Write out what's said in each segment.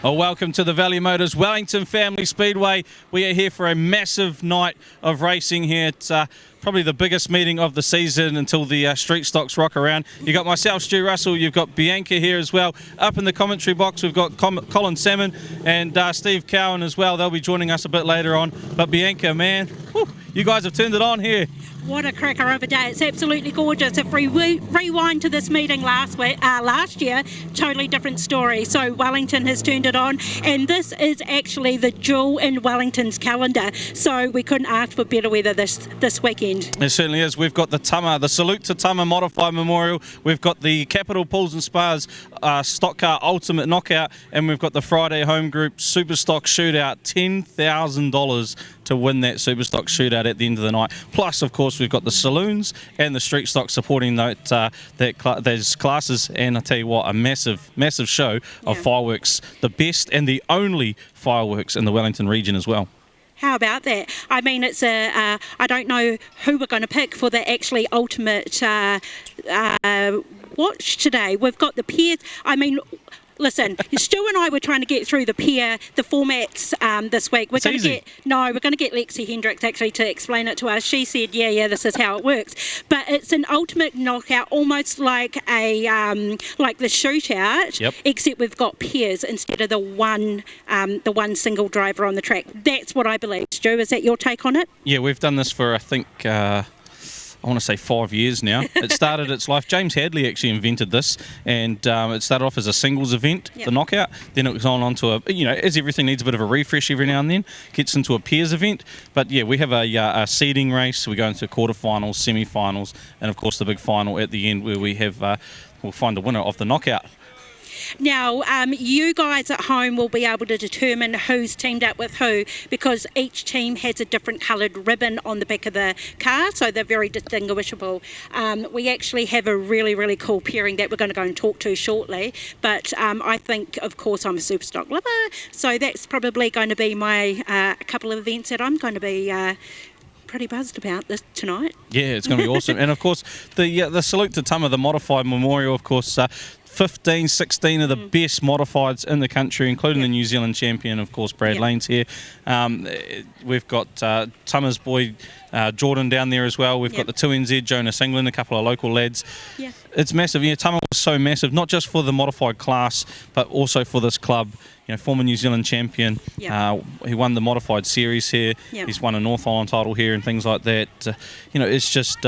Well, welcome to the Valley Motors Wellington Family Speedway. We are here for a massive night of racing here. It's probably the biggest meeting of the season until the street stocks rock around. You've got myself, Stu Russell, you've got Bianca here as well. Up in the commentary box, we've got Colin Salmon and Steve Cowan as well. They'll be joining us a bit later on. But Bianca, man, whew, you guys have turned it on here. What a cracker of a day. It's absolutely gorgeous. If we rewind to this meeting last year, totally different story. So Wellington has turned it on, and this is actually the jewel in Wellington's calendar. So we couldn't ask for better weather this weekend. It certainly is. We've got the Salute to Tama Modified Memorial. We've got the Capital Pools and Spas Stock Car Ultimate Knockout, and we've got the Friday Home Group Super Stock Shootout. $10,000 to win that Super Stock Shootout at the end of the night. Plus, of course, we've got the saloons and the street stock supporting those classes. And I tell you what, a massive show of fireworks, the best and the only fireworks in the Wellington region as well. How about that? I mean, it's I don't know who we're going to pick for the actually ultimate watch today. We've got the pairs. I mean, listen, Stu and I were trying to get through the formats this week. We're going to get Lexi Hendricks actually to explain it to us. She said, yeah, this is how it works. But it's an ultimate knockout, almost like the shootout, except we've got pairs instead of the one single driver on the track. That's what I believe. Stu, is that your take on it? Yeah, we've done this for, I think, I want to say 5 years now. It started its life. James Hadley actually invented this, and it started off as a singles event, the knockout. Then it was on to as everything needs a bit of a refresh every now and then, gets into a pairs event. But yeah, we have a seeding race. We go into quarterfinals, semi-finals, and of course the big final at the end where we have we'll find the winner of the knockout. Now, you guys at home will be able to determine who's teamed up with who, because each team has a different coloured ribbon on the back of the car, so they're very distinguishable. We actually have a really, really cool pairing that we're going to go and talk to shortly, but I think, of course, I'm a super stock lover, so that's probably going to be my couple of events that I'm going to be pretty buzzed about this tonight. Yeah, it's going to be awesome. And of course, the Salute to Tama, the Modified Memorial, of course, 15, 16 of the best modifieds in the country, including the New Zealand champion, of course, Brad Lane's here. We've got Tama's boy Jordan down there as well. We've got the 2NZ, Jonas England, a couple of local lads. Yeah. It's massive. Tama was so massive, not just for the modified class, but also for this club. Former New Zealand champion. He won the modified series here. He's won a North Island title here and things like that. It's just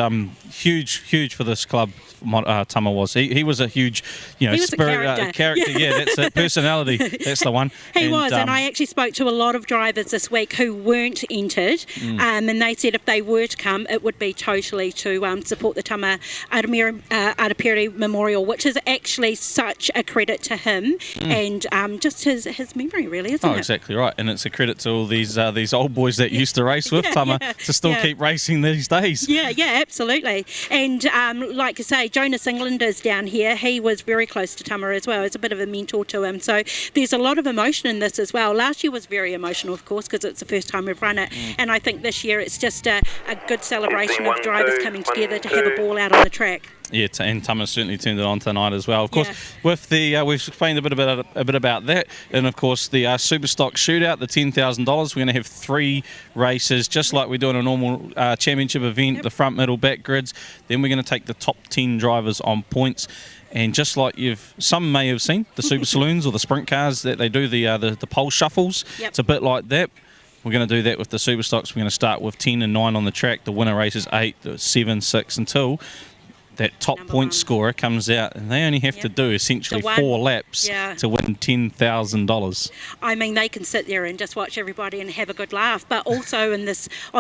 huge for this club. Tama was. He was a huge, spirit character. Yeah, that's it. Personality. That's the one. He was, and I actually spoke to a lot of drivers this week who weren't entered, and they said if they were to come, it would be totally to support the Tama Arapiri Memorial, which is actually such a credit to him and just his memory, really, isn't it? Oh, exactly right, and it's a credit to all these old boys that used to race with Tama to still keep racing these days. Yeah, absolutely. And like I say, Jonas England is down here. He was very close to Tama as well. It's a bit of a mentor to him. So there's a lot of emotion in this as well. Last year was very emotional, of course, because it's the first time we've run it. And I think this year it's just a good celebration of drivers coming together to have a ball out on the track. Yeah, and Tama certainly turned it on tonight as well. Of course, with the we've explained a bit about that, and of course the Super Stock Shootout, the $10,000. We're going to have 3 races, just like we do in a normal championship event. The front, middle, back grids. Then we're going to take the top 10 drivers on points. And just like some may have seen the Super Saloons or the sprint cars that they do the pole shuffles. It's a bit like that. We're going to do that with the Super Stocks. We're going to start with 10 and 9 on the track. The winner races 8, 7, 6 until that top point scorer comes out, and they only have to do essentially 4 laps to win $10,000. I mean, they can sit there and just watch everybody and have a good laugh, but also on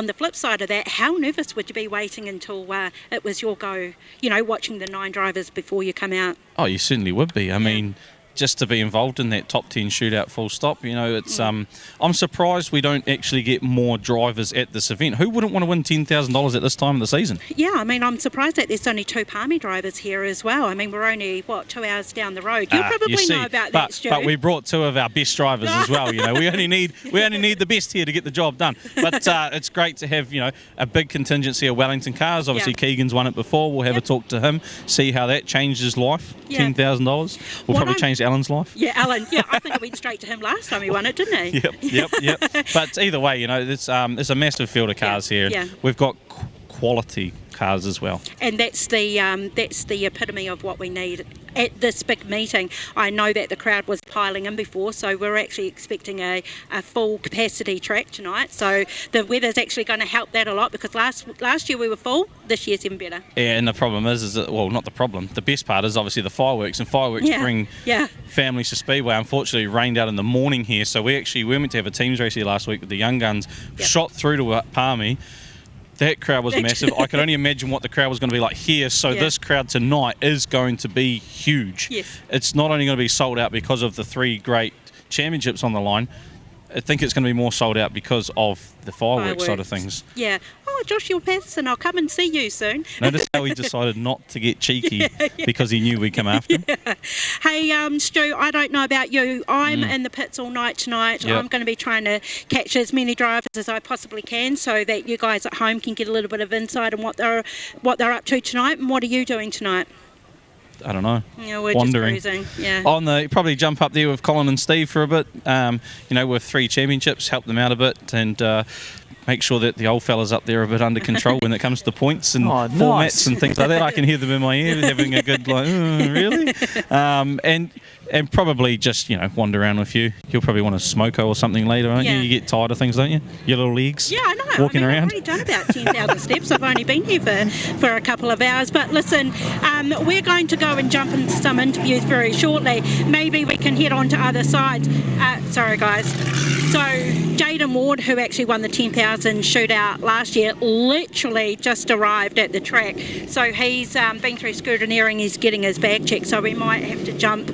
the flip side of that, how nervous would you be waiting until it was your go, watching the 9 drivers before you come out? Oh, you certainly would be. I mean, just to be involved in that top 10 shootout full stop, it's I'm surprised we don't actually get more drivers at this event. Who wouldn't want to win $10,000 at this time of the season? Yeah, I mean, I'm surprised that there's only 2 Palmy drivers here as well. I mean, we're only 2 hours down the road. You probably know about that, Stu. But we brought 2 of our best drivers as well. We only need the best here to get the job done. But it's great to have a big contingency of Wellington cars. Obviously, Keegan's won it before. We'll have a talk to him, see how that changed his life. $10,000. We'll probably change Alan's life. Yeah, Alan. Yeah, I think it went straight to him last time he won it, didn't he? Yep. But either way, there's a massive field of cars here. Yeah. We've got quality cars as well. And that's the epitome of what we need at this big meeting. I know that the crowd was piling in before, so we're actually expecting a full capacity track tonight. So the weather's actually going to help that a lot, because last year we were full, this year's even better. Yeah, and the problem is that, well, not the problem. The best part is obviously the fireworks, and fireworks bring families to Speedway. Unfortunately, it rained out in the morning here, so we were meant to have a teams race here last week with the young guns. Shot through to Palmy. That crowd was massive. I could only imagine what the crowd was going to be like here. So this crowd tonight is going to be huge. Yes. It's not only going to be sold out because of the 3 great championships on the line. I think it's going to be more sold out because of the fireworks side of things. Yeah. Oh, Joshua Patterson, I'll come and see you soon. Notice how he decided not to get cheeky because he knew we'd come after him. Hey, Stu, I don't know about you. I'm in the pits all night tonight. Yep. I'm going to be trying to catch as many drivers as I possibly can, so that you guys at home can get a little bit of insight on what they're up to tonight. And what are you doing tonight? I don't know. Yeah, we're wandering. just cruising. Yeah. Probably jump up there with Colin and Steve for a bit. With 3 championships, help them out a bit, and make sure that the old fellas up there are a bit under control when it comes to points and formats and things like that. I can hear them in my ear having a good really? And probably just, wander around with you. You'll probably want a smoko or something later, won't you? You get tired of things, don't you? Your little legs. Yeah, I know. Walking around. I've already done about 10,000 steps. I've only been here for a couple of hours. But listen, we're going to go and jump into some interviews very shortly. Maybe we can head on to other sides. Sorry, guys. So Jaden Ward, who actually won the 10,000 shootout last year, literally just arrived at the track. So he's been through scrutineering. He's getting his bag checked. So we might have to jump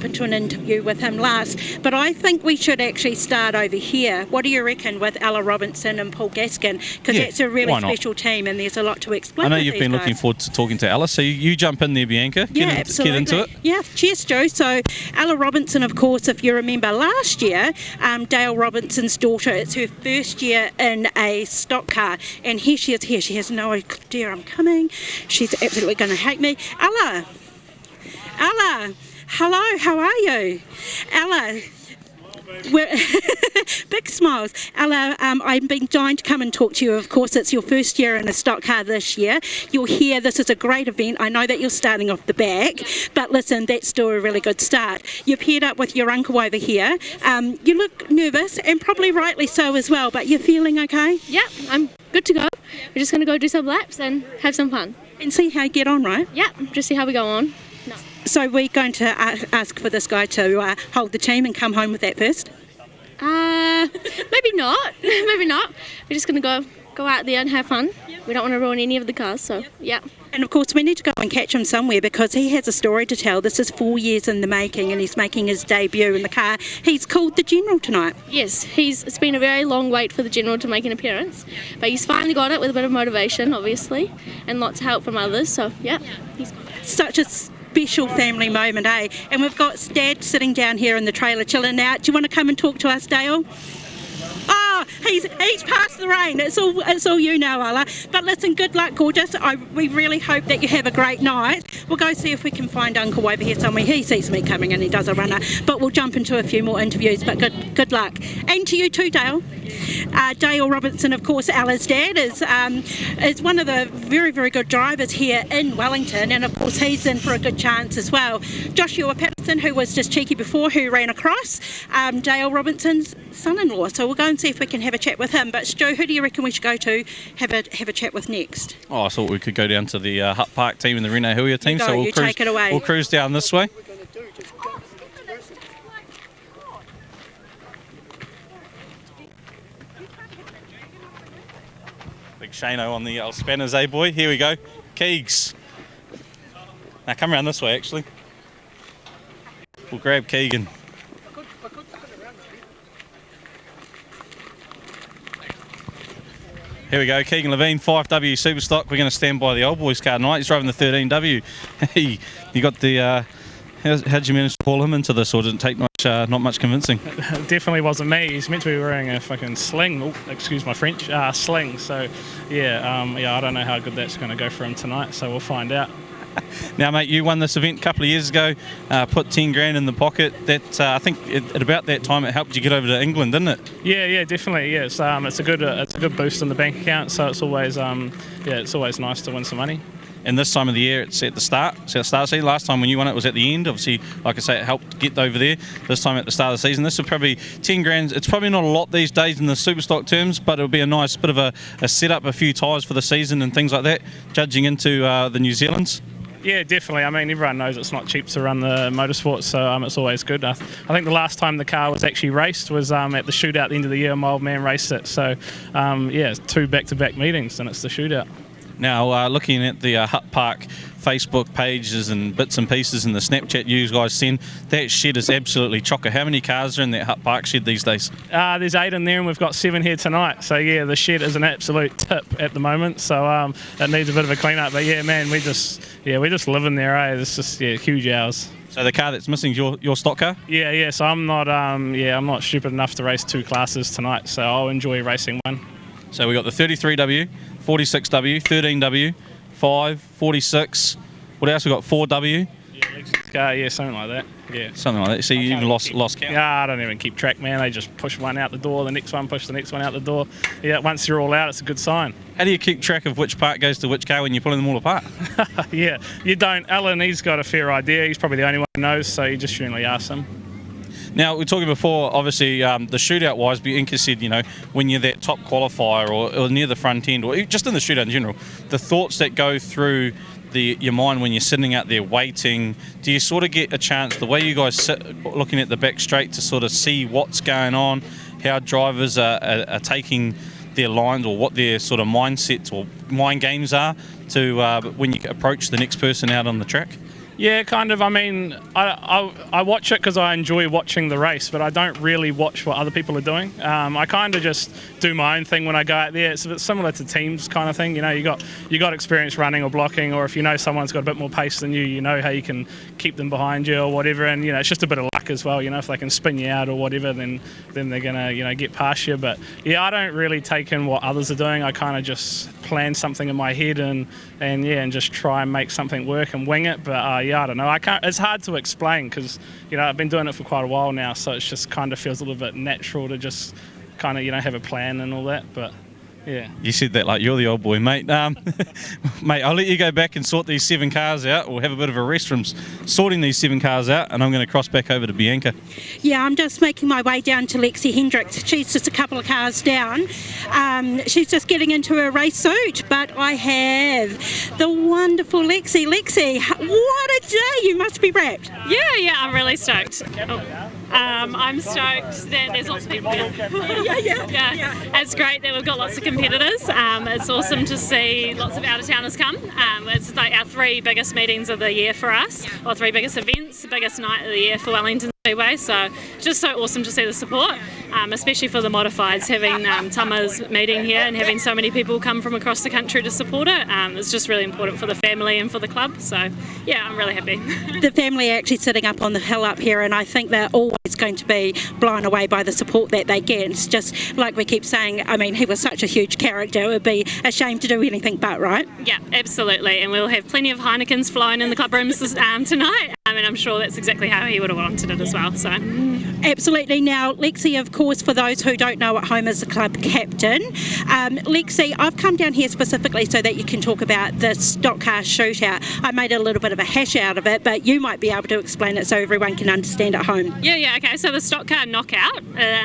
into an interview with him last. But I think we should actually start over here. What do you reckon with Ella Robinson and Paul Gaskin? Because that's a really special team, and there's a lot to explain. I know you've been looking forward to talking to Ella, so you jump in there, Bianca. Absolutely. Get into it. Yeah, cheers, Joe. So Ella Robinson, of course, if you remember last year, Dale Robinson's daughter, it's her first year in a stock car, and here she is here. She has no idea I'm coming. She's absolutely going to hate me. Ella, hello, how are you? Ella, big smiles. Ella, I've been dying to come and talk to you. Of course, it's your first year in a stock car this year. You're here. This is a great event. I know that you're starting off the back, but listen, that's still a really good start. You've paired up with your uncle over here. You look nervous, and probably rightly so as well, but you're feeling okay? Yeah, I'm good to go. We're just going to go do some laps and have some fun. And see how you get on, right? Yeah, just see how we go on. No. So we're going to ask for this guy to hold the team and come home with that first? Maybe not. Maybe not. We're just going to go out there and have fun. We don't want to ruin any of the cars, so yeah. And of course we need to go and catch him somewhere, because he has a story to tell. This is 4 years in the making, and he's making his debut in the car. He's called the General tonight. Yes, it's been a very long wait for the General to make an appearance, but he's finally got it with a bit of motivation, obviously, and lots of help from others, so yeah. Such a special family moment, eh? And we've got Dad sitting down here in the trailer chilling out. Do you want to come and talk to us, Dale? Oh, he's past the rain. It's all you now, Ella. But listen, good luck, gorgeous. We really hope that you have a great night. We'll go see if we can find Uncle over here somewhere. He sees me coming and he does a runner. But we'll jump into a few more interviews. But good luck. And to you too, Dale. Dale Robinson, of course, Ella's dad, is one of the very, very good drivers here in Wellington, and of course he's in for a good chance as well. Joshua Patterson, who was just cheeky before, who ran across, Dale Robinson's son-in-law. So we'll go and see if we can have a chat with him. But Stu, who do you reckon we should go to have a chat with next? Oh, I thought we could go down to the Hutt Park team and the Reno Hillier team. We'll take it away. We'll cruise down this way. Big Shano on the spanners, eh, boy? Here we go. Keegs. Now come around this way, actually. We'll grab Keegan. Here we go, Keegan Levine, 5W Superstock. We're going to stand by the old boys car tonight. He's driving the 13W. Hey, you got the... How'd you manage to pull him into this, or did it take not much convincing? It definitely wasn't me. He's meant to be wearing a fucking sling. Oh, excuse my French. Sling. So, yeah, I don't know how good that's going to go for him tonight, so we'll find out. Now, mate, you won this event a couple of years ago, put 10 grand in the pocket. That I think at about that time it helped you get over to England, didn't it? Yeah, definitely. Yeah, it's a good boost in the bank account. So it's always it's always nice to win some money. And this time of the year, it's at the start. It's at the start of the season. Last time when you won it was at the end. Obviously, like I say, it helped get over there. This time at the start of the season. This is probably 10 grand. It's probably not a lot these days in the Superstock terms, but it'll be a nice bit of a setup, a few tyres for the season and things like that, judging into the New Zealand's. Yeah, definitely. I mean, everyone knows it's not cheap to run the motorsport, so it's always good. I think the last time the car was actually raced was at the shootout at the end of the year. My old man raced it. So, it's 2 back-to-back meetings, and it's the shootout. Now, looking at the Hut Park Facebook pages and bits and pieces and the Snapchat you guys send, that shed is absolutely chocker. How many cars are in that Hut Park shed these days? There's 8 in there, and we've got 7 here tonight. So yeah, the shed is an absolute tip at the moment. So it needs a bit of a clean up. But yeah, man, we just live in there. It's just huge hours. So the car that's missing is your stock car? Yeah. So I'm not stupid enough to race 2 classes tonight. So I'll enjoy racing one. So we got the 33W, 46W, 13W, 5, 46. What else we got? 4W. Yeah, Lexi's car. Yeah, something like that. Yeah. Something like that. So you even lost count. Yeah, I don't even keep track, man. They just push one out the door, the next one push the next one out the door. Yeah, once you're all out, it's a good sign. How do you keep track of which part goes to which car when you're pulling them all apart? Yeah, you don't. Alan, he's got a fair idea. He's probably the only one who knows, so you just usually ask him. Now, we were talking before, obviously, the shootout-wise, but Inca said, when you're that top qualifier or near the front end, or just in the shootout in general, the thoughts that go through your mind when you're sitting out there waiting, do you sort of get a chance, the way you guys sit looking at the back straight, to sort of see what's going on, how drivers are taking their lines, or what their sort of mindsets or mind games are to when you approach the next person out on the track? Yeah, kind of. I mean, I watch it because I enjoy watching the race, but I don't really watch what other people are doing. I kind of just do my own thing when I go out there. It's a bit similar to teams kind of thing. You got experience running or blocking, or if you know someone's got a bit more pace than you know how you can keep them behind you or whatever. And it's just a bit of luck as well. If they can spin you out or whatever, then they're gonna get past you. But yeah, I don't really take in what others are doing. I kind of just plan something in my head and just try and make something work and wing it. But I don't know. It's hard to explain because I've been doing it for quite a while now, so it just kind of feels a little bit natural to just kind of have a plan and all that. But yeah. You said that like you're the old boy, mate. Mate, I'll let you go back and sort these 7 cars out, or have a bit of a rest from sorting these 7 cars out, and I'm going to cross back over to Bianca. Yeah, I'm just making my way down to Lexi Hendricks. She's just a couple of cars down. She's just getting into her race suit, but I have the wonderful Lexi. Lexi, what a day! You must be wrapped. Yeah, I'm really stoked. I'm stoked that there's lots of people here. Yeah. It's great that we've got lots of competitors. It's awesome to see lots of out-of-towners come. It's like our 3 biggest meetings of the year for us, or 3 biggest events, the biggest night of the year for Wellington Speedway. So just so awesome to see the support, especially for the modifieds, having Tama's meeting here and having so many people come from across the country to support it. It's just really important for the family and for the club. So yeah, I'm really happy. The family are actually sitting up on the hill up here, and I think they're always going to be blown away by the support that they get. It's just like we keep saying, I mean, he was such a huge character, it would be a shame to do anything but, right? Yeah, absolutely. And we'll have plenty of Heinekens flowing in the club rooms tonight. And I'm sure that's exactly how he would have wanted it as well. So absolutely. Now, Lexi, of course, for those who don't know at home, is the club captain. Lexi, I've come down here specifically so that you can talk about the stock car shootout. I made a little bit of a hash out of it, but you might be able to explain it so everyone can understand at home. Yeah, okay. So the stock car knockout.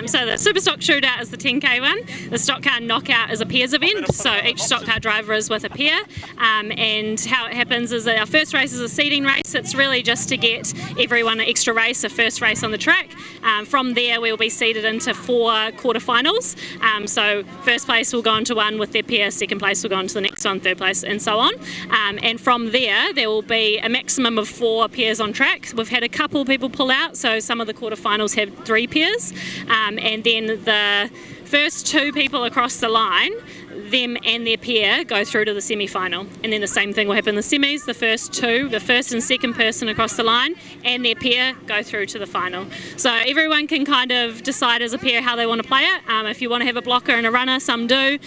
So the super stock shootout is the 10k one. The stock car knockout is a pairs event. So each stock car driver is with a pair. And how it happens is that our first race is a seeding race. It's really just to get everyone an extra race, a first race on the track. From there, we'll be seeded into 4 quarterfinals. So first place will go on to one with their pair, second place will go on to the next one, third place, and so on. And from there will be a maximum of 4 pairs on track. We've had a couple people pull out, so some of the quarterfinals have 3 pairs. And then the first 2 people across the line, them and their pair go through to the semi-final, and then the same thing will happen in the semis. The first and second person across the line and their pair go through to the final. So everyone can kind of decide as a pair how they want to play it. If you want to have a blocker and a runner, some do.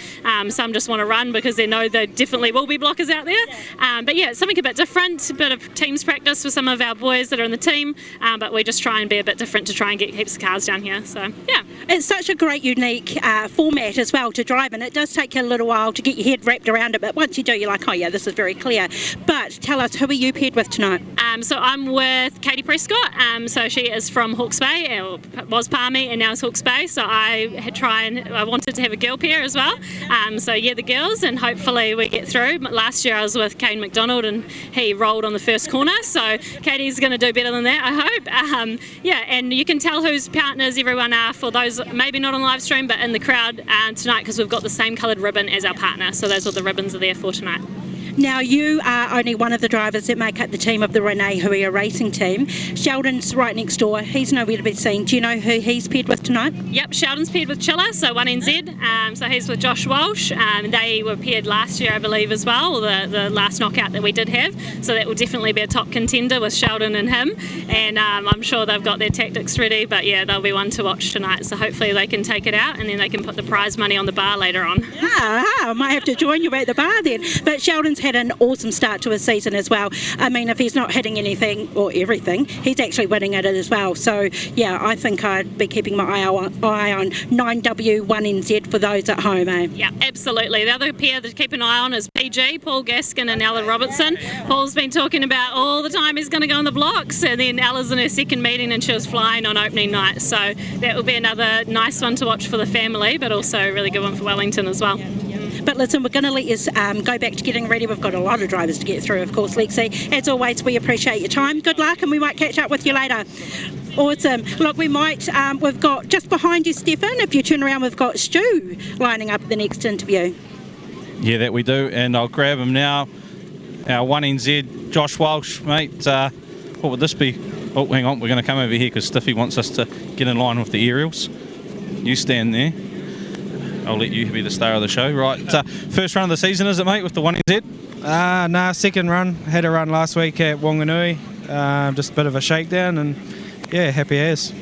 Some just want to run because they know there definitely will be blockers out there. But yeah, it's something a bit different, a bit of teams practice for some of our boys that are in the team, but we just try and be a bit different to try and get heaps of cars down here. So yeah. It's such a great, unique format as well to drive, and it does take you a little while to get your head wrapped around it, but once you do, you're like, oh yeah, this is very clear. But tell us, who are you paired with tonight? So I'm with Katie Prescott. So she is from Hawke's Bay, or was Palmy, and now is Hawke's Bay. So I wanted to have a girl pair as well. So yeah, the girls, and hopefully we get through. Last year I was with Kane McDonald, and he rolled on the first corner. So Katie's going to do better than that, I hope. Yeah, and you can tell whose partners everyone are for those maybe not on the live stream, but in the crowd tonight, because we've got the same coloured ribbon as our partner. So those are what the ribbons are there for tonight. Now, you are only one of the drivers that make up the team of the Renee Huia racing team. Sheldon's right next door. He's nowhere to be seen. Do you know who he's paired with tonight? Yep, Sheldon's paired with Chilla, so 1NZ. So he's with Josh Walsh. They were paired last year, I believe, as well, the last knockout that we did have. So that will definitely be a top contender with Sheldon and him. And I'm sure they've got their tactics ready, but yeah, they'll be one to watch tonight. So hopefully they can take it out, and then they can put the prize money on the bar later on. I might have to join you at the bar then. But Sheldon's had an awesome start to his season as well. I mean, if he's not hitting anything or everything, he's actually winning at it as well. So yeah, I think I'd be keeping my eye on 9W1NZ for those at home, eh? Yeah, absolutely. The other pair to keep an eye on is PG, Paul Gaskin and Ella Robertson. Paul's been talking about all the time he's going to go on the blocks, and then Ella's in her second meeting and she was flying on opening night. So that will be another nice one to watch for the family, but also a really good one for Wellington as well. But listen, we're going to let you go back to getting ready. We've got a lot of drivers to get through, of course, Lexi. As always, we appreciate your time. Good luck, and we might catch up with you later. Awesome. Look, we've got just behind you, Stefan, if you turn around, we've got Stu lining up the next interview. Yeah, that we do, and I'll grab him now. Our 1NZ, Josh Walsh, mate. What would this be? Oh, hang on, we're going to come over here because Stiffy wants us to get in line with the aerials. You stand there. I'll let you be the star of the show. Right, first run of the season, is it, mate, with the 1NZ? Nah, second run. Had a run last week at Wanganui. Just a bit of a shakedown, and yeah, happy as.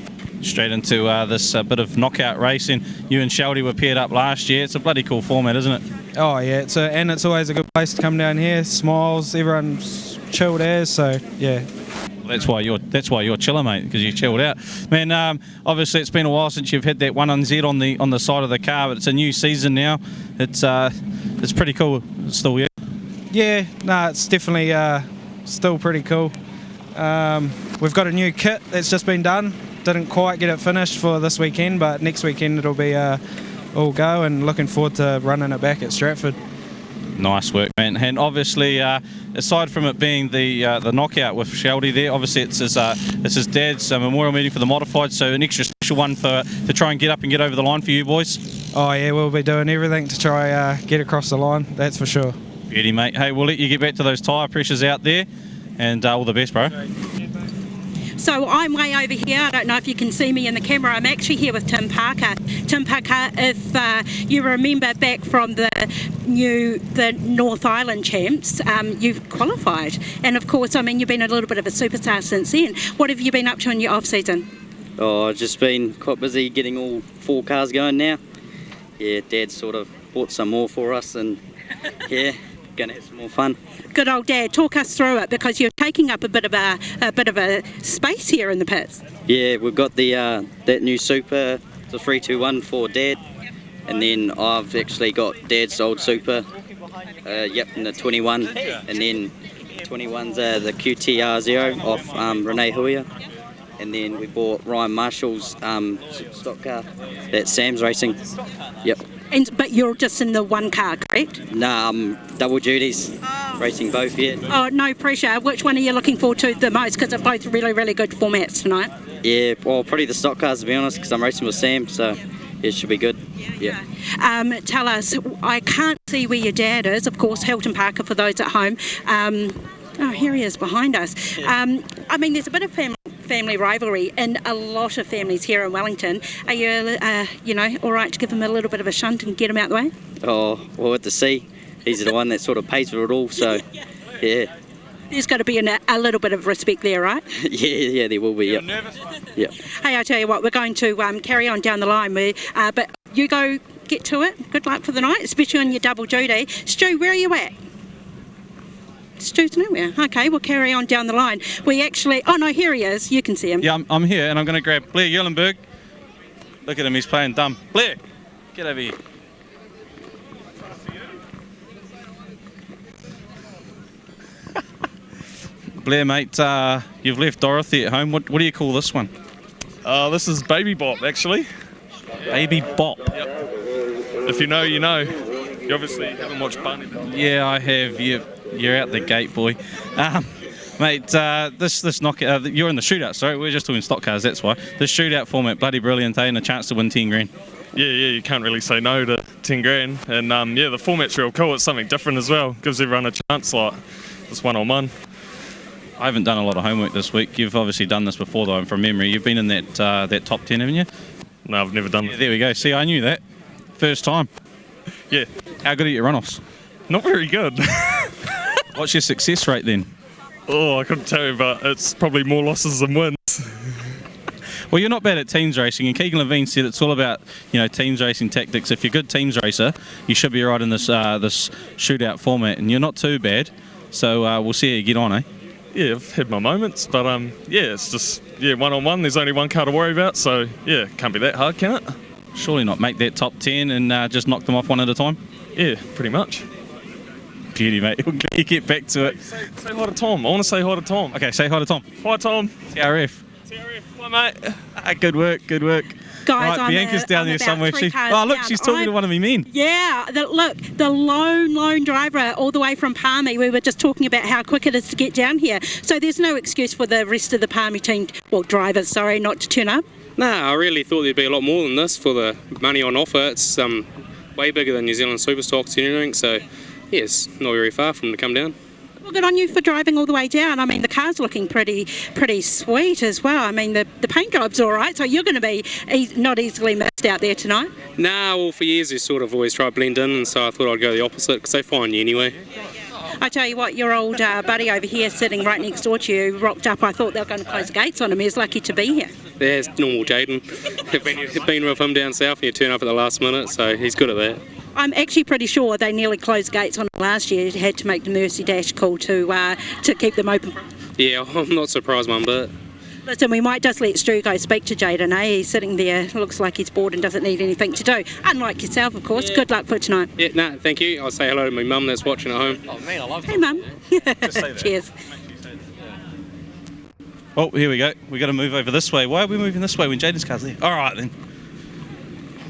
Straight into this bit of knockout racing. You and Sheldy were paired up last year. It's a bloody cool format, isn't it? Oh yeah, it's always a good place to come down here. Smiles, everyone's chilled as, so yeah. That's why you're chiller, mate, because you chilled out, man. Obviously, it's been a while since you've had that 1NZ on the side of the car, but it's a new season now. It's pretty cool still, yeah. Yeah, no, it's definitely still pretty cool. We've got a new kit that's just been done. Didn't quite get it finished for this weekend, but next weekend it'll be all go, and looking forward to running it back at Stratford. Nice work, man. And obviously, aside from it being the knockout with Sheldy there, obviously it's his dad's memorial meeting for the modified, so an extra special one to try and get up and get over the line for you boys. Oh yeah, we'll be doing everything to try get across the line, that's for sure. Beauty, mate. Hey, we'll let you get back to those tyre pressures out there, and all the best, bro. So I'm way over here. I don't know if you can see me in the camera. I'm actually here with Tim Parker. Tim Parker, if you remember back from the North Island champs, you've qualified. And of course, I mean, you've been a little bit of a superstar since then. What have you been up to in your off-season? Oh, I've just been quite busy getting all 4 cars going now. Yeah, Dad sort of bought some more for us, and yeah, going to have some more fun. Good old Dad. Talk us through it, because you're taking up a bit of a space here in the pits. Yeah, we've got the that new Super, the 321 for Dad, and then I've actually got Dad's old Super, in the 21, and then 21's the QTR0 off Renee Huia, and then we bought Ryan Marshall's stock car, that's Sam's Racing. Yep. But you're just in the one car, correct? Nah, double duties, racing both, yeah. Oh, no pressure. Which one are you looking forward to the most? Because they're both really, really good formats tonight. Yeah, well, probably the stock cars, to be honest, because I'm racing with Sam, so it should be good. Yeah. Tell us, I can't see where your dad is, of course, Hilton Parker for those at home. Oh, here he is behind us. I mean, there's a bit of family rivalry in a lot of families here in Wellington. Are you, all right to give him a little bit of a shunt and get him out the way? Oh, we'll have to see. He's the one that sort of pays for it all, so yeah. There's got to be a little bit of respect there, right? yeah, there will be. Yep. Yep. Hey, I tell you what, we're going to carry on down the line, but you go get to it. Good luck for the night, especially on your double duty. Stu, where are you at? Stu's nowhere. Okay, we'll carry on down the line. We actually... Oh, no, here he is. You can see him. Yeah, I'm here, and I'm going to grab Blair Yellenberg. Look at him, he's playing dumb. Blair, get over here. Blair, mate, you've left Dorothy at home. What do you call this one? This is Baby Bop, actually. Baby Bop. Yep. If you know, you know. You obviously haven't watched Barney. Yeah, I have. You're out the gate, boy. Mate, this knockout, you're in the shootout, sorry. We're just doing stock cars, that's why. The shootout format, bloody brilliant, eh? And a chance to win 10 grand. Yeah, you can't really say no to 10 grand. And the format's real cool. It's something different as well. Gives everyone a chance, like this one-on-one. I haven't done a lot of homework this week. You've obviously done this before, though, from memory. You've been in that top 10, haven't you? No, I've never done that. There we go. See, I knew that. First time. Yeah. How good are your runoffs? Not very good. What's your success rate then? Oh, I couldn't tell you, but it's probably more losses than wins. Well, you're not bad at teams racing, and Keegan Levine said it's all about teams racing tactics. If you're a good teams racer, you should be right in this shootout format, and you're not too bad. So we'll see how you get on, eh? Yeah, I've had my moments, but it's just one-on-one. There's only one car to worry about, so yeah, can't be that hard, can it? Surely not. Make that top 10 and just knock them off one at a time. Yeah, pretty much. Beauty, mate. You get back to it. Say hi to Tom. I want to say hi to Tom. Okay, say hi to Tom. Hi, Tom. TRF. Hi, mate. Good work, good work. Guys, right, Bianca's down there somewhere. Look, she's talking to one of me men. Yeah, the lone driver all the way from Palmy. We were just talking about how quick it is to get down here. So there's no excuse for the rest of the Palmy team, drivers, sorry, not to turn up. No, I really thought there'd be a lot more than this for the money on offer. It's way bigger than New Zealand Superstocks and everything, so yeah, it's not very far from to come down. Well, good on you for driving all the way down. I mean, the car's looking pretty sweet as well. I mean, the paint job's all right, so you're going to be not easily missed out there tonight. Nah, well, for years we sort of always try to blend in, and so I thought I'd go the opposite, because they find you anyway. I tell you what, your old buddy over here sitting right next door to you rocked up. I thought they were going to close the gates on him. He was lucky to be here. There's normal Jaden. I've been with him down south and you turn up at the last minute, so he's good at that. I'm actually pretty sure they nearly closed gates on him last year. They had to make the Mercy Dash call to keep them open. Yeah, I'm not surprised one bit. Listen, we might just let Stu go speak to Jaden, eh? He's sitting there, looks like he's bored and doesn't need anything to do. Unlike yourself, of course. Yeah. Good luck for tonight. Yeah, no, thank you. I'll say hello to my mum that's watching at home. Oh, man, I love Hey, Mum. Just say that. Cheers. Oh, here we go. We've got to move over this way. Why are we moving this way when Jaden's car's there? All right, then.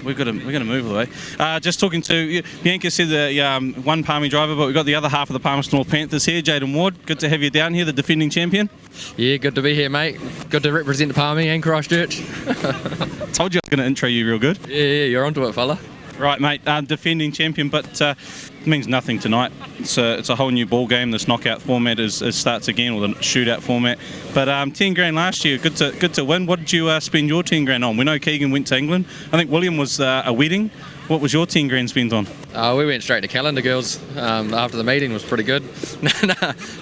We're going to move away. Just talking to Bianca said the one Palmy driver, but we've got the other half of the Palmerston North Panthers here. Jaden Ward, good to have you down here, the defending champion. Yeah, good to be here, mate. Good to represent the Palmy and Christchurch. Told you I was going to intro you real good. Yeah, you're onto it, fella. Right, mate, defending champion, but it means nothing tonight. It's a whole new ball game. This knockout format starts again, or the shootout format. But 10 grand last year, good to win. What did you spend your 10 grand on? We know Keegan went to England. I think William was a wedding. What was your 10 grand spent on? We went straight to Calendar Girls after the meeting. Was pretty good.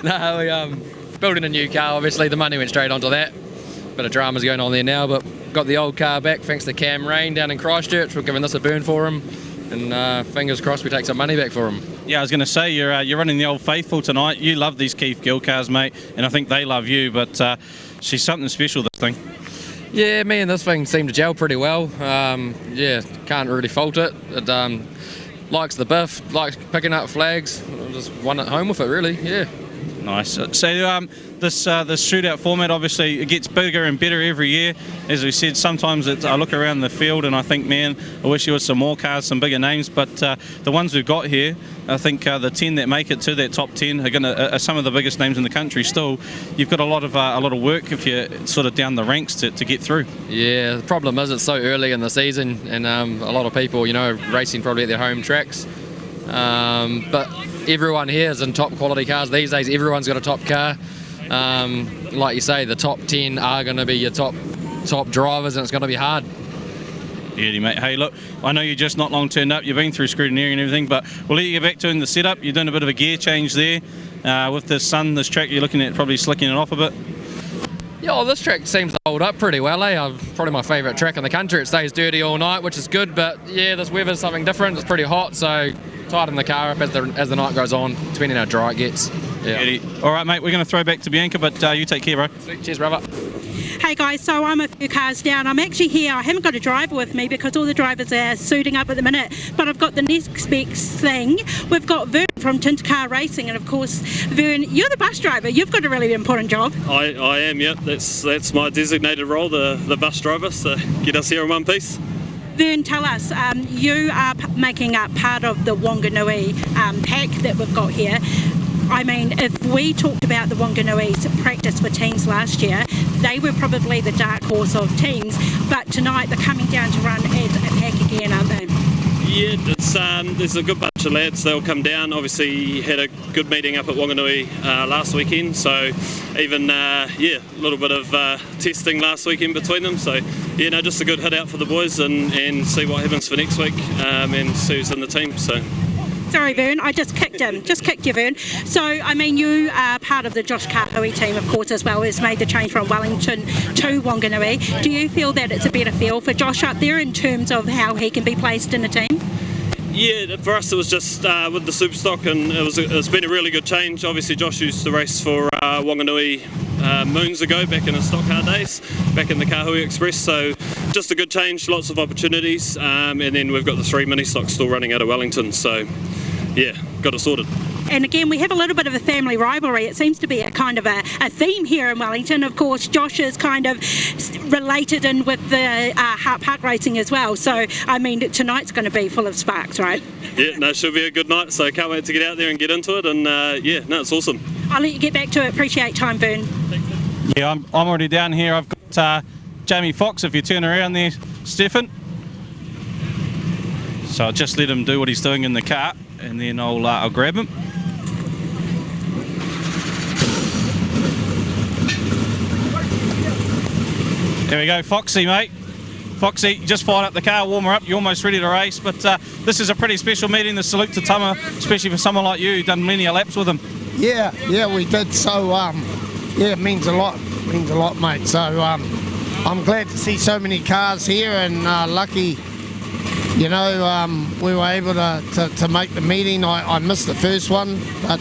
No, we building a new car. Obviously, the money went straight onto that. Bit of drama's going on there now, but got the old car back thanks to Cam Rain down in Christchurch. We're giving this a burn for him, and fingers crossed we take some money back for him. Yeah, I was going to say, you're running the Old Faithful tonight. You love these Keith Gill cars, mate, and I think they love you, but she's something special, this thing. Yeah, me and this thing seem to gel pretty well. Yeah, can't really fault it. It likes the biff, likes picking up flags. Just won at home with it, really, yeah. Nice. So this shootout format, obviously, it gets bigger and better every year. As we said, sometimes I look around the field and I think, man, I wish there was some more cars, some bigger names. But the ones we've got here, I think the 10 that make it to that top 10 are some of the biggest names in the country. Still, you've got a lot of work if you're sort of down the ranks to get through. Yeah, the problem is it's so early in the season, and a lot of people, racing probably at their home tracks. But everyone here is in top quality cars these days. Everyone's got a top car. like you say, the top 10 are going to be your top drivers, and it's going to be hard. Beauty, mate. Hey, look, I know you're just not long turned up. You've been through scrutineering and everything, but we'll let you get back to the setup. You're doing a bit of a gear change there. With this sun, this track, you're looking at probably slicking it off a bit. Yeah, well, this track seems to hold up pretty well, probably my favourite track in the country. It stays dirty all night, which is good, but yeah, this weather's something different. It's pretty hot, so tighten the car up as the night goes on, depending how dry it gets. Yeah. Beauty. All right, mate, we're going to throw back to Bianca, but you take care, bro. Sweet. Cheers, brother. Hey guys, so I'm a few cars down. I'm actually here. I haven't got a driver with me because all the drivers are suiting up at the minute, but I've got the next specs thing. We've got Vern from Tinter Car Racing, and of course, Vern, you're the bus driver. You've got a really important job. I am, yep. That's my designated role, the bus driver, so get us here in one piece. Vern, tell us, you are making up part of the Wanganui pack that we've got here. I mean, if we talked about the Wanganui's practice for teams last year, they were probably the dark horse of teams, but tonight they're coming down to run as a pack again, aren't they? Yeah, there's a good bunch of lads. They'll come down. Obviously, had a good meeting up at Wanganui last weekend, so even a little bit of testing last weekend between them. So yeah, no, just a good hit out for the boys and see what happens for next week and see who's in the team. So. Sorry, Vern, I just kicked him. Just kicked you, Vern. So, I mean, you are part of the Josh Kahui team, of course, as well, has made the change from Wellington to Wanganui. Do you feel that it's a better feel for Josh up there in terms of how he can be placed in the team? Yeah, for us it was just with the Superstock, and it's been a really good change. Obviously, Josh used to race for Wanganui moons ago, back in his stock car days, back in the Kahui Express, so just a good change, lots of opportunities, and then we've got the 3 mini stocks still running out of Wellington, so yeah, got it sorted. And again, we have a little bit of a family rivalry. It seems to be a kind of a theme here in Wellington. Of course, Josh is kind of related in with the Hart Park racing as well. So, I mean, tonight's going to be full of sparks, right? Yeah, no, should be a good night. So can't wait to get out there and get into it. And yeah, no, it's awesome. I'll let you get back to it. Appreciate time, Vern. Yeah, I'm already down here. I've got Jamie Fox, if you turn around there, Stefan. So I'll just let him do what he's doing in the car, and then I'll grab him. There we go, Foxy, mate. Foxy, just fired up the car, warm her up, you're almost ready to race, but this is a pretty special meeting, the salute to Tama, especially for someone like you who've done many laps with him. Yeah, we did, so yeah, it means a lot, mate, so I'm glad to see so many cars here, and lucky, you know, we were able to make the meeting. I missed the first one, but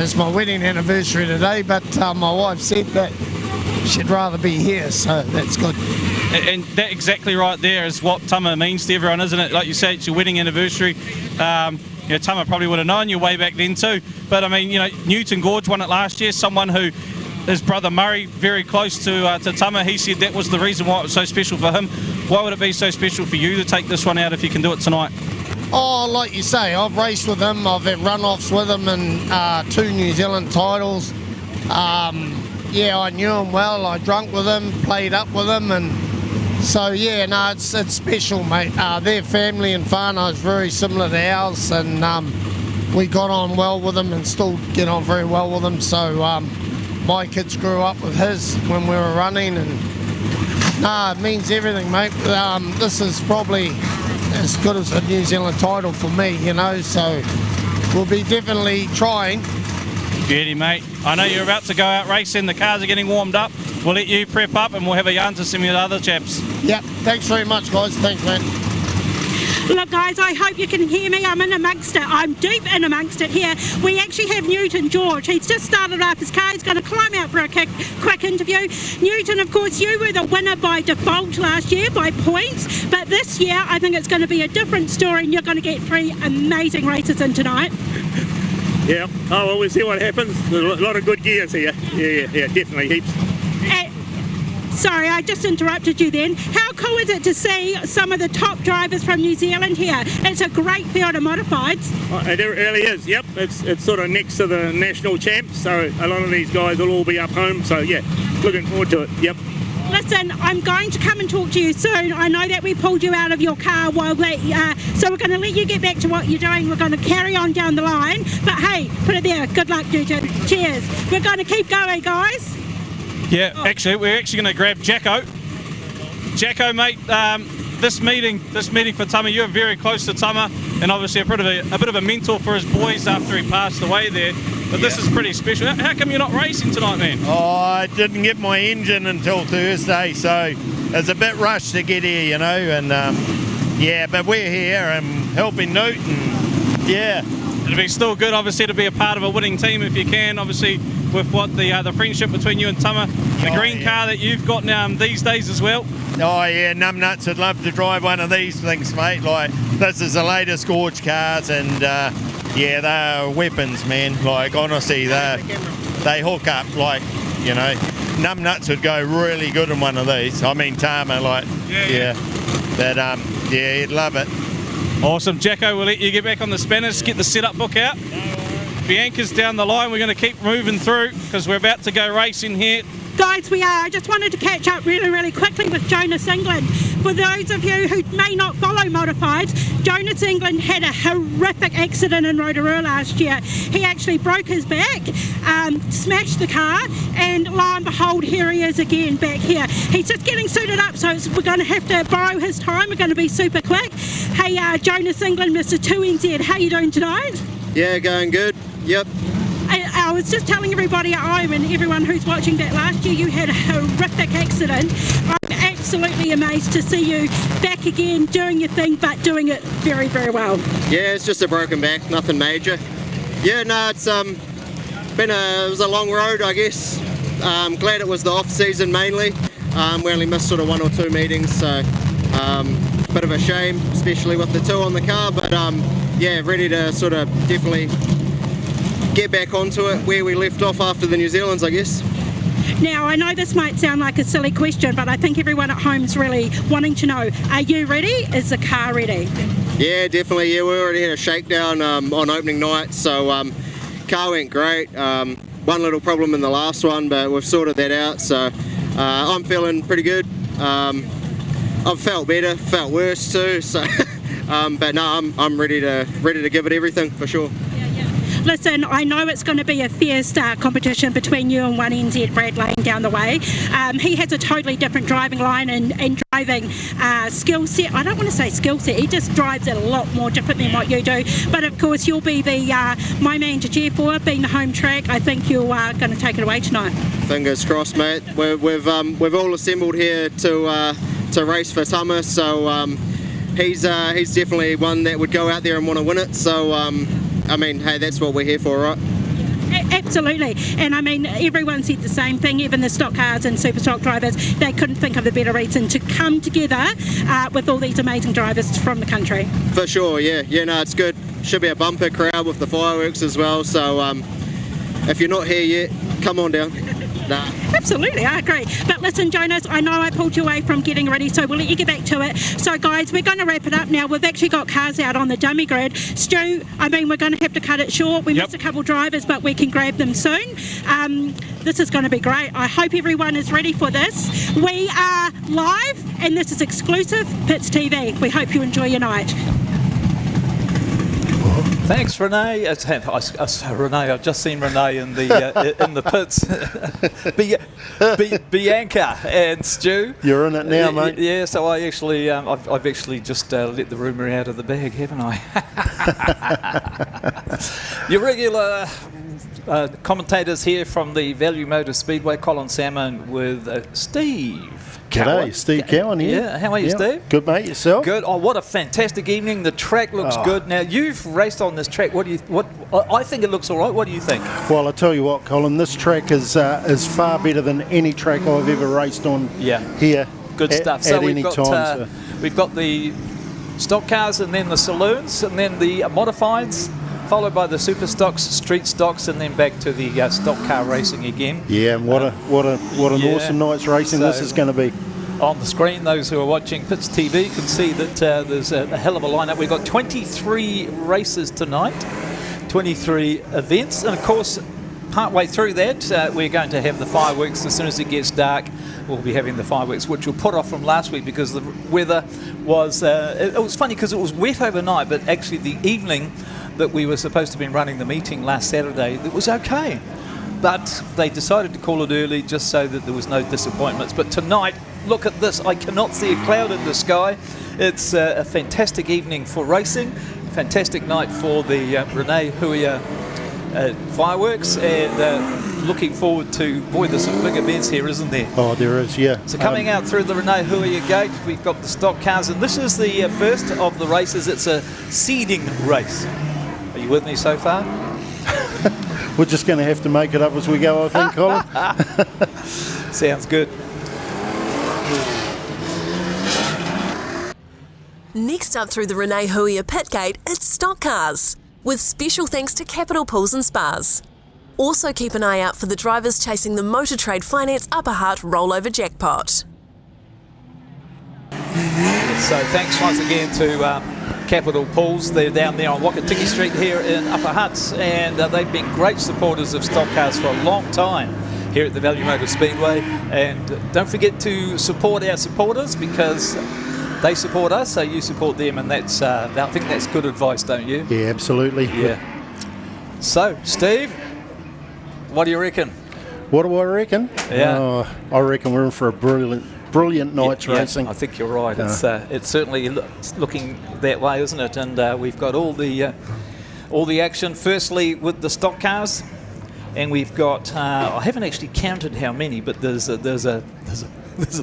it's my wedding anniversary today, but my wife said that she'd rather be here, so that's good. And that exactly right there is what Tama means to everyone, isn't it? Like you say, it's your wedding anniversary. You know, Tama probably would have known you way back then too. But I mean, you know, Newton Gorge won it last year. Someone who, his brother Murray, very close to Tama, he said that was the reason why it was so special for him. Why would it be so special for you to take this one out if you can do it tonight? Oh, like you say, I've raced with him. I've had run-offs with him in 2 New Zealand titles. Yeah, I knew him well. I drunk with him, played up with him, and so yeah, no, it's special, mate. Their family in whānau is very similar to ours, and we got on well with them and still get on very well with them. So my kids grew up with his when we were running, and it means everything, mate. This is probably as good as a New Zealand title for me, you know, so we'll be definitely trying. Beauty, mate. I know you're about to go out racing. The cars are getting warmed up. We'll let you prep up and we'll have a yarn to some of the other chaps. Yep. Thanks very much, guys. Thanks, mate. Look, guys, I hope you can hear me. I'm in amongst it. I'm deep in amongst it here. We actually have Newton George. He's just started up his car. He's going to climb out for a quick interview. Newton, of course, you were the winner by default last year by points, but this year I think it's going to be a different story, and you're going to get 3 amazing races in tonight. Yeah, oh well, we'll see what happens. There's a lot of good gears here. Yeah, definitely heaps. Sorry, I just interrupted you then. How cool is it to see some of the top drivers from New Zealand here? It's a great field of modifieds. Oh, it really is, yep. It's sort of next to the national champs, so a lot of these guys will all be up home, so yeah, looking forward to it, yep. Listen, I'm going to come and talk to you soon. I know that we pulled you out of your car while so we're going to let you get back to what you're doing. We're going to carry on down the line. But hey, put it there. Good luck, Newton. Cheers. We're going to keep going, guys. Yeah, actually, we're actually going to grab Jacko. Jacko, mate, this meeting for Tama, you're very close to Tama, and obviously a bit of a mentor for his boys after he passed away there. But this is pretty special. How come you're not racing tonight, man? Oh, I didn't get my engine until Thursday, so it's a bit rushed to get here, you know. And yeah, but we're here and helping Newt, and yeah. It'll be still good, obviously, to be a part of a winning team if you can. Obviously, with what the friendship between you and Tama, the green car that you've got now these days as well. Oh yeah, numbnuts would love to drive one of these things, mate. Like, this is the latest Gorge cars, and yeah, they're weapons, man. Like, honestly, they hook up, like, you know. Numbnuts would go really good in one of these. I mean, Tama, like, yeah. But yeah, he'd love it. Awesome. Jacko, we'll let you get back on the spanners, get the setup book out. Bianca's down the line. We're going to keep moving through because we're about to go racing here. Guys, I just wanted to catch up really quickly with Jonas England. For those of you who may not follow modifieds, Jonas England had a horrific accident in Rotorua last year. He actually broke his back, smashed the car, and lo and behold, here he is again back here. He's just getting suited up, so we're going to have to borrow his time. We're going to be super quick. Hey, Jonas England, Mr. 2NZ, how are you doing tonight? Yeah, going good. Yep. I was just telling everybody at home and everyone who's watching that last year you had a horrific accident. I'm absolutely amazed to see you back again doing your thing, but doing it very well. Yeah, it's just a broken back, nothing major. Yeah, no, it's it was a long road, I guess. Glad it was the off season mainly. We only missed sort of 1 or 2 meetings, so bit of a shame, especially with the 2 on the car, but yeah, ready to sort of definitely get back onto it where we left off after the New Zealands, I guess. Now, I know this might sound like a silly question, but I think everyone at home's really wanting to know, are you ready? Is the car ready? Yeah, definitely. Yeah, we already had a shakedown on opening night, so car went great. One little problem in the last one, but we've sorted that out, so I'm feeling pretty good. I've felt better, felt worse too, so but no, I'm ready to give it everything for sure. Listen, I know it's going to be a fierce competition between you and 1NZ Brad Lane down the way. He has a totally different driving line and driving skill set. I don't want to say skill set, he just drives it a lot more different than what you do. But of course, you'll be the my man to cheer for, being the home track. I think you're going to take it away tonight. Fingers crossed, mate. We've all assembled here to race for Tama, so he's definitely one that would go out there and want to win it. So I mean, hey, that's what we're here for, right? Absolutely, and I mean, everyone said the same thing, even the stock cars and super stock drivers. They couldn't think of a better reason to come together with all these amazing drivers from the country. For sure, yeah, no, it's good. Should be a bumper crowd with the fireworks as well, so if you're not here yet, come on down. Nah. Absolutely, I agree. But listen, Jonas, I know I pulled you away from getting ready, so we'll let you get back to it. So guys, we're going to wrap it up now. We've actually got cars out on the dummy grid. Stu, I mean, we're going to have to cut it short. We missed a couple drivers, but we can grab them soon. This is going to be great. I hope everyone is ready for this. We are live, and this is exclusive Pits TV. We hope you enjoy your night. Thanks, Renee. Renee, I've just seen Renee in the pits. Bianca and Stu. You're in it now, mate. Yeah, so I actually, I've actually just let the rumour out of the bag, haven't I? Your regular commentators here from the Value Motor Speedway, Colin Salmon with Steve. G'day, Steve Cowan here. Yeah, how are you, Steve? Good, mate. Yourself? Good. Oh, what a fantastic evening. The track looks good. Now, you've raced on this track. I think it looks all right. What do you think? Well, I tell you what, Colin, this track is far better than any track I've ever raced on here. Good stuff. So we've got the stock cars and then the saloons and then the modifieds, followed by the super stocks, street stocks, and then back to the stock car racing again. Yeah, and what an awesome night's racing this is going to be. On the screen, those who are watching Pits TV can see that there's a hell of a lineup. We've got 23 races tonight, 23 events, and of course, partway through that, we're going to have the fireworks. As soon as it gets dark, we'll be having the fireworks, which we'll put off from last week because the weather was. It was funny because it was wet overnight, but actually the evening that we were supposed to be running the meeting last Saturday, it was okay. but they decided to call it early just so that there was no disappointments. But tonight, look at this. I cannot see a cloud in the sky. It's a fantastic evening for racing, fantastic night for the Renee Huia fireworks, and looking forward to, boy, there's some big events here, isn't there? Oh, there is, yeah. So coming out through the Renee Huia gate, we've got the stock cars, and this is the first of the races. It's a seeding race. Are you with me so far? We're just going to have to make it up as we go, I think, Colin. Sounds good. Next up through the Renee Huia pit gate, it's stock cars, with special thanks to Capital Pools and Spas. Also keep an eye out for the drivers chasing the Motor Trade Finance Upper Hart rollover jackpot. So thanks once again to Capital Pools. They're down there on Wakatiki Street here in Upper Hutt, and they've been great supporters of stock cars for a long time here at the Value Motor Speedway. And don't forget to support our supporters, because they support us, so you support them, and that's I think that's good advice, don't you? Yeah, absolutely. Yeah. So, Steve, what do you reckon? What do I reckon? Yeah. I reckon we're in for a brilliant night's racing. I think you're right. It's certainly looking that way, isn't it? And we've got all the action. Firstly, with the stock cars, and we've got I haven't actually counted how many, but there's a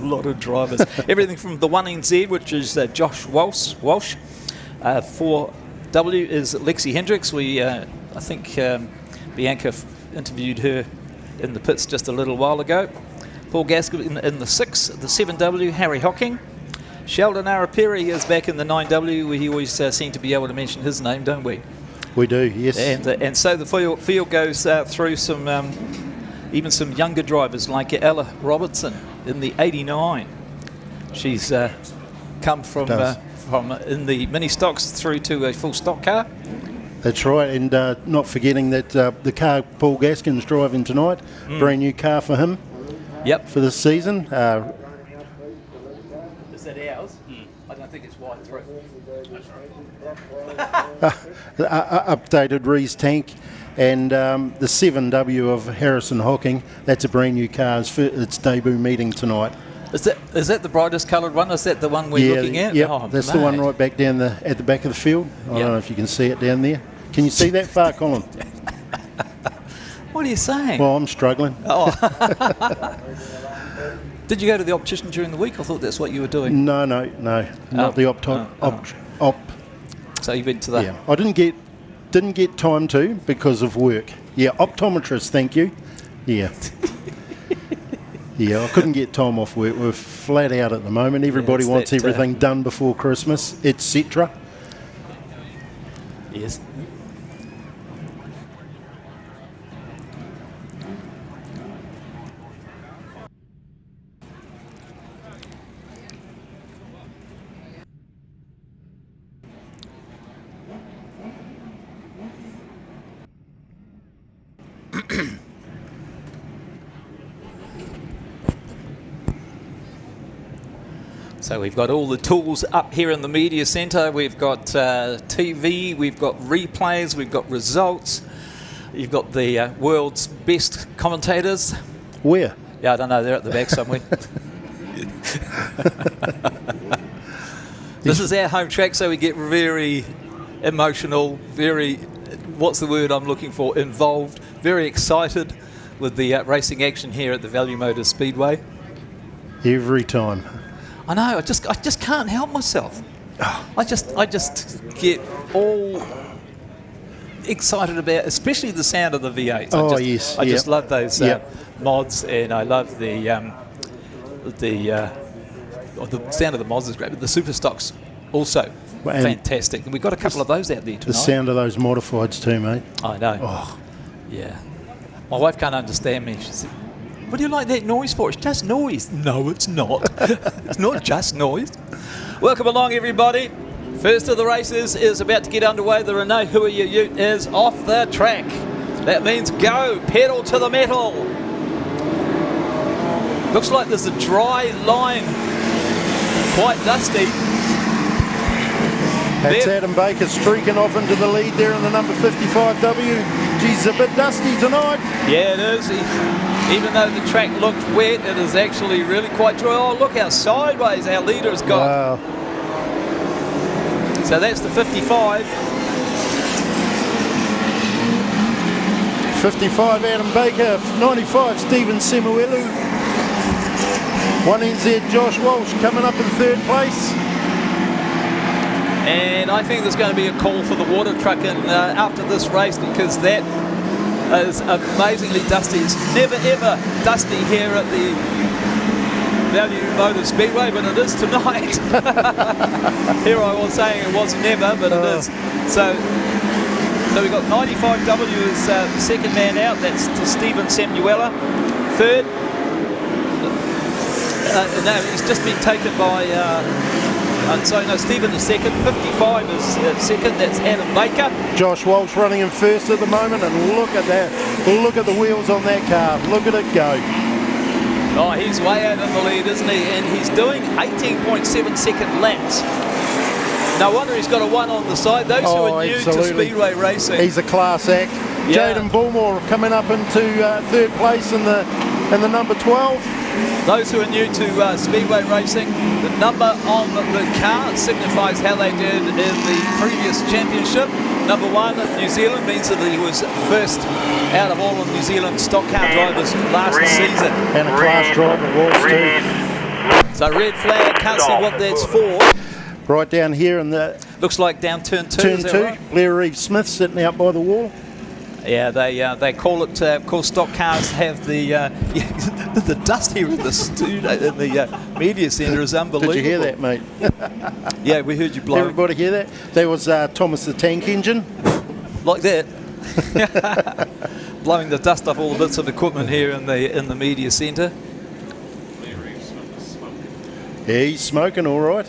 lot of drivers. Everything from the 1NZ, which is Josh Walsh. 4W is Lexi Hendricks. I think Bianca interviewed her in the pits just a little while ago. Paul Gaskell in the 6, the 7W, Harry Hocking. Sheldon Arapiri is back in the 9W. We always seem to be able to mention his name, don't we? We do, yes. And so the field goes through some even some younger drivers like Ella Robertson in the 89. She's come from in the mini stocks through to a full stock car. That's right, and not forgetting that the car Paul Gaskin's driving tonight, brand new car for him. Yep. For this season. Is that ours? I don't think it's wide through. Updated Rees tank, and the 7W of Harrison Hocking. That's a brand new car. It's for its debut meeting tonight. Is that the brightest coloured one? Is that the one we're looking at? Yep, oh, that's the one right back down at the back of the field. I don't know if you can see it down there. Can you see that far, Colin? What are you saying? Well, I'm struggling. Oh. Did you go to the optician during the week? I thought that's what you were doing. No, not the op. So you went to that? Yeah, I didn't get time to because of work. Yeah, optometrist, thank you. Yeah. Yeah, I couldn't get time off work. We're flat out at the moment. Everybody wants everything done before Christmas, etc. Yes. So we've got all the tools up here in the media centre. We've got TV, we've got replays, we've got results. You've got the world's best commentators. Where? Yeah, I don't know. They're at the back somewhere. This is our home track, so we get very emotional, very, what's the word I'm looking for, involved, very excited with the racing action here at the Value Motor Speedway. Every time. I know, I just can't help myself. I just get all excited about, especially the sound of the V8s. I just love those mods, and I love the sound of the mods is great, but the super stocks also fantastic. And we've got a couple of those out there tonight. The sound of those modifieds too, mate. I know. Oh. Yeah. My wife can't understand me. She said, "What do you like that noise for? It's just noise." No, it's not. It's not just noise. Welcome along, everybody. First of the races is about to get underway. The Renee Huia Ute is off the track. That means go, pedal to the metal. Looks like there's a dry line, quite dusty. That's Adam Baker streaking off into the lead there in the number 55W. Geez, it's a bit dusty tonight. Yeah, it is. Even though the track looked wet, it is actually really quite dry. Oh, look how sideways our leader has got. Wow. So that's the 55. 55 Adam Baker, 95 Stephen Semuelu. 1NZ Josh Walsh coming up in third place. And I think there's going to be a call for the water truck after this race, because that is amazingly dusty. It's never ever dusty here at the Value Motor Speedway, but it is tonight. Here I was saying it was never, but it is. So we've got 95W as the second man out. That's to Stephen Samuela. Third. No, he's just been taken by... Stephen is second. 55 is second. That's Adam Baker. Josh Walsh running in first at the moment, and look at that. Look at the wheels on that car. Look at it go. Oh, he's way out in the lead, isn't he? And he's doing 18.7 second laps. No wonder he's got a 1 on the side. Those who are new to speedway racing. He's a class act. Yeah. Jaden Bullmore coming up into third place in the number 12. Those who are new to speedway racing, the number on the car signifies how they did in the previous championship. Number 1 New Zealand means that he was first out of all of New Zealand stock car drivers last season. And a class driver was too. So red flag, can't see what that's for. Right down here in the... Looks like down turn 2. Turn 2, right? Blair Reeve Smith sitting out by the wall. Yeah, they call it. Of course, stock cars have the the dust here in the studio, in the media centre is unbelievable. Did you hear that, mate? Yeah, we heard you blow. Everybody hear that? That was Thomas the Tank Engine. Like that. Blowing the dust off all the bits of equipment here in the media centre. Yeah, he's smoking all right.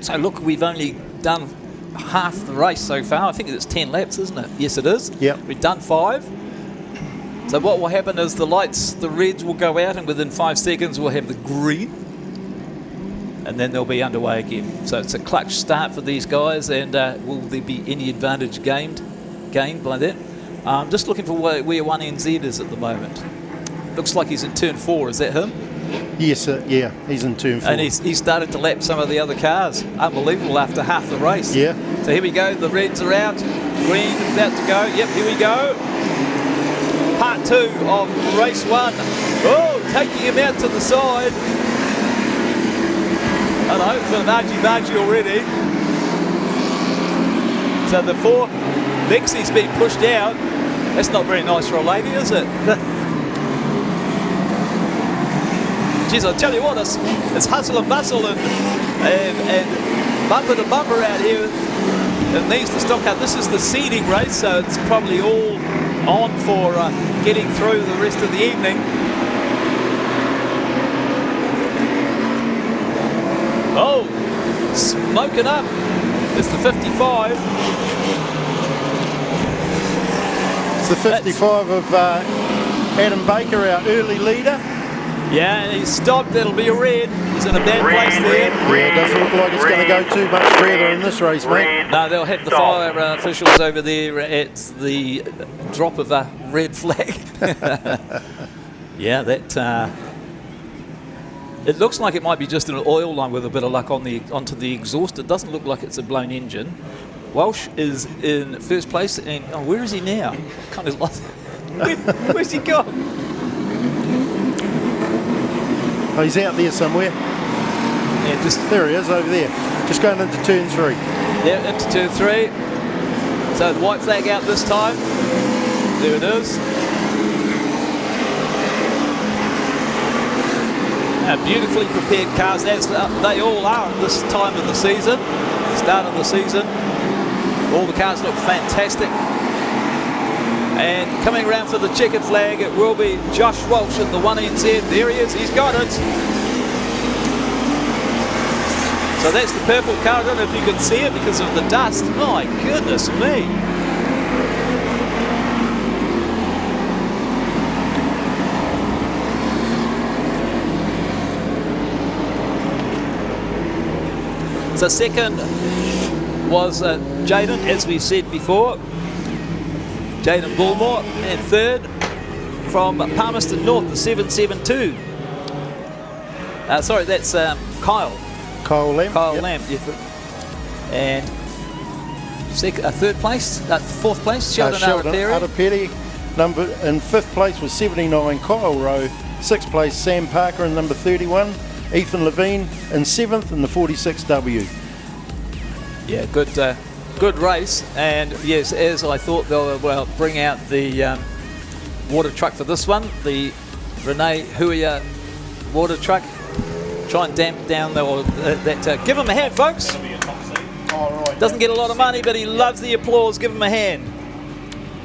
So look, we've only done half the race so far. I think it's 10 laps, isn't it? Yes, it is. Yep. We've done 5. So what will happen is the lights, the reds will go out, and within 5 seconds we'll have the green, and then they'll be underway again. So it's a clutch start for these guys, and will there be any advantage gained by that? Just looking for where 1NZ is at the moment. Looks like he's in turn 4. Is that him? Yes, yeah, he's in turn 4. And he's started to lap some of the other cars. Unbelievable after half the race. Yeah. So here we go, the reds are out, green is about to go. Yep, here we go. Part 2 of race 1. Oh, taking him out to the side. I know, it's a bit of argy-bargy already. So the 4, Lexi's been pushed out. That's not very nice for a lady, is it? Geez, I'll tell you what, it's hustle and bustle and bumper to bumper out here. It needs to stock out. This is the seeding race, so it's probably all on for getting through the rest of the evening. Oh, smoking up. It's the 55. It's the 55 of Adam Baker, our early leader. Yeah, and he's stopped. That'll be a red. He's in a bad place there. Yeah, it doesn't look like it's going to go too much further in this race, mate. No, they'll have the fire officials over there at the drop of a red flag. Yeah, that... it looks like it might be just an oil line with a bit of luck onto the exhaust. It doesn't look like it's a blown engine. Welsh is in first place, and where is he now? Kind of lost. Where's he gone? Oh, he's out there somewhere. Yeah, there he is over there. Just going into turn 3. Yeah, into turn 3. So the white flag out this time. There it is. Beautifully prepared cars, as they all are at this time of the season, start of the season. All the cars look fantastic. And coming around for the checkered flag, it will be Josh Walsh in the 1NZ. There he is, he's got it. So that's the purple car. I don't know if you can see it because of the dust. My goodness me. So second was Jaden, as we said before. Jaden Bullmore. And third from Palmerston North, the 772. Sorry, that's Kyle. Kyle Lamb. Kyle Lamb. Yeah. And third place, fourth place, Sheldon Araperi. In fifth place was 79 Kyle Rowe. Sixth place Sam Parker in number 31. Ethan Levine in seventh in the 46W. Yeah, good race. And yes, as I thought, they'll bring out the water truck for this one, the Renee Huia water truck. Try and damp down that. Give him a hand, folks. Doesn't get a lot of money, but he loves the applause. Give him a hand.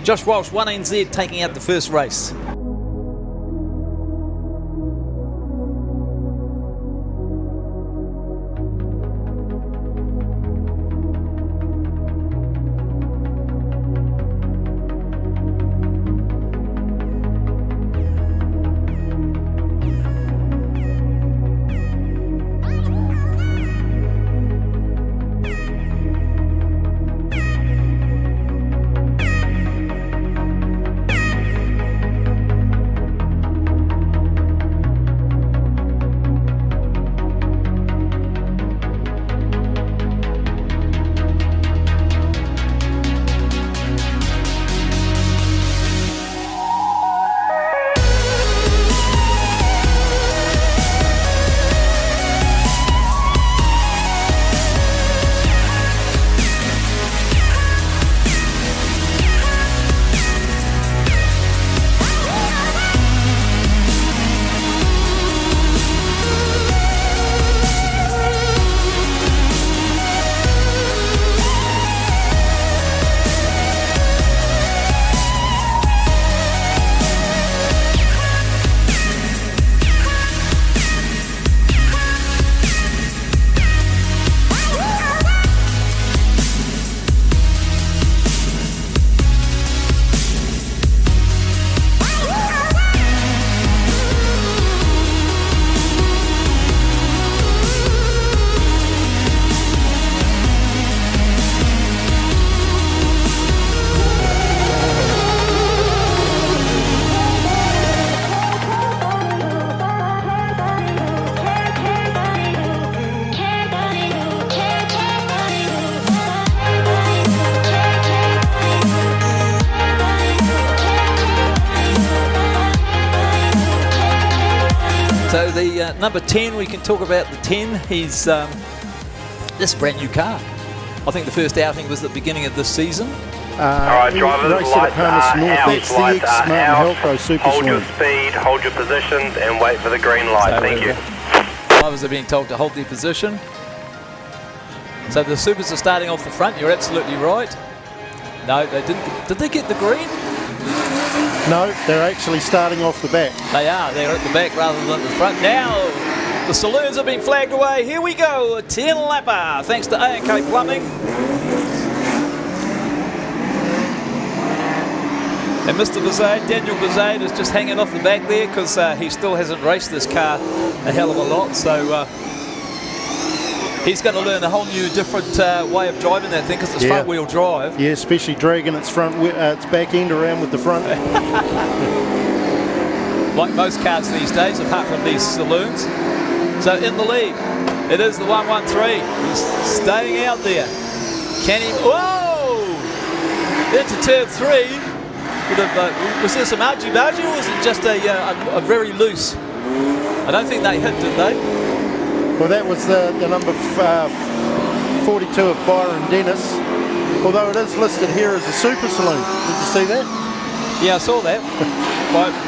Josh Walsh, 1NZ, taking out the first race. So the number 10, we can talk about the 10. He's this brand new car. I think the first outing was at the beginning of this season. Alright, drivers, lights are out, lights are out. Hold your speed, hold your positions, and wait for the green light. Thank you. Drivers are being told to hold their position. So the Supers are starting off the front. You're absolutely right. No, they didn't. Did they get the green? No, they're actually starting off the back. They are. They're at the back rather than the front. Now, the saloons have been flagged away. Here we go. A 10-lapper, thanks to A&K Plumbing. And Mr. Bazade, Daniel Bazade, is just hanging off the back there because he still hasn't raced this car a hell of a lot. So he's going to learn a whole new, different way of driving that thing because it's front-wheel drive. Yeah, especially dragging its back end around with the front. Like most cars these days, apart from these saloons. So in the lead, it is the 113. He's staying out there. Can he? Whoa! Into turn 3. Was there some argy-bargy or was it just a very loose? I don't think they hit, did they? Well, that was the number 42 of Byron Dennis, although it is listed here as a super saloon. Did you see that? Yeah, I saw that.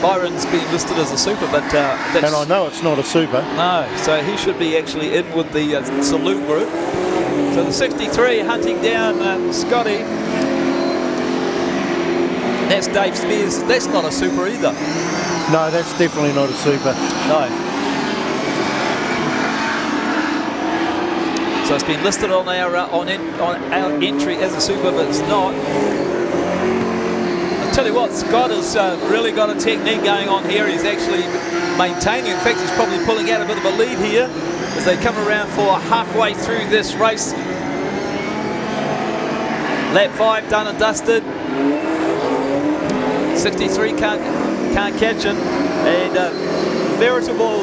Byron's been listed as a super, but that's... And I know it's not a super. No, so he should be actually in with the saloon group. So the 63 hunting down Scotty. That's Dave Spears. That's not a super either. No, that's definitely not a super. No. So it's been listed on our entry as a super, but it's not. I'll tell you what, Scott has really got a technique going on here. He's actually maintaining. In fact, he's probably pulling out a bit of a lead here as they come around for halfway through this race. Lap 5 done and dusted. 63 can't catch him, and veritable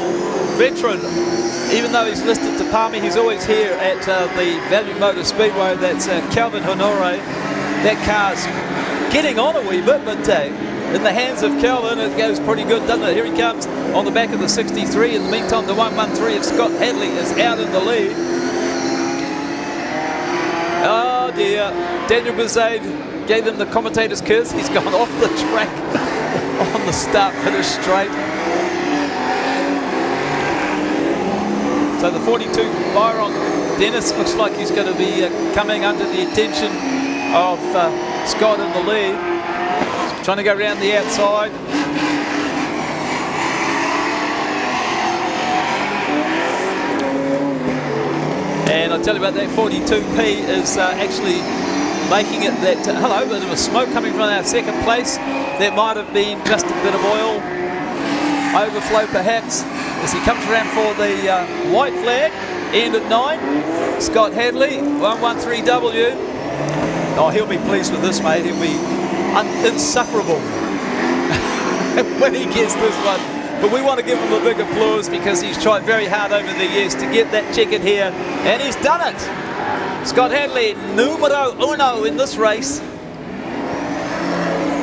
veteran. Even though he's listed to Palmy, he's always here at the Value Motor Speedway. That's Calvin Honore. That car's getting on a wee bit, but in the hands of Calvin, it goes pretty good, doesn't it? Here he comes on the back of the 63. In the meantime, the 113 of Scott Hadley is out in the lead. Oh dear, Daniel Bizade gave him the commentator's kiss. He's gone off the track on the start-finish straight. So the 42, Byron Dennis, looks like he's going to be coming under the attention of Scott in the lead. He's trying to go around the outside. And I'll tell you about that 42P is actually making it that, hello, a bit of a smoke coming from our second place. There might have been just a bit of oil overflow perhaps as he comes around for the white flag, end of 9. Scott Hadley, 113W. Oh, he'll be pleased with this, mate. He'll be insufferable when he gets this one. But we want to give him a big applause because he's tried very hard over the years to get that ticket here, and he's done it. Scott Hadley, numero uno in this race.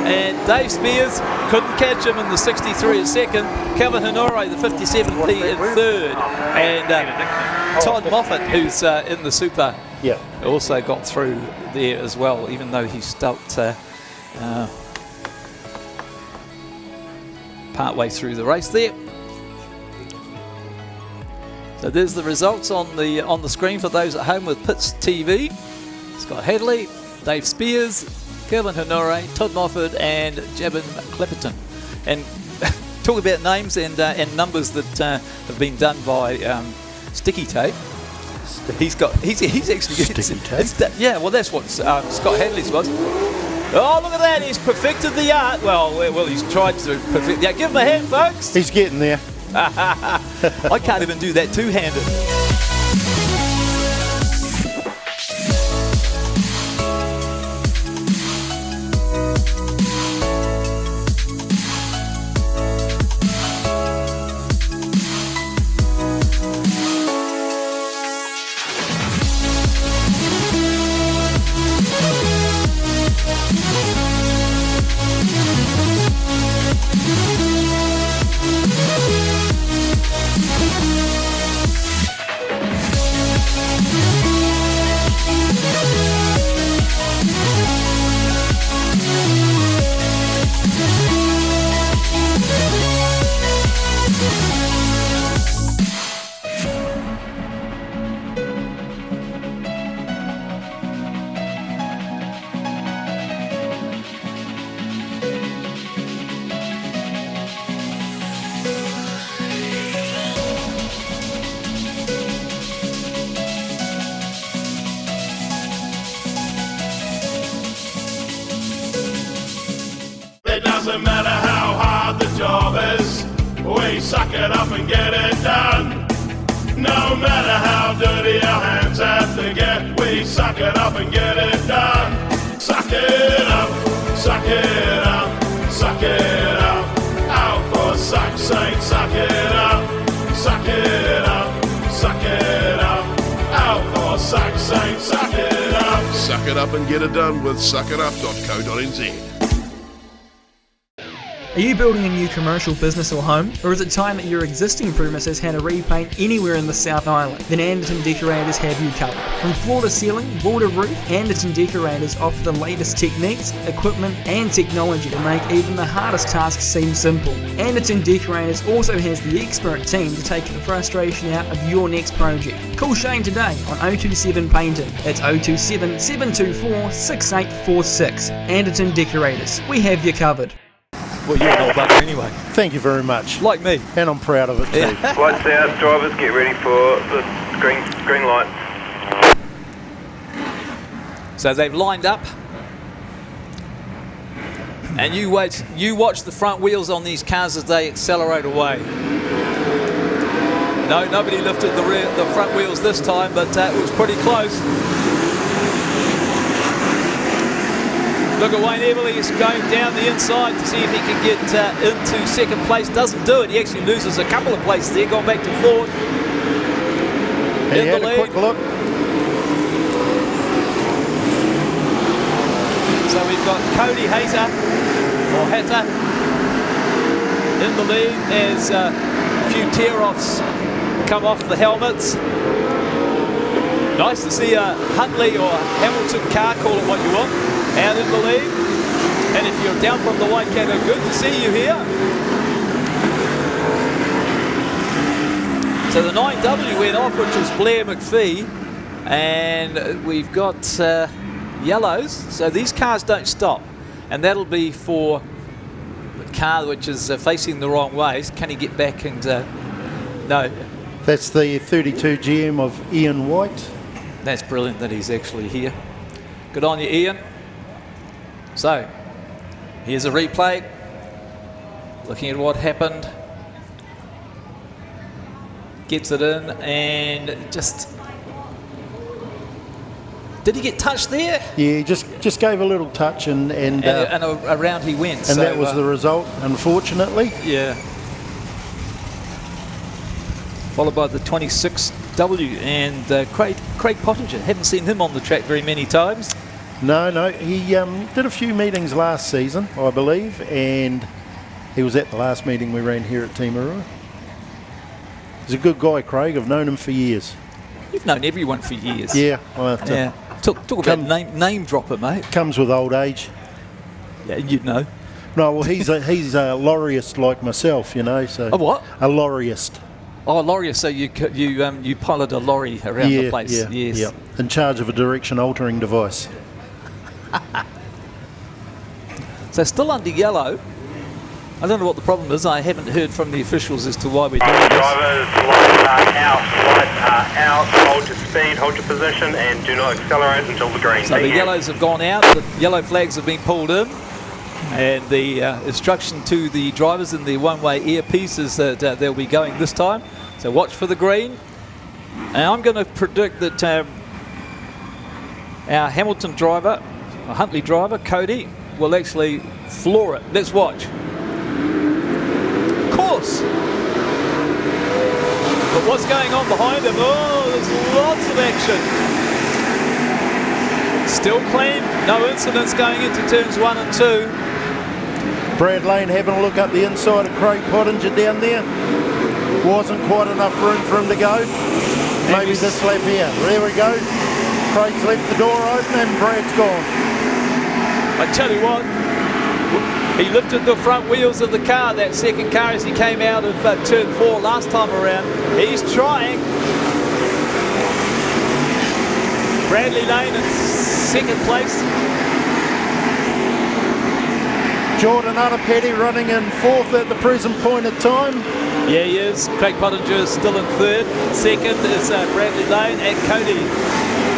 And Dave Spears couldn't catch him in the 63 in second. Calvin Honore, the 57P in third. And Todd Moffat, who's in the Super, also got through there as well, even though he stopped part way through the race there. So there's the results on the screen for those at home with Pits TV. Scott Hadley, Dave Spears, Calvin Honore, Todd Moffat, and Jabin Clapperton. And talk about names and numbers that have been done by Sticky Tape. He's actually Sticky Tape. Yeah, well that's what Scott Hadley's was. Oh, look at that! He's perfected the art. Well, he's tried to perfect the art. Give him a hand, folks. He's getting there. I can't even do that two-handed. It doesn't matter how hard the job is, we suck it up and get it done. No matter how dirty our hands have to get, we suck it up and get it done. Suck it up, suck it up, suck it up. Out for suck's sake, suck it up, suck it up, suck it up. Out for suck's sake, suck it up. Suck it up and get it done with suckitup.co.nz. Are you building a new commercial business or home? Or is it time that your existing premise has had a repaint anywhere in the South Island? Then Anderton Decorators have you covered. From floor to ceiling, wall to roof, Anderton Decorators offer the latest techniques, equipment and technology to make even the hardest tasks seem simple. Anderton Decorators also has the expert team to take the frustration out of your next project. Call Shane today on 027 Painting. That's 027 724 6846. Anderton Decorators. We have you covered. Well, you're an old bugger anyway. Thank you very much. Like me. And I'm proud of it too. Lights out, drivers, get ready for the green light. So they've lined up. And you watch the front wheels on these cars as they accelerate away. No, nobody lifted the front wheels this time, but it was pretty close. Look at Wayne Everly, he's going down the inside to see if he can get into second place. Doesn't do it. He actually loses a couple of places there, going back to fourth. He had a quick look. So we've got Cody Hatter in the lead as a few tear-offs come off the helmets. Nice to see a Huntley or Hamilton car, call it what you want, out in the lead. And if you're down from the Waikato, good to see you here. So the 9W went off, which was Blair McPhee, and we've got yellows. So these cars don't stop, and that'll be for the car which is facing the wrong way. Can he get back and no? That's the 32 GM of Ian White. That's brilliant that he's actually here. Good on you, Ian. So here's a replay, looking at what happened. Gets it in and just... Did he get touched there? Yeah, just gave a little touch and around he went. And so, that was the result, unfortunately. Yeah. Followed by the 26W and Craig Pottinger. Haven't seen him on the track very many times. No, he did a few meetings last season, I believe, and he was at the last meeting we ran here at Timarua. He's a good guy, Craig. I've known him for years. You've known everyone for years. Yeah. Well, yeah. Talk about name dropper, mate. Comes with old age. Yeah, you'd know. No, well, he's a lorryist like myself, you know. So a what? A lorryist. Oh, a lorryist. So you pilot a lorry around the place. Yeah, yes. Yeah. In charge of a direction-altering device. So still under yellow. I don't know what the problem is. I haven't heard from the officials as to why we're doing this. Drivers, lights are out, hold your speed, hold your position, and do not accelerate until the green. So the yellows have gone out, the yellow flags have been pulled in, and the instruction to the drivers in the one-way earpiece is that they'll be going this time. So watch for the green. And I'm going to predict that our Hamilton driver, our Huntley driver, Cody, will actually floor it. Let's watch. Course. But what's going on behind him? Oh, there's lots of action. Still clean, no incidents going into turns 1 and 2. Brad Lane having a look up the inside of Craig Pottinger down there. Wasn't quite enough room for him to go. Maybe this lap here. There we go. Craig's left the door open and Brad's gone. I tell you what, he lifted the front wheels of the car, that second car, as he came out of turn 4 last time around. He's trying. Bradley Lane in second place. Jordan Arapeti running in fourth at the present point of time. Yeah, he is. Craig Pottinger is still in third. Second is Bradley Lane and Cody.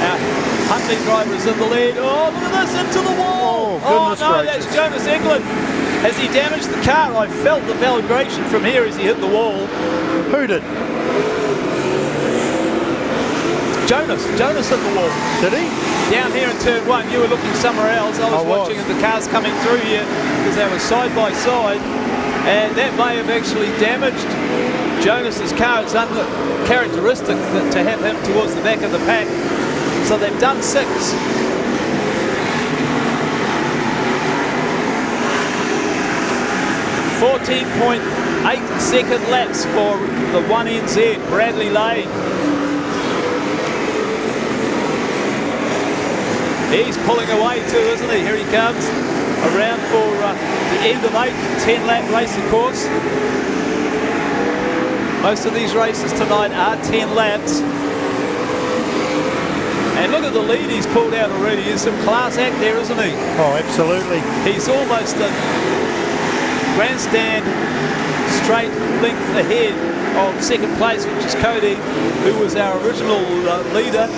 Our Huntley driver is in the lead. Oh, look at this, into the wall. Oh, goodness gracious. That's Jonas Eglin. Has he damaged the car? I felt the vibration from here as he hit the wall. Who did? Jonas hit the wall. Did he? Down here in turn 1, you were looking somewhere else. I was watching the cars coming through here because they were side by side, and that may have actually damaged Jonas's car. It's uncharacteristic to have him towards the back of the pack. So they've done 6. 14.8-second laps for the 1NZ, Bradley Lane. He's pulling away too, isn't he? Here he comes around for the end of 8, 10-lap race, of course. Most of these races tonight are 10 laps. And look at the lead he's pulled out already. There's some class act there, isn't he? Oh, absolutely. He's almost a grandstand straight length ahead of second place, which is Cody, who was our original leader.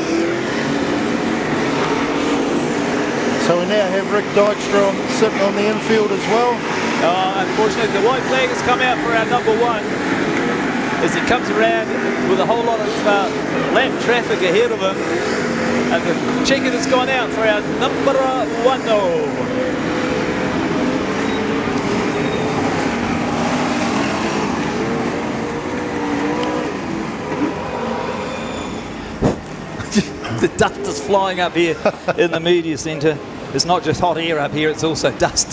So we now have Rick Dykstra sitting on the infield as well. Unfortunately, the white flag has come out for our number 1 as he comes around with a whole lot of lap traffic ahead of him. And the checker has gone out for our number 1. The dust is flying up here in the media centre. It's not just hot air up here, it's also dust.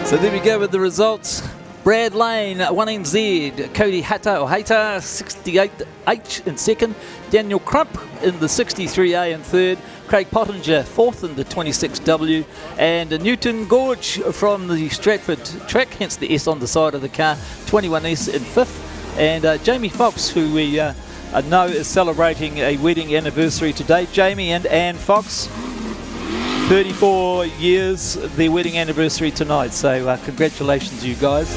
So there we go with the results. Brad Lane, 1NZ, Cody Hata 68H in second, Daniel Crump in the 63A in third, Craig Pottinger fourth in the 26W, and Newton Gorge from the Stratford track, hence the S on the side of the car, 21S in fifth, and Jamie Fox, who we know is celebrating a wedding anniversary today. Jamie and Anne Fox, 34 years, their wedding anniversary tonight, so congratulations you guys.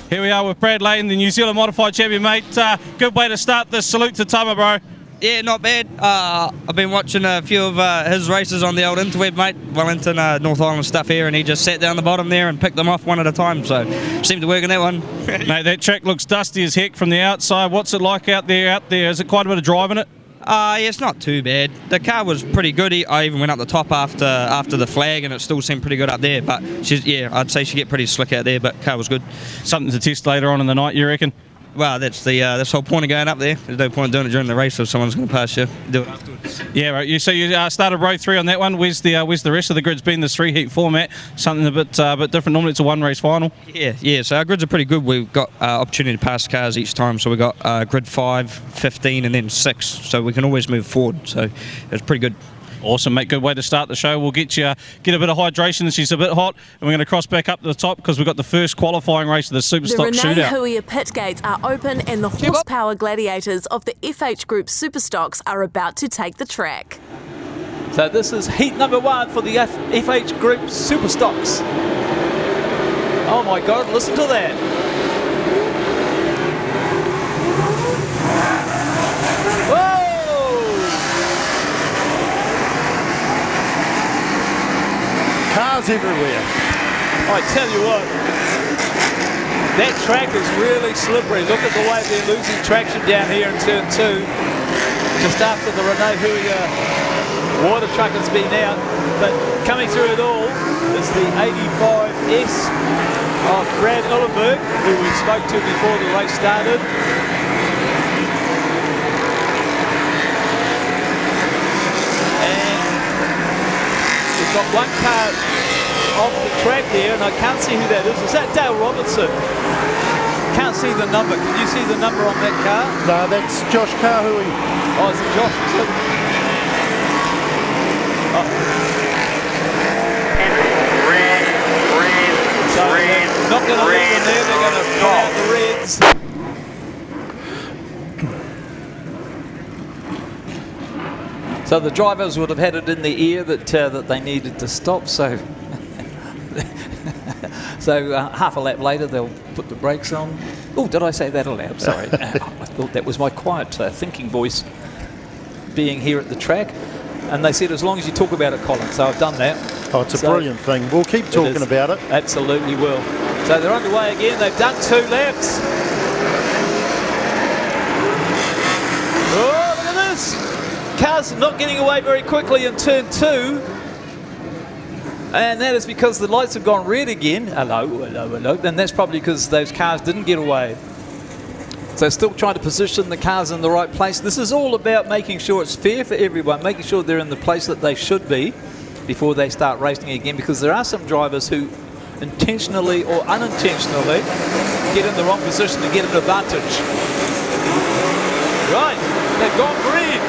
Here we are with Brad Lane, the New Zealand Modified Champion, mate. Good way to start this. Salute to Tama, bro. Yeah, not bad. I've been watching a few of his races on the old interweb, mate. Wellington, North Island stuff here, and he just sat down the bottom there and picked them off one at a time, so seemed to work in that one. Mate, that track looks dusty as heck from the outside. What's it like out there? Is it quite a bit of drive in it? Yeah, it's not too bad. The car was pretty good. I even went up the top after the flag, and it still seemed pretty good up there. But I'd say she get pretty slick out there. But car was good. Something to test later on in the night, you reckon? Well, that's the whole point of going up there. There's no point doing it during the race if someone's going to pass you. Do it afterwards. Yeah, right. You started row 3 on that one. Where's the rest of the grid's been? This 3-heat format, something a bit different. Normally it's a one race final. Yeah. So our grids are pretty good. We've got opportunity to pass cars each time. So we got grid 5, 15, and then 6. So we can always move forward. So it's pretty good. Awesome, mate. Good way to start the show. We'll get a bit of hydration. She's a bit hot, and we're going to cross back up to the top because we've got the first qualifying race of the Superstock Shootout. The Renee Shootout. Huia pit gates are open, and the horsepower gladiators of the FH Group Superstocks are about to take the track. So this is heat number 1 for the FH Group Superstocks. Oh my God, listen to that. Cars everywhere. I tell you what, that track is really slippery. Look at the way they're losing traction down here in turn 2. Just after the Renee Huia water truck has been out. But coming through it all is the 85S of Brad Ullenberg, who we spoke to before the race started. We've got one car off the track there, and I can't see who that is. Is that Dale Robertson? Can't see the number. Can you see the number on that car? No, that's Josh Kahui. Oh, is it Josh? Is it? Oh. So they're not going to leave them there. They're going to put out the reds. So the drivers would have had it in the ear that they needed to stop. So, half a lap later they'll put the brakes on. Oh, did I say that aloud? Sorry, I thought that was my quiet thinking voice being here at the track. And they said as long as you talk about it, Colin. So I've done that. Oh, it's a brilliant thing. We'll keep talking about it. Absolutely will. So they're underway again. They've done 2 laps. Oh, look at this. Cars not getting away very quickly in turn 2. And that is because the lights have gone red again. Hello. And that's probably because those cars didn't get away. So still trying to position the cars in the right place. This is all about making sure it's fair for everyone, making sure they're in the place that they should be before they start racing again, because there are some drivers who intentionally or unintentionally get in the wrong position and get an advantage. Right, they've gone green.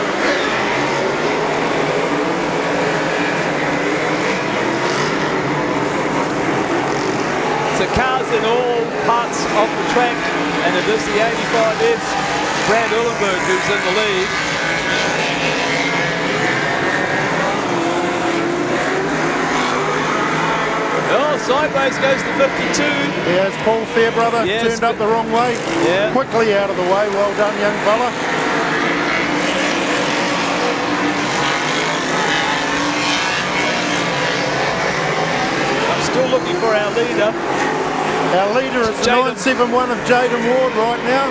So cars in all parts of the track, and it is the 85S Brad Uhlenberg who's in the lead. Oh, sideways goes the 52. There's Paul Fairbrother, turned up the wrong way. Yeah. Quickly out of the way, well done, young fella. I'm still looking for our leader. Our leader is 971 of Jaden Ward right now.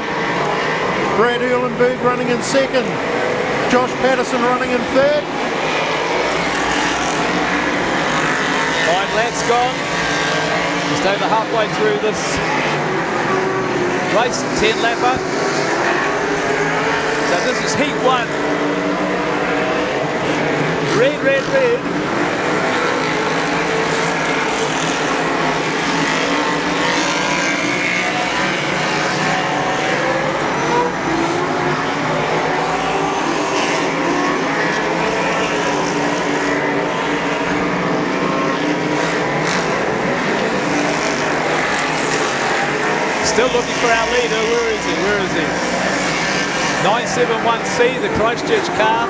Brad Uhlenberg running in second. Josh Patterson running in third. 5 laps gone. Just over halfway through this race, 10 lapper. So this is heat 1. Red, red, red. Still looking for our leader. Where is he? Where is he? 971C, the Christchurch car.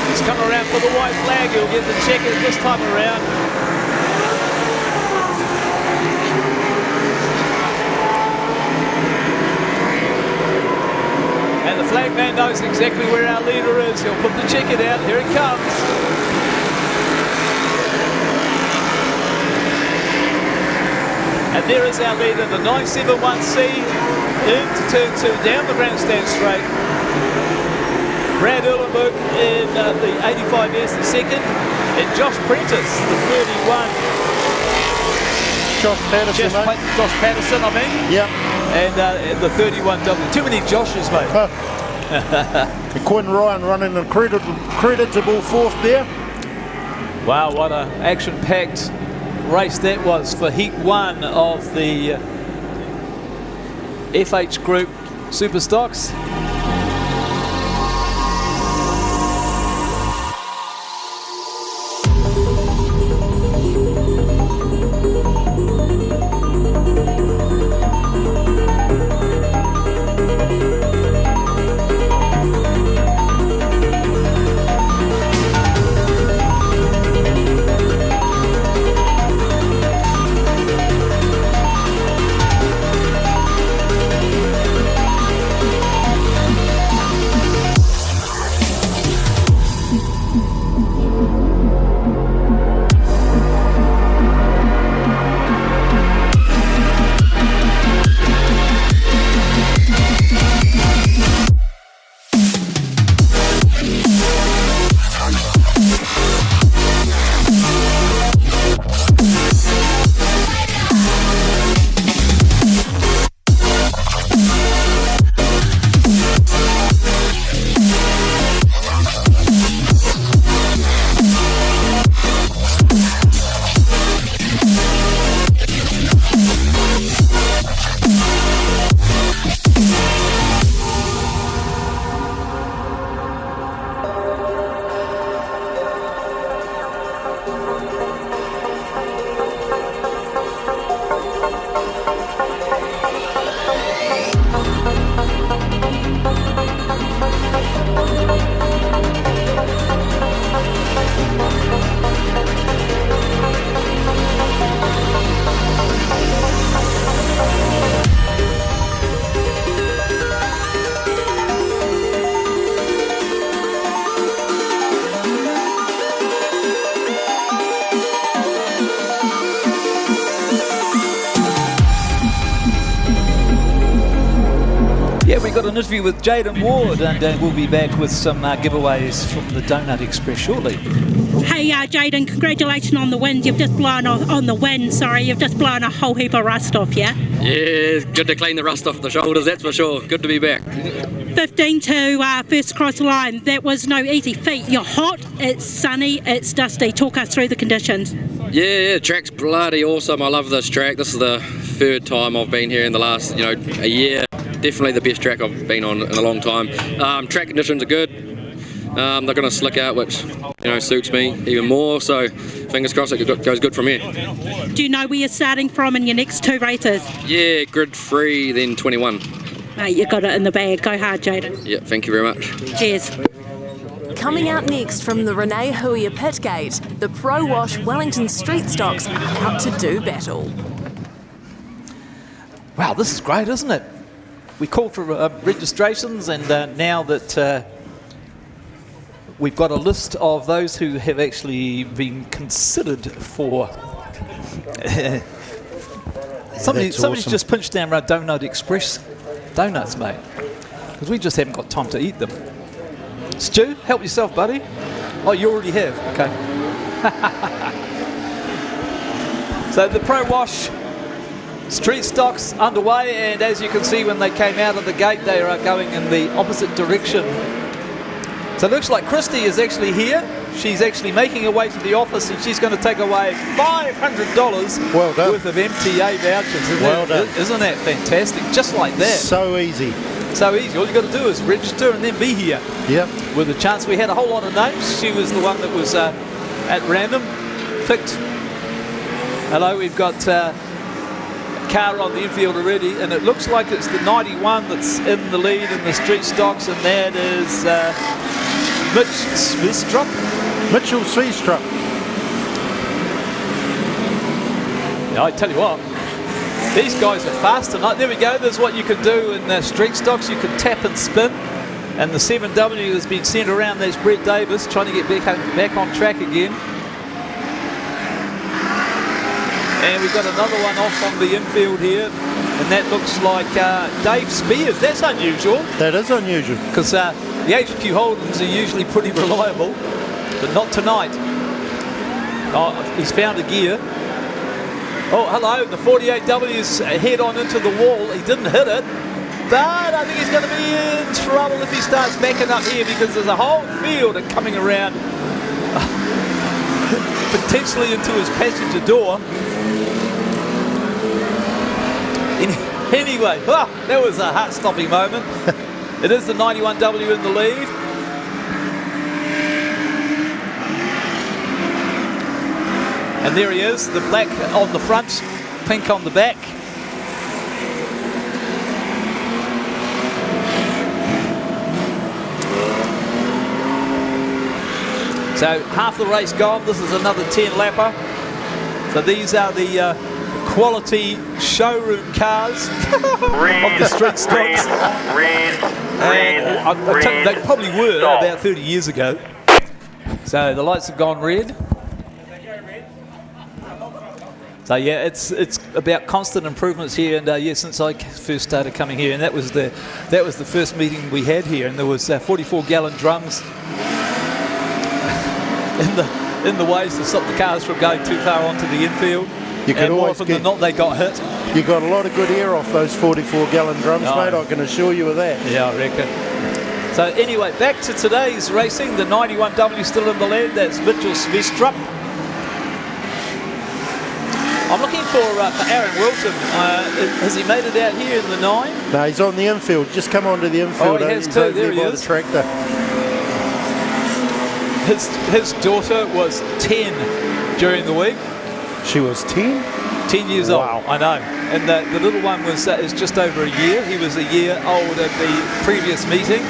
He's come around for the white flag. He'll get the checker this time around. And the flag man knows exactly where our leader is. He'll put the checker down. Here he comes. And there is our leader, the 971C, into turn 2, down the grandstand straight. Brad Uhlenberg in the 85S, the second. And Josh Prentice, the 31. Josh Patterson, Josh Patterson, I mean. Yep. And the 31W. Too many Joshes, mate. Quinn Ryan running a creditable fourth there. Wow, what an action-packed race that was for Heat 1 of the FH Group Super Stocks. we've got an interview with Jaden Ward, and we'll be back with some giveaways from the Donut Express shortly. Hey, Jaden, congratulations on the win. You've just blown on the win. Sorry, you've just blown a whole heap of rust off, yeah? Yeah, good to clean the rust off the shoulders, that's for sure. Good to be back. 15 to first cross line. That was no easy feat. You're hot, it's sunny, it's dusty. Talk us through the conditions. Yeah, track's bloody awesome. I love this track. This is the third time I've been here in the last, a year. Definitely the best track I've been on in a long time. Track conditions are good. They're going to slick out, which suits me even more. So fingers crossed it goes good from here. Do you know where you're starting from in your next 2 races? Yeah, grid 3, then 21. Mate, you got it in the bag. Go hard, Jaden. Yeah, thank you very much. Cheers. Coming out next from the Renee Huia pitgate, the Pro Wash Wellington Street Stocks are out to do battle. Wow, this is great, isn't it? We called for registrations, and now that we've got a list of those who have actually been considered for... somebody's awesome. just pinched down our Donut Express donuts, mate, because we just haven't got time to eat them. Stu, help yourself, buddy. Oh, you already have. Okay. So the Pro Wash Street Stocks underway, and as you can see when they came out of the gate, they are going in the opposite direction. So it looks like Christy is actually here. She's actually making her way to the office, and she's going to take away $500 worth of MTA vouchers. Well done. Isn't that fantastic? Just like that. So easy. So easy. All you got to do is register and then be here. Yep. With a chance. We had a whole lot of names. She was the one that was at random picked. Hello, we've got a car on the infield already, and it looks like it's the 91 that's in the lead in the Street Stocks, and that is Mitch Svistrup. Mitchell Svistrup. Yeah, I tell you what, these guys are fast tonight. There we go. There's what you can do in Street Stocks. You can tap and spin. And the 7W has been sent around. There's Brett Davis trying to get back on track again. And we've got another one off on the infield here. And that looks like Dave Spears. That's unusual. That is unusual. Because the HQ Holdens are usually pretty reliable. But not tonight. Oh, he's found a gear. Oh, hello. The 48W's head on into the wall. He didn't hit it. But I think he's going to be in trouble if he starts backing up here, because there's a whole field coming around potentially into his passenger door. Anyway, that was a heart-stopping moment. It is the 91W in the lead. And there he is, the black on the front, pink on the back. So half the race gone. This is another 10-lapper. So these are the quality showroom cars of the Street Stocks. They probably were about 30 years ago. So the lights have gone red. So yeah, it's about constant improvements here, and yeah, since I first started coming here, and that was the first meeting we had here, and there was 44-gallon drums in the ways to stop the cars from going too far onto the infield. You could more always often than not, they got hit. You got a lot of good air off those 44-gallon drums, mate. I can assure you of that. Yeah, I reckon. So anyway, back to today's racing. The 91W still in the lead. That's Mitchell Svistrup. I'm looking for Aaron Wilson. Has he made it out here in the 9? No, he's on the infield. Just come onto the infield. Oh, he has he's too. over There he by is. the tractor. His daughter was 10 during the week. She was 10? 10 years old. I know. And the little one was is just over a year. He was a year old at the previous meeting.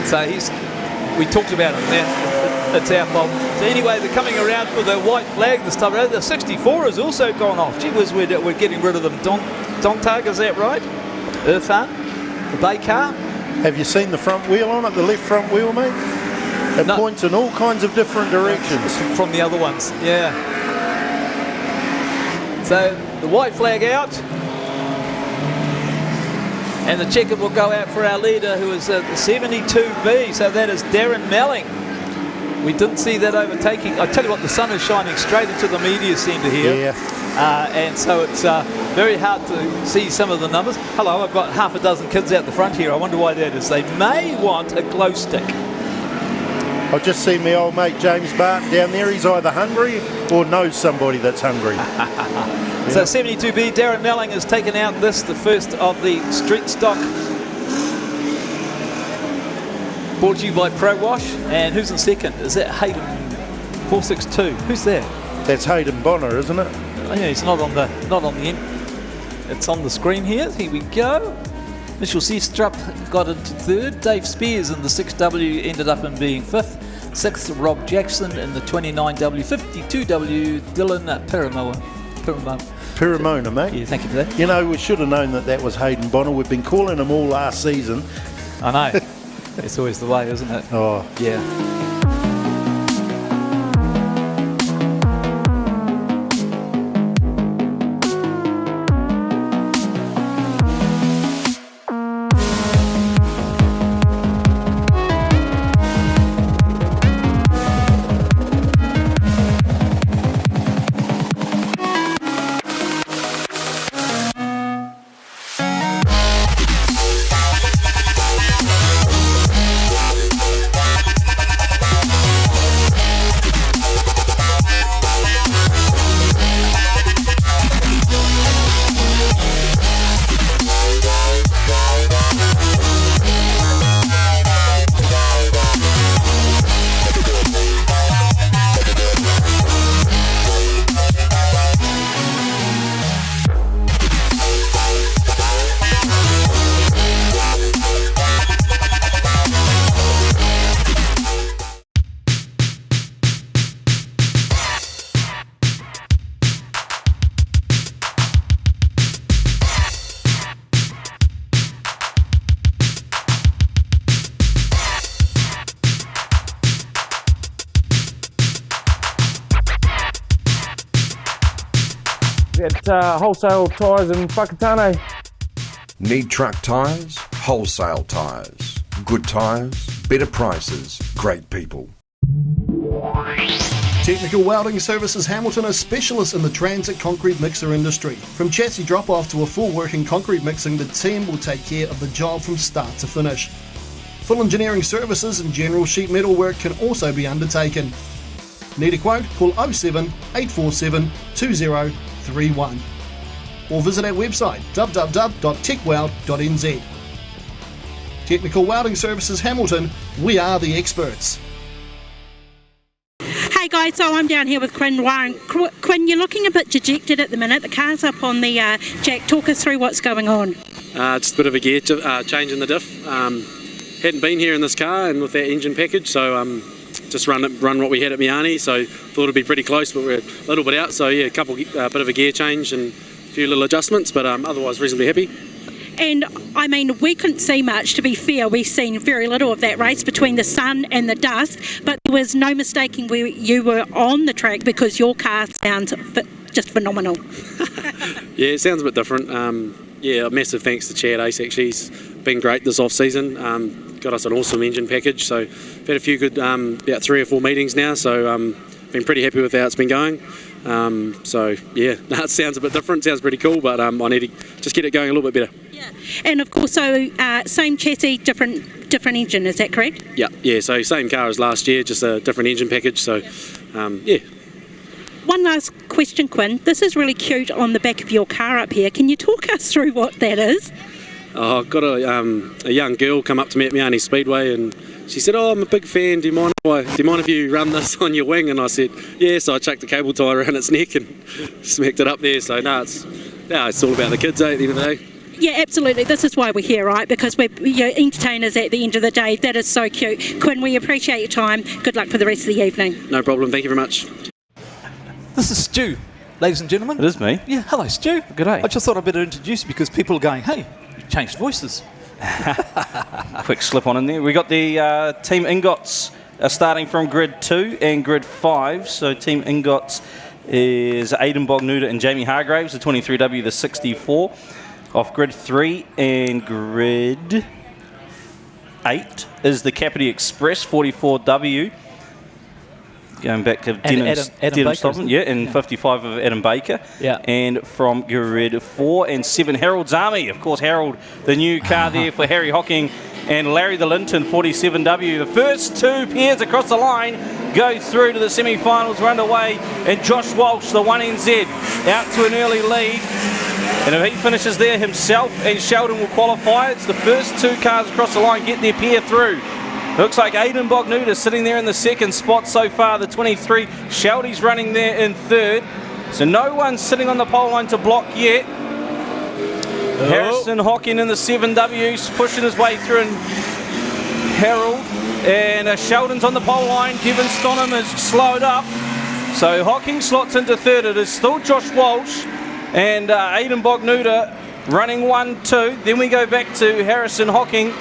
So we talked about it now. It's our fault. So anyway, they're coming around for the white flag this time around. The 64 has also gone off. Gee whiz, we're getting rid of them. Dongtag, is that right? Irfan, the Bay car. Have you seen the front wheel on it, the left front wheel, mate? It points in all kinds of different directions. From the other ones, yeah. So the white flag out. And the checker will go out for our leader, who is the 72B. So that is Darren Melling. We didn't see that overtaking. I tell you what, the sun is shining straight into the media centre here. Yeah. And so it's very hard to see some of the numbers. Hello, I've got half a dozen kids out the front here. I wonder why that is. They may want a glow stick. I've just seen my old mate James Barton down there. He's either hungry or knows somebody that's hungry. So 72B, Darren Melling has taken out the first of the street stock. Brought to you by Pro Wash. And who's in second? Is that Hayden 462? Who's that? That's Hayden Bonner, isn't it? Oh, yeah, it's not on the end. It's on the screen here. Here we go. Mitchell Seastrup got into third. Dave Spears in the 6W ended up in being fifth. Sixth, Rob Jackson in the 29W. 52W, Dylan Piramona, mate. Yeah, thank you for that. You know, we should have known that was Hayden Bonner. We've been calling him all last season. I know. It's always the way, isn't it? Oh. Yeah. At Wholesale Tyres in Whakatane. Need truck tyres? Wholesale Tyres. Good tyres, better prices, great people. Technical Welding Services Hamilton are specialists in the transit concrete mixer industry. From chassis drop-off to a full working concrete mixing, the team will take care of the job from start to finish. Full engineering services and general sheet metal work can also be undertaken. Need a quote? Call 07 847 2031 or visit our website www.techweld.nz. Technical Welding Services Hamilton, we are the experts. Hey guys, so I'm down here with Quinn Warren. Quinn, you're looking a bit dejected at the minute. The car's up on the jack. Talk us through what's going on. Just a bit of a gear change in the diff. Hadn't been here in this car and with that engine package, so just run what we had at Miani. So thought it'd be pretty close, but we're a little bit out. So yeah, bit of a gear change and a few little adjustments, but otherwise reasonably happy. And I mean, we couldn't see much, to be fair. We've seen very little of that race between the sun and the dust, but there was no mistaking where you were on the track because your car sounds just phenomenal. Yeah, it sounds a bit different. Yeah, a massive thanks to Chad Ace, actually. He's been great this off-season. Got us an awesome engine package, so we've had a few good, about 3 or 4 meetings now, so been pretty happy with how it's been going. So yeah, it sounds a bit different, sounds pretty cool, but I need to just get it going a little bit better. Yeah, and of course, so same chassis, different engine, is that correct? Yeah, so same car as last year, just a different engine package, so yeah. One last question, Quinn. This is really cute on the back of your car up here. Can you talk us through what that is? Oh, I've got a young girl come up to me at Miani Speedway and she said, "Oh, I'm a big fan, do you mind if you run this on your wing?" And I said, "Yeah," so I chucked the cable tie around its neck and smacked it up there. So no, it's all about the kids, at the end of the day. Yeah, absolutely. This is why we're here, right? Because we're entertainers at the end of the day. That is so cute. Quinn, we appreciate your time. Good luck for the rest of the evening. No problem. Thank you very much. This is Stu, ladies and gentlemen. It is me. Yeah, hello, Stu. G'day. I just thought I'd better introduce you because people are going, "Hey, you changed voices." Quick slip on in there. We got the Team Ingots starting from grid 2 and grid 5. So Team Ingots is Aidan Bognuda and Jamie Hargraves, the 23W, the 64. Off grid 3 and grid 8 is the Kapiti Express 44W. Going back to Denham Baker, Stockman, and 55 of Adam Baker. Yeah. And from grid 4 and 7, Harold's Army. Of course, Harold, the new car there for Harry Hocking and Larry the Linton 47W. The first two pairs across the line go through to the semi-finals. We're underway, and Josh Walsh, the 1NZ, out to an early lead. And if he finishes there himself and Sheldon will qualify, it's the first two cars across the line get their pair through. Looks like Aidan Bognuta sitting there in the second spot so far, the 23. Sheldy's running there in third. So no one's sitting on the pole line to block yet. Harrison Hocking in the 7Ws pushing his way through, and Harold. And Sheldon's on the pole line. Devon Stonham has slowed up. So Hocking slots into third. It is still Josh Walsh and Aidan Bognuta running 1-2. Then we go back to Harrison Hocking.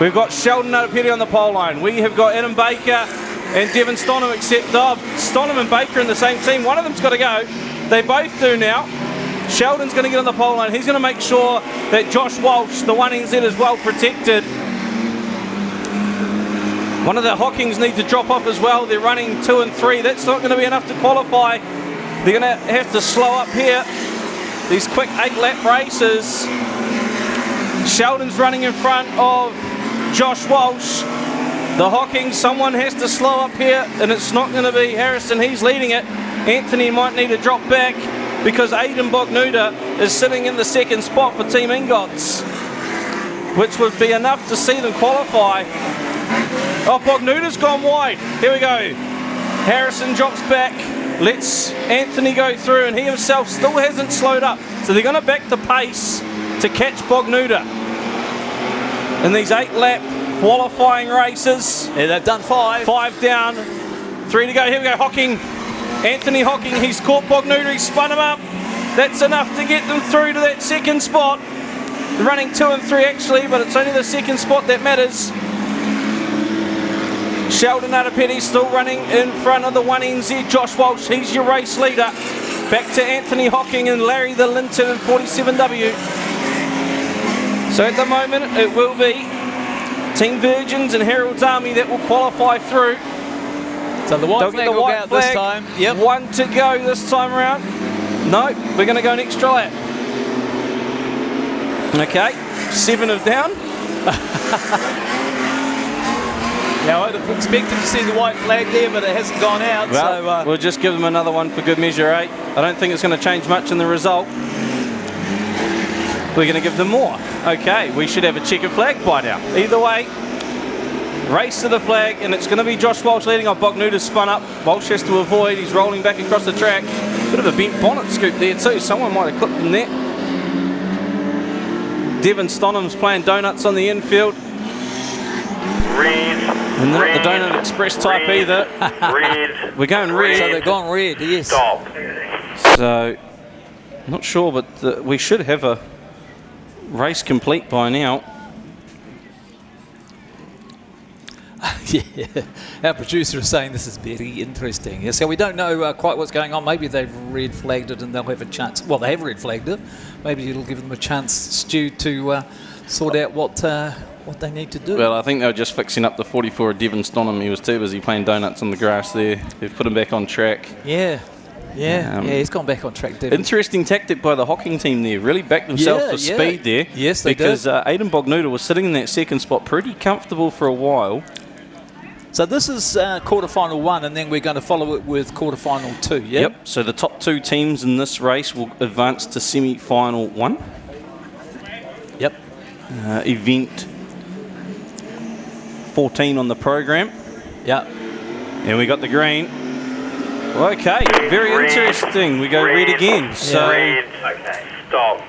We've got Sheldon Natapeti on the pole line. We have got Adam Baker and Devon Stonham, except Stonham and Baker in the same team. One of them's got to go. They both do now. Sheldon's going to get on the pole line. He's going to make sure that Josh Walsh, the 1NZ, is well protected. One of the Hockings need to drop off as well. They're running 2 and 3. That's not going to be enough to qualify. They're going to have to slow up here. These quick 8-lap races. Sheldon's running in front of Josh Walsh. The Hocking, someone has to slow up here, and it's not going to be Harrison. He's leading it. Anthony might need to drop back because Aidan Bognuta is sitting in the second spot for Team Ingots, which would be enough to see them qualify. Oh, Bognuta's gone wide. Here we go. Harrison drops back, lets Anthony go through, and he himself still hasn't slowed up. So they're going to back the pace to catch Bognuta in these 8-lap qualifying races. Yeah, they've done 5. 5 down, 3 to go. Here we go, Hocking. Anthony Hocking, he's caught Bognuta, he's spun him up. That's enough to get them through to that second spot. They're running 2 and 3 actually, but it's only the second spot that matters. Sheldon Natapeti still running in front of the 1NZ, Josh Walsh, he's your race leader. Back to Anthony Hocking and Larry the Linton in 47W. So at the moment it will be Team Virgins and Harold's Army that will qualify through. So the white flag will go out this time. Yep. 1 to go this time around. No, we're going to go an extra lap. Okay, 7 of down. Now I'd have expected to see the white flag there, but it hasn't gone out. Well, so we'll just give them another one for good measure, eh? I don't think it's going to change much in the result. We're going to give them more. Okay, we should have a checkered flag by now. Either way, race to the flag, and it's going to be Josh Walsh leading off. Bognuta spun up. Walsh has to avoid. He's rolling back across the track. Bit of a bent bonnet scoop there too. Someone might have clipped him there. Devon Stonham's playing donuts on the infield. Red. And they're not the Donut Express type either. Red. We're going red. So they've gone red, yes. Stop. So, not sure, but we should have a race complete by now. Yeah, our producer is saying this is very interesting. Yeah, so we don't know quite what's going on. Maybe they've red flagged it and they'll have a chance. Well, they have red flagged it. Maybe it'll give them a chance, Stu, to sort out what they need to do. Well, I think they were just fixing up the 44 of Devon Stonham. He was too busy playing donuts on the grass there. They've put him back on track. Yeah, he's gone back on track, Devon. Interesting tactic by the Hocking team there. Really backed themselves for speed there. Yes, they because did. Aidan Bognuta was sitting in that second spot pretty comfortable for a while. So this is quarterfinal 1, and then we're going to follow it with quarterfinal 2, yeah? Yep, so the top 2 teams in this race will advance to semi-final 1. Yep. Event 14 on the program. Yep. And we got the green. Okay, very interesting. We go red again. So Red. Okay, stop.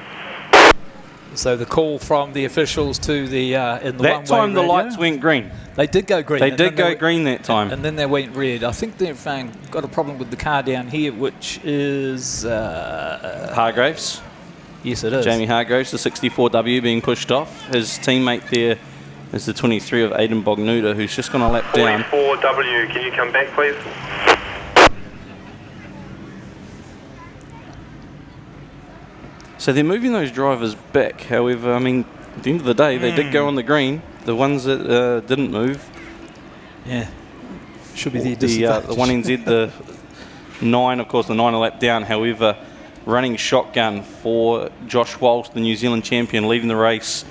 So the call from the officials to the in the that one-way time the radio. lights went green. They did go green. They did go green that time. And then they went red. I think they've got a problem with the car down here, which is Hargraves. Yes, it is. Jamie Hargraves, the 64W being pushed off. His teammate there is the 23 of Aidan Bognuta, who's just gone a lap down. 44W, can you come back, please? So they're moving those drivers back. However, I mean, at the end of the day, they did go on the green. The ones that didn't move. Yeah. Should be the the 1NZ, the 9, of course, the 9 a lap down. However, running shotgun for Josh Walsh, the New Zealand champion, leading the race.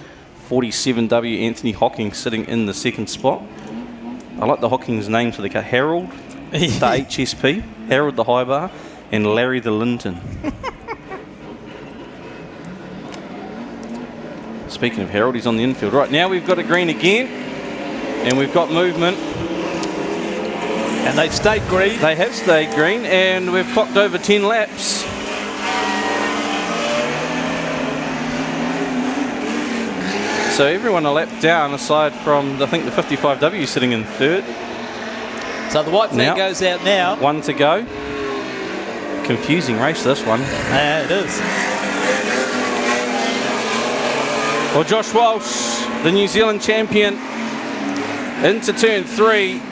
47W Anthony Hocking sitting in the second spot. I like the Hocking's name for the car. Harold, the HSP, Harold the High Bar, and Larry the Linton. Speaking of Harold, he's on the infield. Right, now we've got a green again, and we've got movement. And they've stayed green. They have stayed green, and we've clocked over 10 laps. So everyone a lap down, aside from, I think, the 55W sitting in third. So the white flag goes out now. 1 to go. Confusing race, this one. Yeah, it is. Well, Josh Walsh, the New Zealand champion, into turn 3,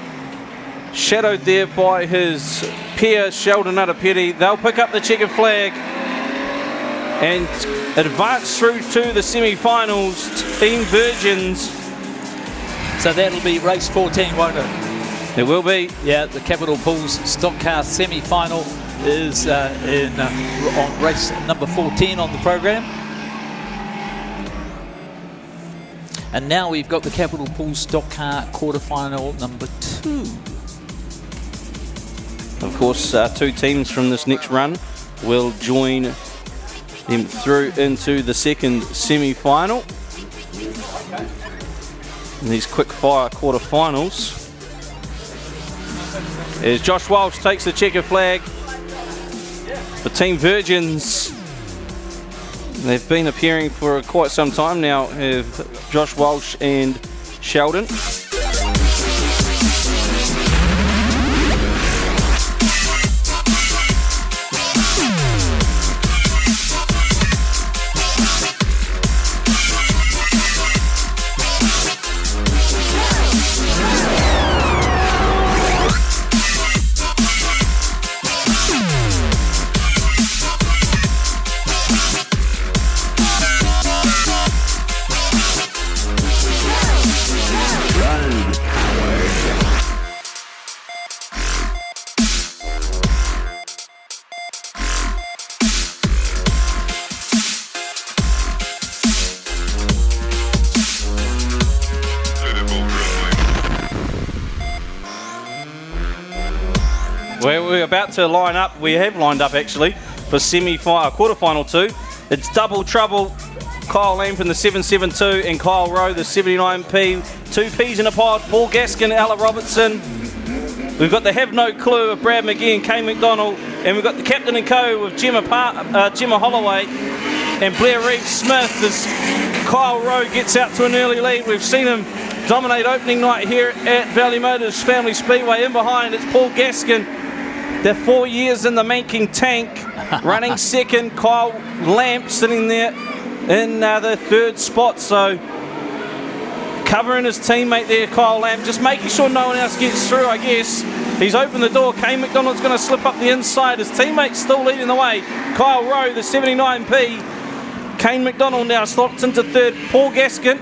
shadowed there by his peer Sheldon Arapeti. They'll pick up the checkered flag and advance through to the semi-finals. Team Virgins. So that'll be race 14, won't it? It will be. Yeah, the Capital Pools Stock Car semi-final is on race number 14 on the program. And now we've got the Capital Pools Stock Car quarterfinal number 2. Of course, 2 teams from this next run will join them through into the second semi-final. In these quick-fire quarterfinals, as Josh Walsh takes the checkered flag, the Team Virgins. They've been appearing for quite some time now, with Josh Walsh and Sheldon. We're about to line up, we have lined up actually, for quarterfinal 2. It's double trouble. Kyle Lamp in the 772 and Kyle Rowe, the 79P. 2 Ps in a pod, Paul Gaskin, Ella Robertson. We've got the Have No Clue of Brad McGee and Kane McDonald. And we've got the Captain and Co with Gemma Holloway and Blair Reeves-Smith as Kyle Rowe gets out to an early lead. We've seen him dominate opening night here at Valley Motors Family Speedway. In behind, it's Paul Gaskin. They're 4 years in the making tank. Running second, Kyle Lamp sitting there in the third spot. So covering his teammate there, Kyle Lamp, just making sure no one else gets through, I guess. He's opened the door. Kane McDonald's going to slip up the inside. His teammate's still leading the way. Kyle Rowe, the 79P. Kane McDonald now slots into third. Paul Gaskin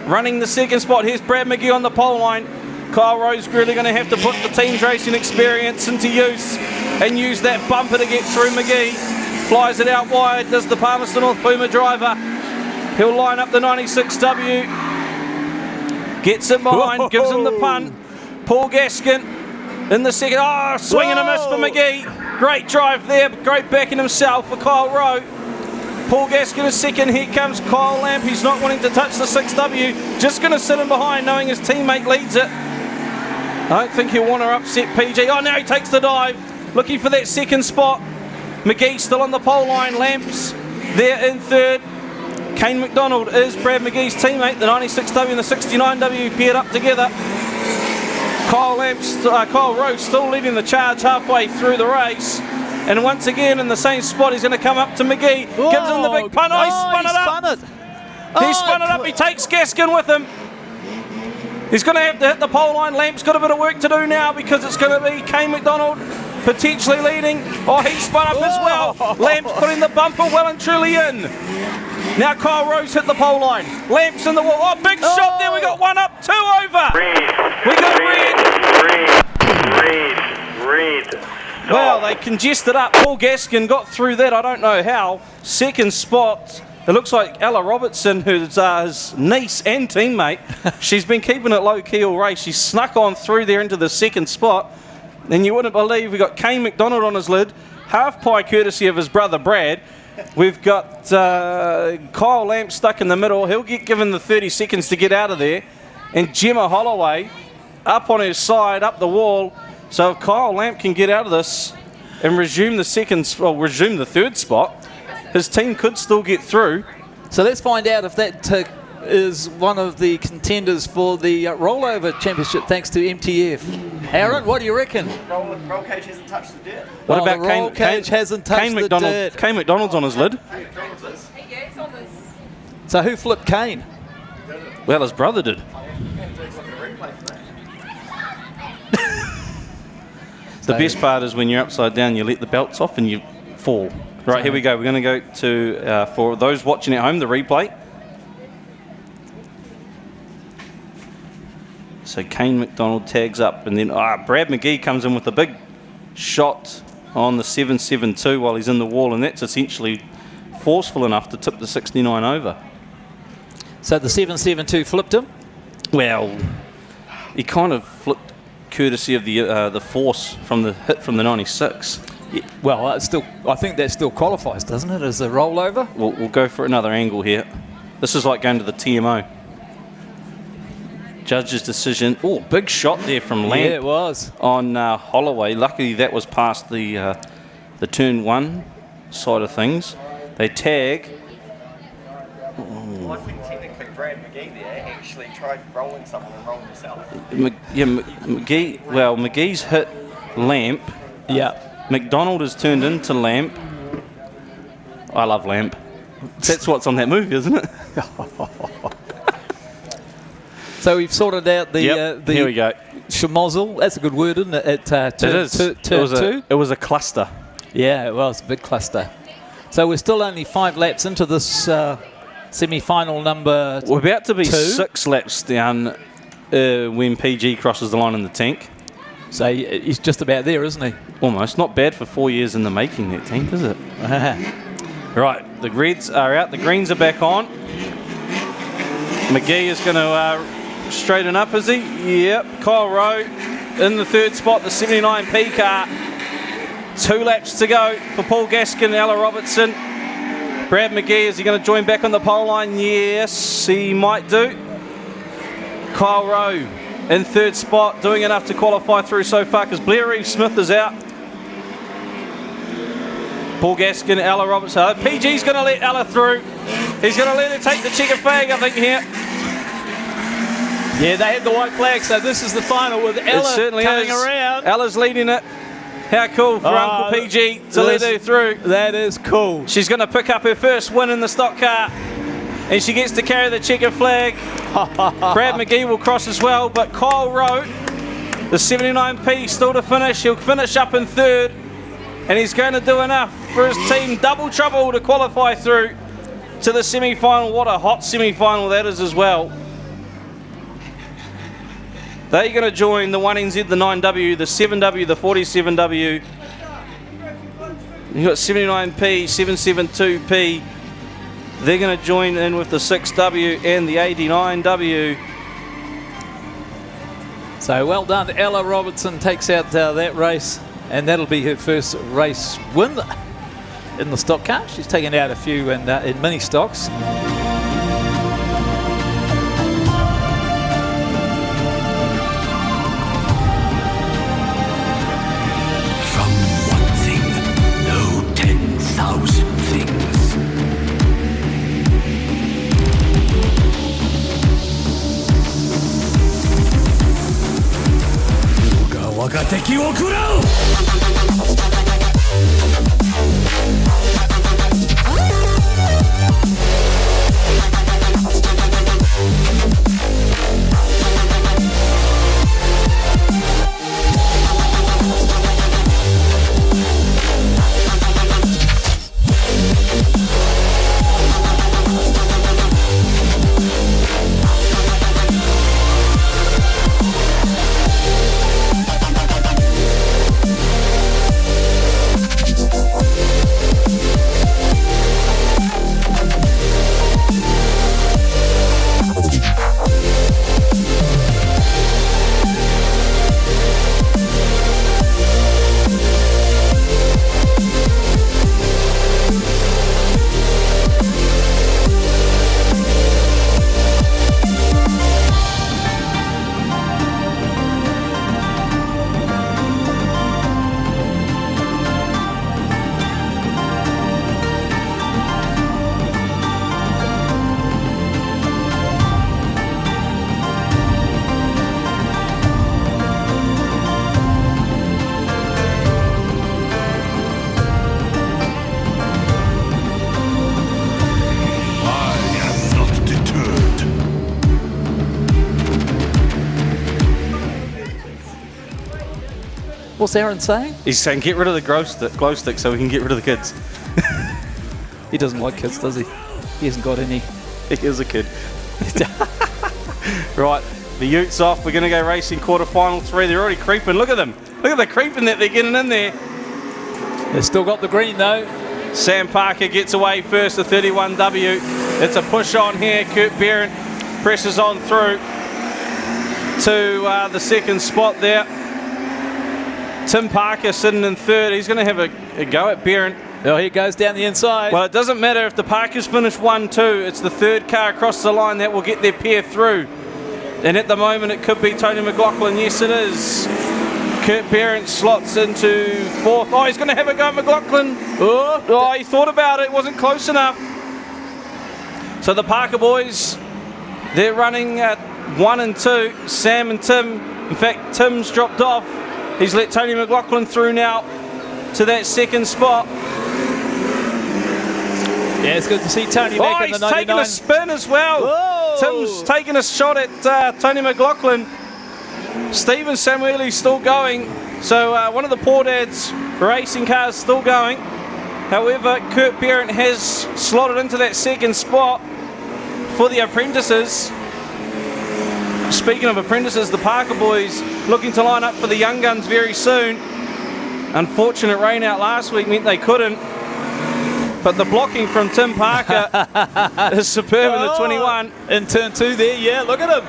running the second spot. Here's Brad McGee on the pole line. Kyle Rowe's really going to have to put the team's racing experience into use and use that bumper to get through McGee. Flies it out wide, does the Palmerston North Puma driver. He'll line up the 96W. Gets it behind, gives him the punt. Paul Gaskin in the second. Oh, swing and a miss for McGee. Great drive there, great backing himself for Kyle Rowe. Paul Gaskin is second. Here comes Kyle Lamp. He's not wanting to touch the 6W. Just going to sit in behind, knowing his teammate leads it. I don't think he'll want to upset PG. Oh, now he takes the dive. Looking for that second spot. McGee still on the pole line. Lamps there in third. Kane McDonald is Brad McGee's teammate. The 96W and the 69W paired up together. Kyle Rowe still leading the charge halfway through the race. And once again in the same spot, he's going to come up to McGee. Whoa. Gives him the big punt. Oh, he spun it up. He spun it up. He takes Gaskin with him. He's going to have to hit the pole line. Lamp's got a bit of work to do now because it's going to be Kane McDonald potentially leading. Oh, he spun up as well. Lamp's putting the bumper well and truly in. Now Kyle Rose hit the pole line. Lamp's in the wall. Oh, big shot there. We got one up, two over. We got Reed. Well, they congested up. Paul Gaskin got through that. I don't know how. Second spot. It looks like Ella Robertson, who's his niece and teammate. She's been keeping it low-key all race. She snuck on through there into the second spot. And you wouldn't believe we got Kane McDonald on his lid. Half pie courtesy of his brother Brad. We've got Kyle Lamp stuck in the middle. He'll get given the 30 seconds to get out of there. And Gemma Holloway up on her side, up the wall. So if Kyle Lamp can get out of this and resume the third spot, his team could still get through. So let's find out if that is one of the contenders for the rollover championship thanks to MTF. Aaron, what do you reckon? Roll cage hasn't touched the dirt. What about roll cage hasn't touched the dirt. Kane McDonald's on his lid. So who flipped Kane? Well, his brother did. The best part is when you're upside down, you let the belts off and you fall. Right, here we go. We're going to go to, for those watching at home, the replay. So Kane McDonald tags up, and then Brad McGee comes in with a big shot on the 772 while he's in the wall, and that's essentially forceful enough to tip the 69 over. So the 772 flipped him? Well, he kind of flipped courtesy of the force from the hit from the 96. Yeah, well, I think that still qualifies, doesn't it, as a rollover? We'll go for another angle here. This is like going to the TMO. Judge's decision. Oh, big shot there from Lamp. Yeah, it was. On Holloway. Luckily, that was past the turn one side of things. They tag. Well, I think technically Brad McGee there actually tried rolling someone and rolled himself. McGee. Well, McGee's hit Lamp. Yeah. McDonald has turned into Lamp. I love Lamp. That's what's on that movie, isn't it? So we've sorted out the here we go. Schmozzle. That's a good word, isn't it? It is. It was a cluster. Yeah, it was a big cluster. So we're still only 5 laps into this semi-final number. We're about to be 2. 6 laps down when PG crosses the line in the tank. So he's just about there, isn't he? Almost. Not bad for 4 years in the making, that tank, is it? Right, the reds are out, the greens are back on. McGee is going to straighten up, is he? Yep. Kyle Rowe in the third spot, the 79P car. 2 laps to go for Paul Gaskin and Ella Robertson. Brad McGee, is he going to join back on the pole line? Yes, he might do. Kyle Rowe in third spot, doing enough to qualify through so far because Blair Reeve-Smith is out. Paul Gaskin, Ella Robertson. PG's going to let Ella through. He's going to let her take the checkered flag, I think, here. Yeah, they had the white flag, so this is the final with Ella coming around. Ella's leading it. How cool for Uncle PG to let her through. That is cool. She's going to pick up her first win in the stock car. And she gets to carry the checkered flag. Brad McGee will cross as well, but Kyle Rowe, the 79P, still to finish. He'll finish up in third, and he's going to do enough for his team. Double trouble to qualify through to the semi-final. What a hot semi-final that is as well. They're going to join the 1NZ, the 9W, the 7W, the 47W. You've got 79P, 772P. They're going to join in with the 6W and the 89W. So well done. Ella Robertson takes out that race, and that'll be her first race win in the stock car. She's taken out a few in mini stocks. What's Aaron saying? He's saying get rid of the glow stick so we can get rid of the kids. He doesn't like kids, does he? He hasn't got any. He is a kid. Right, the Utes off. We're going to go racing quarterfinal 3. They're already creeping. Look at them. Look at the creeping that they're getting in there. They've still got the green though. Sam Parker gets away first, the 31W. It's a push on here. Kurt Behrend presses on through to the second spot there. Tim Parker sitting in third. He's going to have a go at Behrend. Oh, he goes down the inside. Well, it doesn't matter if the Parkers finish 1-2. It's the third car across the line that will get their pair through. And at the moment, it could be Tony McLaughlin. Yes, it is. Kurt Behrend slots into fourth. Oh, he's going to have a go at McLaughlin. Oh, he thought about it. It wasn't close enough. So the Parker boys, they're running at 1 and 2. Sam and Tim. In fact, Tim's dropped off. He's let Tony McLaughlin through now to that second spot. Yeah, it's good to see Tony back in the 99. He's taking a spin as well. Whoa. Tim's taking a shot at Tony McLaughlin. Stephen Samueli's still going. So one of the Poor Dads racing cars still going. However, Kurt Behrend has slotted into that second spot for the apprentices. Speaking of apprentices, the Parker boys looking to line up for the Young Guns very soon. Unfortunate rain out last week meant they couldn't. But the blocking from Tim Parker is superb in the 21. In turn 2 there, yeah, look at him.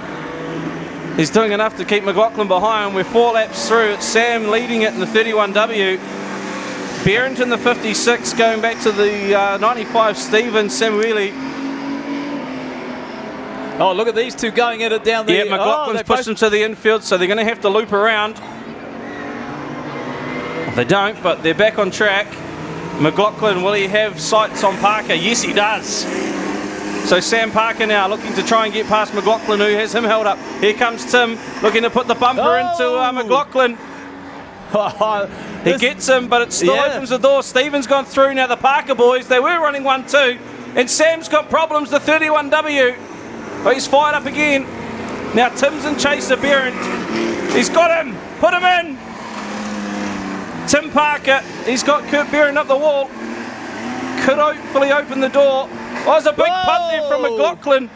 He's doing enough to keep McLaughlin behind. We're 4 laps through. It's Sam leading it in the 31W. Behrend in the 56, going back to the 95, Stephen Samueli. Oh, look at these two going at it down there. Yeah, McLaughlin's pushed them to the infield, so they're going to have to loop around. They don't, but they're back on track. McLaughlin, will he have sights on Parker? Yes, he does. So Sam Parker now looking to try and get past McLaughlin, who has him held up. Here comes Tim, looking to put the bumper into McLaughlin. He gets him, but it still opens the door. Stephen's gone through now. The Parker boys, they were running 1-2, and Sam's got problems, the 31W. Oh, he's fired up again. Now Tim's in chase of Behrend. He's got him. Put him in. Tim Parker, he's got Kurt Behrend up the wall. Could hopefully open the door. Oh, there's a big punt there from McLaughlin.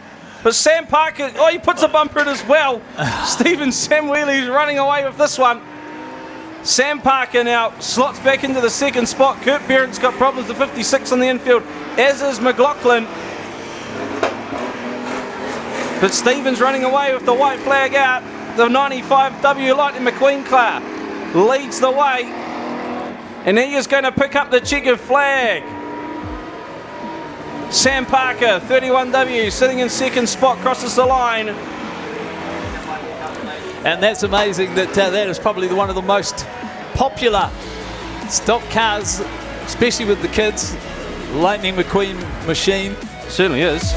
But Sam Parker, oh, he puts a bumper in as well. Stephen Samueli's running away with this one. Sam Parker now slots back into the second spot. Kurt Behrend's got problems, the 56 on the infield, as is McLaughlin. But Stephen's running away with the white flag out. The 95W Lightning McQueen car leads the way. And he is going to pick up the checkered flag. Sam Parker, 31W, sitting in second spot, crosses the line. And that's amazing that that is probably one of the most popular stock cars, especially with the kids. Lightning McQueen machine. Certainly is.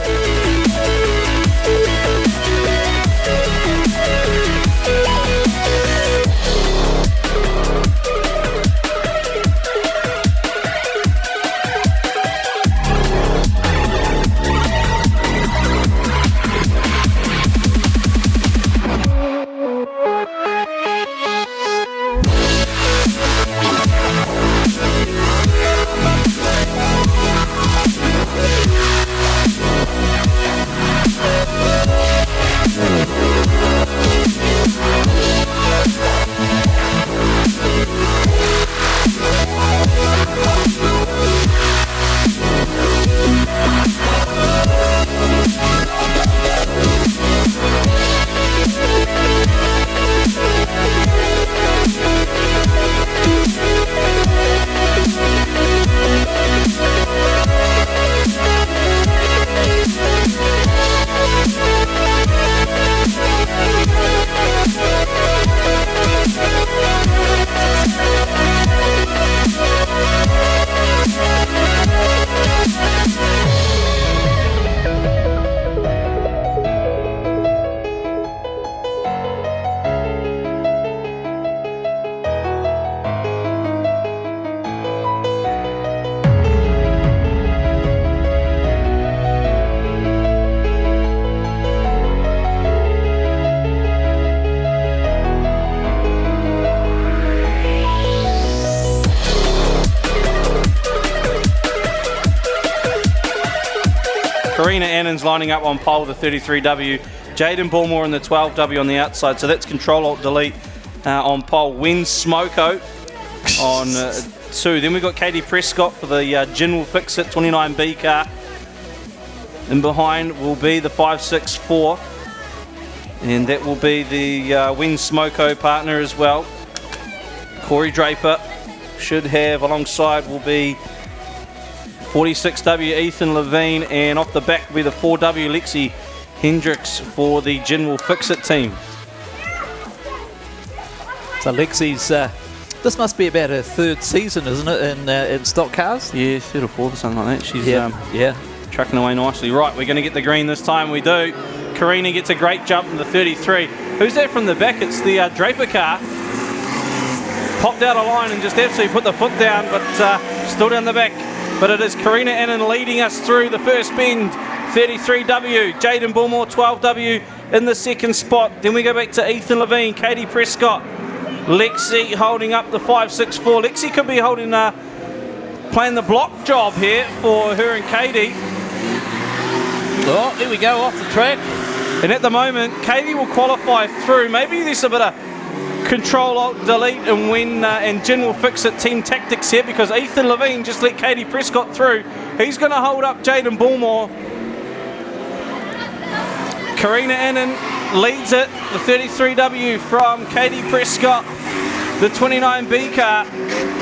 Karina Annan's lining up on pole, the 33W. Jaden Bullmore in the 12W on the outside. So that's Control-Alt-Delete on pole. Win Smoko on 2. Then we've got Katie Prescott for the General Fix-It 29B car. And behind will be the 564. And that will be the Win Smoko partner as well. Corey Draper should have alongside will be 46W Ethan Levine, and off the back will be the 4W Lexi Hendricks for the General Fix-It team. So Lexi's, this must be about her 3rd season, isn't it, in stock cars? Yeah, 3rd or 4th or something like that. She's yeah. Trucking away nicely. Right, we're going to get the green this time. We do. Karina gets a great jump in the 33. Who's that from the back? It's the Draper car. Popped out a line and just absolutely put the foot down, but still down the back. But it is Karina Annan leading us through the first bend. 33W, Jaden Bullmore, 12W in the 2nd spot. Then we go back to Ethan Levine, Katie Prescott, Lexi holding up the 564. Lexi could be holding playing the block job here for her and Katie. Oh, here we go, off the track. And at the moment, Katie will qualify through. Maybe there's a bit of Control-Alt-Delete and Win and General Fix-It team tactics here, because Ethan Levine just let Katie Prescott through. He's going to hold up Jaden Bullmore. Karina Annan leads it, the 33W from Katie Prescott, the 29B car,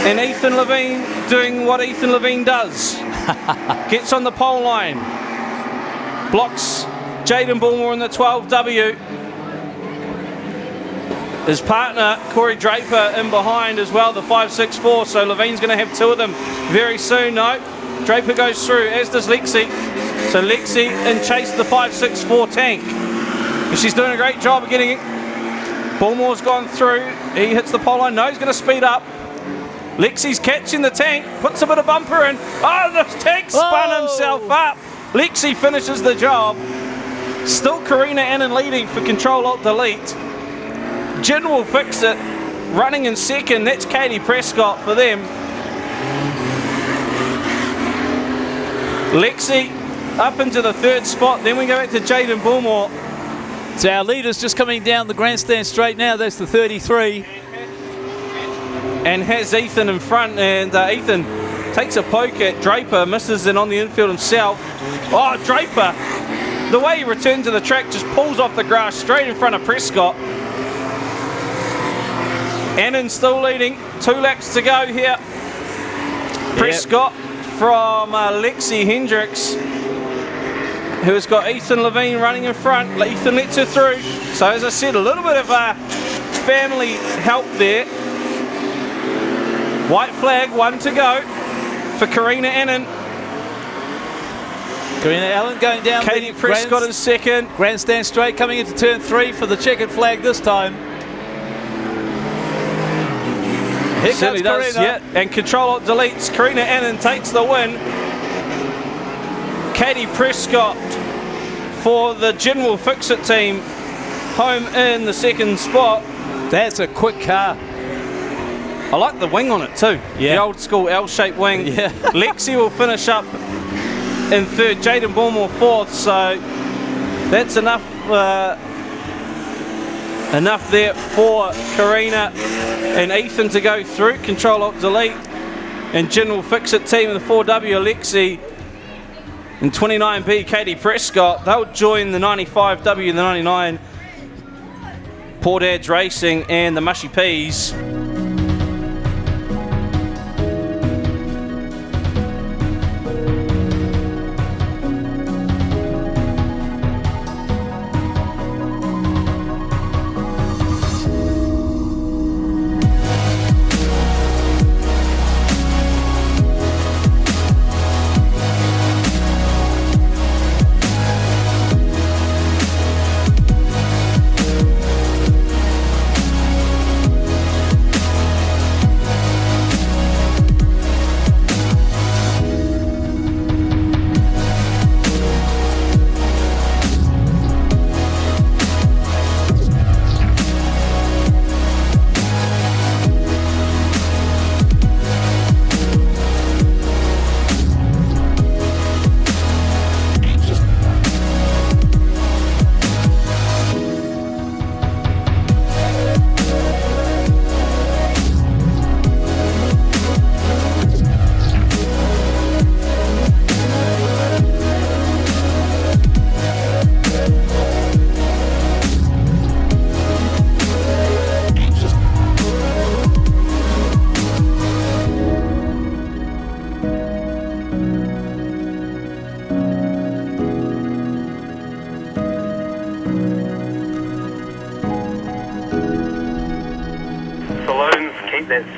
and Ethan Levine doing what Ethan Levine does. Gets on the pole line, blocks Jaden Bullmore in the 12W. His partner, Corey Draper, in behind as well, the 564. So Levine's going to have 2 of them very soon. No, Draper goes through, as does Lexi. So Lexi in chase of the 564 tank. And she's doing a great job of getting it. Bullmore's gone through. He hits the pole line. No, he's going to speed up. Lexi's catching the tank, puts a bit of bumper in. Oh, the tank spun himself up. Lexi finishes the job. Still Karina Annan leading for Control-Alt-Delete. General Fix-It running in 2nd. That's Katie Prescott for them. Lexi up into the 3rd spot. Then we go back to Jaden Bullmore. So our leader's just coming down the grandstand straight now. That's the 33. And has Ethan in front. And Ethan takes a poke at Draper. Misses it on the infield himself. Oh, Draper. The way he returned to the track, just pulls off the grass straight in front of Prescott. Annan still leading, 2 laps to go here. Prescott from Lexi Hendricks, who's got Ethan Levine running in front. Ethan lets her through. So as I said, a little bit of family help there. White flag, 1 to go for Karina Annan. Karina Allen going down. Katie Prescott in 2nd. Grandstand straight coming into turn 3 for the checkered flag this time. Here certainly does, Karina. yeah. And Control-Alt-Deletes. Karina Annan takes the win. Katie Prescott for the General Fix-It team, home in the 2nd spot. That's a quick car. I like the wing on it too. Yeah. The old school L-shaped wing. Yeah. Lexi will finish up in 3rd. Jaden Bullmore 4th. So that's enough. Enough there for Karina and Ethan to go through. Control-Alt-Delete and General Fix-It team in the 4W, Lexi and 29B, Katie Prescott. They'll join the 95W, the 99 Port Ads Racing and the Mushy Peas.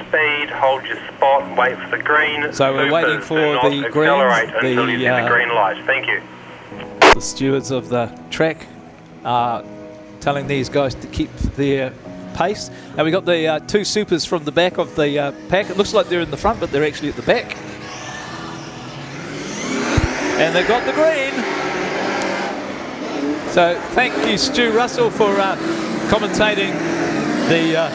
speed, hold your spot, and wait for the green. So we're waiting for the green. Until you see the green light. Thank you. The stewards of the track are telling these guys to keep their pace. And we got the two supers from the back of the pack. It looks like they're in the front, but they're actually at the back. And they've got the green. So thank you, Stu Russell, for commentating the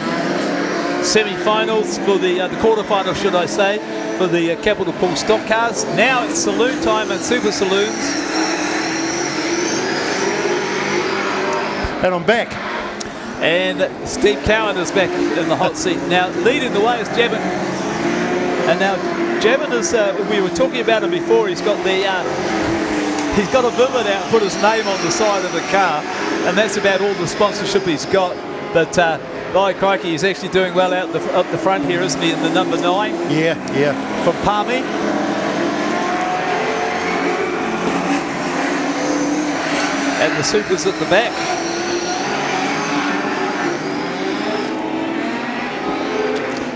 semi-finals, for the quarter-final, should I say, for the Capital Pool stock cars. Now it's saloon time at Super Saloons. And I'm back. And Steve Cowan is back in the hot seat. Now leading the way is Jevon. And now Jevon is, we were talking about him before, he's got the he's got a Vivid out, put his name on the side of the car, and that's about all the sponsorship he's got. But by crikey, he's actually doing well out the front here, isn't he, in the number 9? Yeah. From Palmy. And the Supers at the back.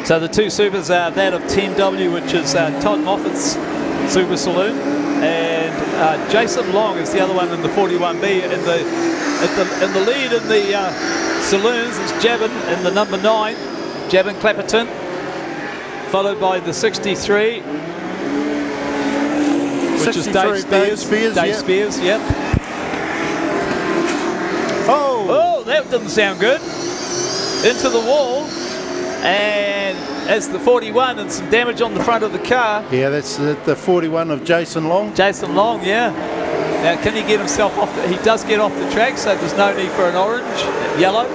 So the two Supers are that of 10W, which is Todd Moffat's Super Saloon, and Jason Long is the other one in the 41B. In the lead in the saloons is Jevon in the number 9, Jevon Clapperton, followed by the 63, which is Dave Spears. Dave Spears, yep. Oh, that didn't sound good. Into the wall, and as the 41 and some damage on the front of the car. Yeah, that's the 41 of Jason Long. Jason Long, yeah. Now, can he get himself off? He does get off the track, so there's no need for an orange, yellow.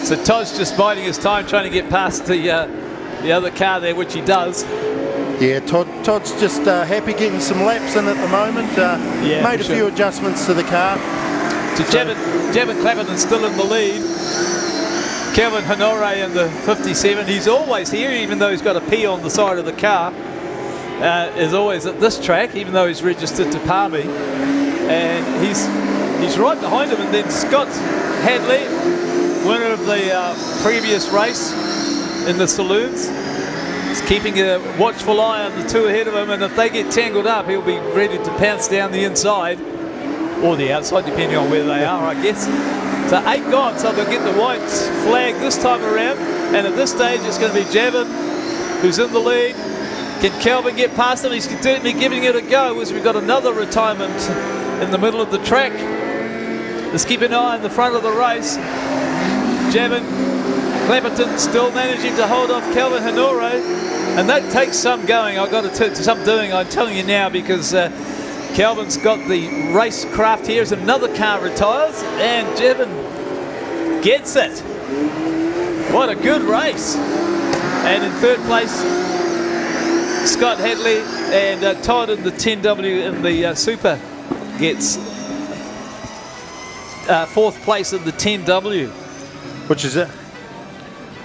So Todd's just biding his time, trying to get past the other car there, which he does. Yeah, Todd's just happy getting some laps in at the moment. Made a few adjustments to the car. So Jevon Clapperton still in the lead. Kelvin Honore in the 57. He's always here, even though he's got a P on the side of the car. Is always at this track, even though he's registered to Palmy. And he's right behind him. And then Scott Hadley, winner of the previous race in the saloons, is keeping a watchful eye on the two ahead of him. And if they get tangled up, he'll be ready to pounce down the inside. Or the outside, depending on where they are, I guess. So 8 gone, so they'll get the white flag this time around. And at this stage, it's going to be Jevon, who's in the lead. Can Kelvin get past him? He's certainly giving it a go, as we've got another retirement in the middle of the track. Let's keep an eye on the front of the race. Jevon Clapperton still managing to hold off Kelvin Honore. And that takes some going. I've got to some doing, I'm telling you now, because Kelvin's got the racecraft here as another car retires, and Jevon gets it. What a good race. And in third place, Scott Hadley, and Todd in the 10W in the Super gets fourth place in the 10W.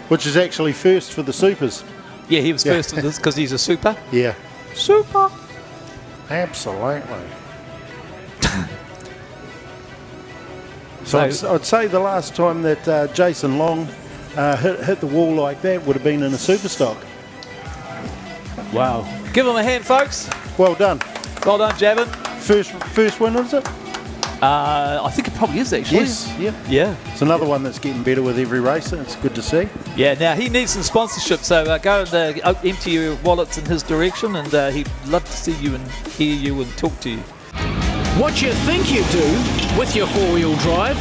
Which is actually first for the Supers. Yeah, he was first in this because he's a Super. Yeah. Super. Absolutely. So I'd say the last time that Jason Long hit the wall like that would have been in a super stock. Wow. Give him a hand, folks. Well done. Well done, Jevon. First win, is it? I think it probably is, actually. Yes, yeah. It's another one that's getting better with every race, and it's good to see. Yeah, now he needs some sponsorship, so go and empty your wallets in his direction, and he'd love to see you and hear you and talk to you. What you think you do with your four-wheel drive.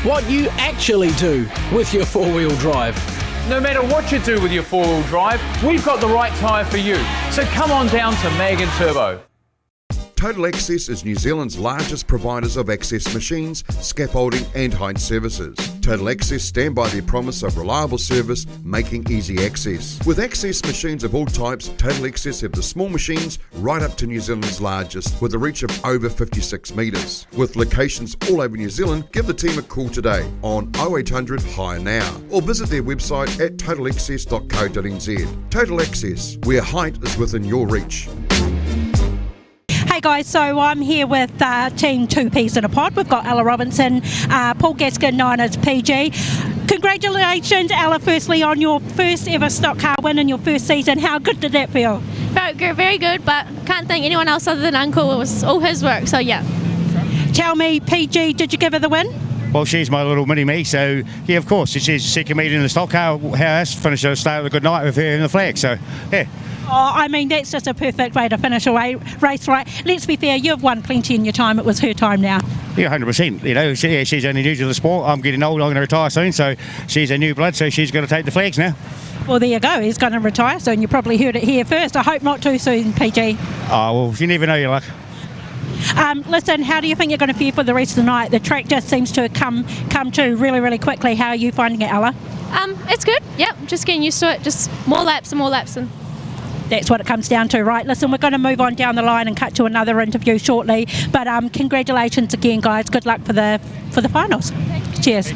What you actually do with your four-wheel drive. No matter what you do with your four-wheel drive, we've got the right tyre for you. So come on down to Mag & Turbo. Total Access is New Zealand's largest providers of access machines, scaffolding and height services. Total Access stand by their promise of reliable service, making easy access. With access machines of all types, Total Access have the small machines right up to New Zealand's largest, with a reach of over 56 metres. With locations all over New Zealand, give the team a call today on 0800 Hire Now, or visit their website at totalaccess.co.nz. Total Access, where height is within your reach. Hey guys, so I'm here with Team Two Peas in a Pod. We've got Ella Robinson, Paul Gaskin, Niners PG. Congratulations, Ella, firstly on your first ever stock car win in your first season. How good did that feel? Very good, but can't thank anyone else other than Uncle. It was all his work, so yeah. Tell me, PG, did you give her the win? Well, she's my little mini-me, so yeah, of course. She's second meeting in the stock car house, finished her start with a good night with her in the flag, so yeah. Oh, I mean, that's just a perfect way to finish a race, right? Let's be fair, you've won plenty in your time. It was her time now. Yeah, 100%. You know, she's only new to the sport. I'm getting old, I'm going to retire soon, so she's a new blood, so she's going to take the flags now. Well, there you go. He's going to retire soon. You probably heard it here first. I hope not too soon, PG. Oh, well, you never know your luck. Listen, how do you think you're going to fare for the rest of the night? The track just seems to come to really, really quickly. How are you finding it, Ella? It's good. Yep, just getting used to it. Just more laps and more laps and... That's what it comes down to, right? Listen, we're going to move on down the line and cut to another interview shortly. But congratulations again, guys. Good luck for the finals. Cheers.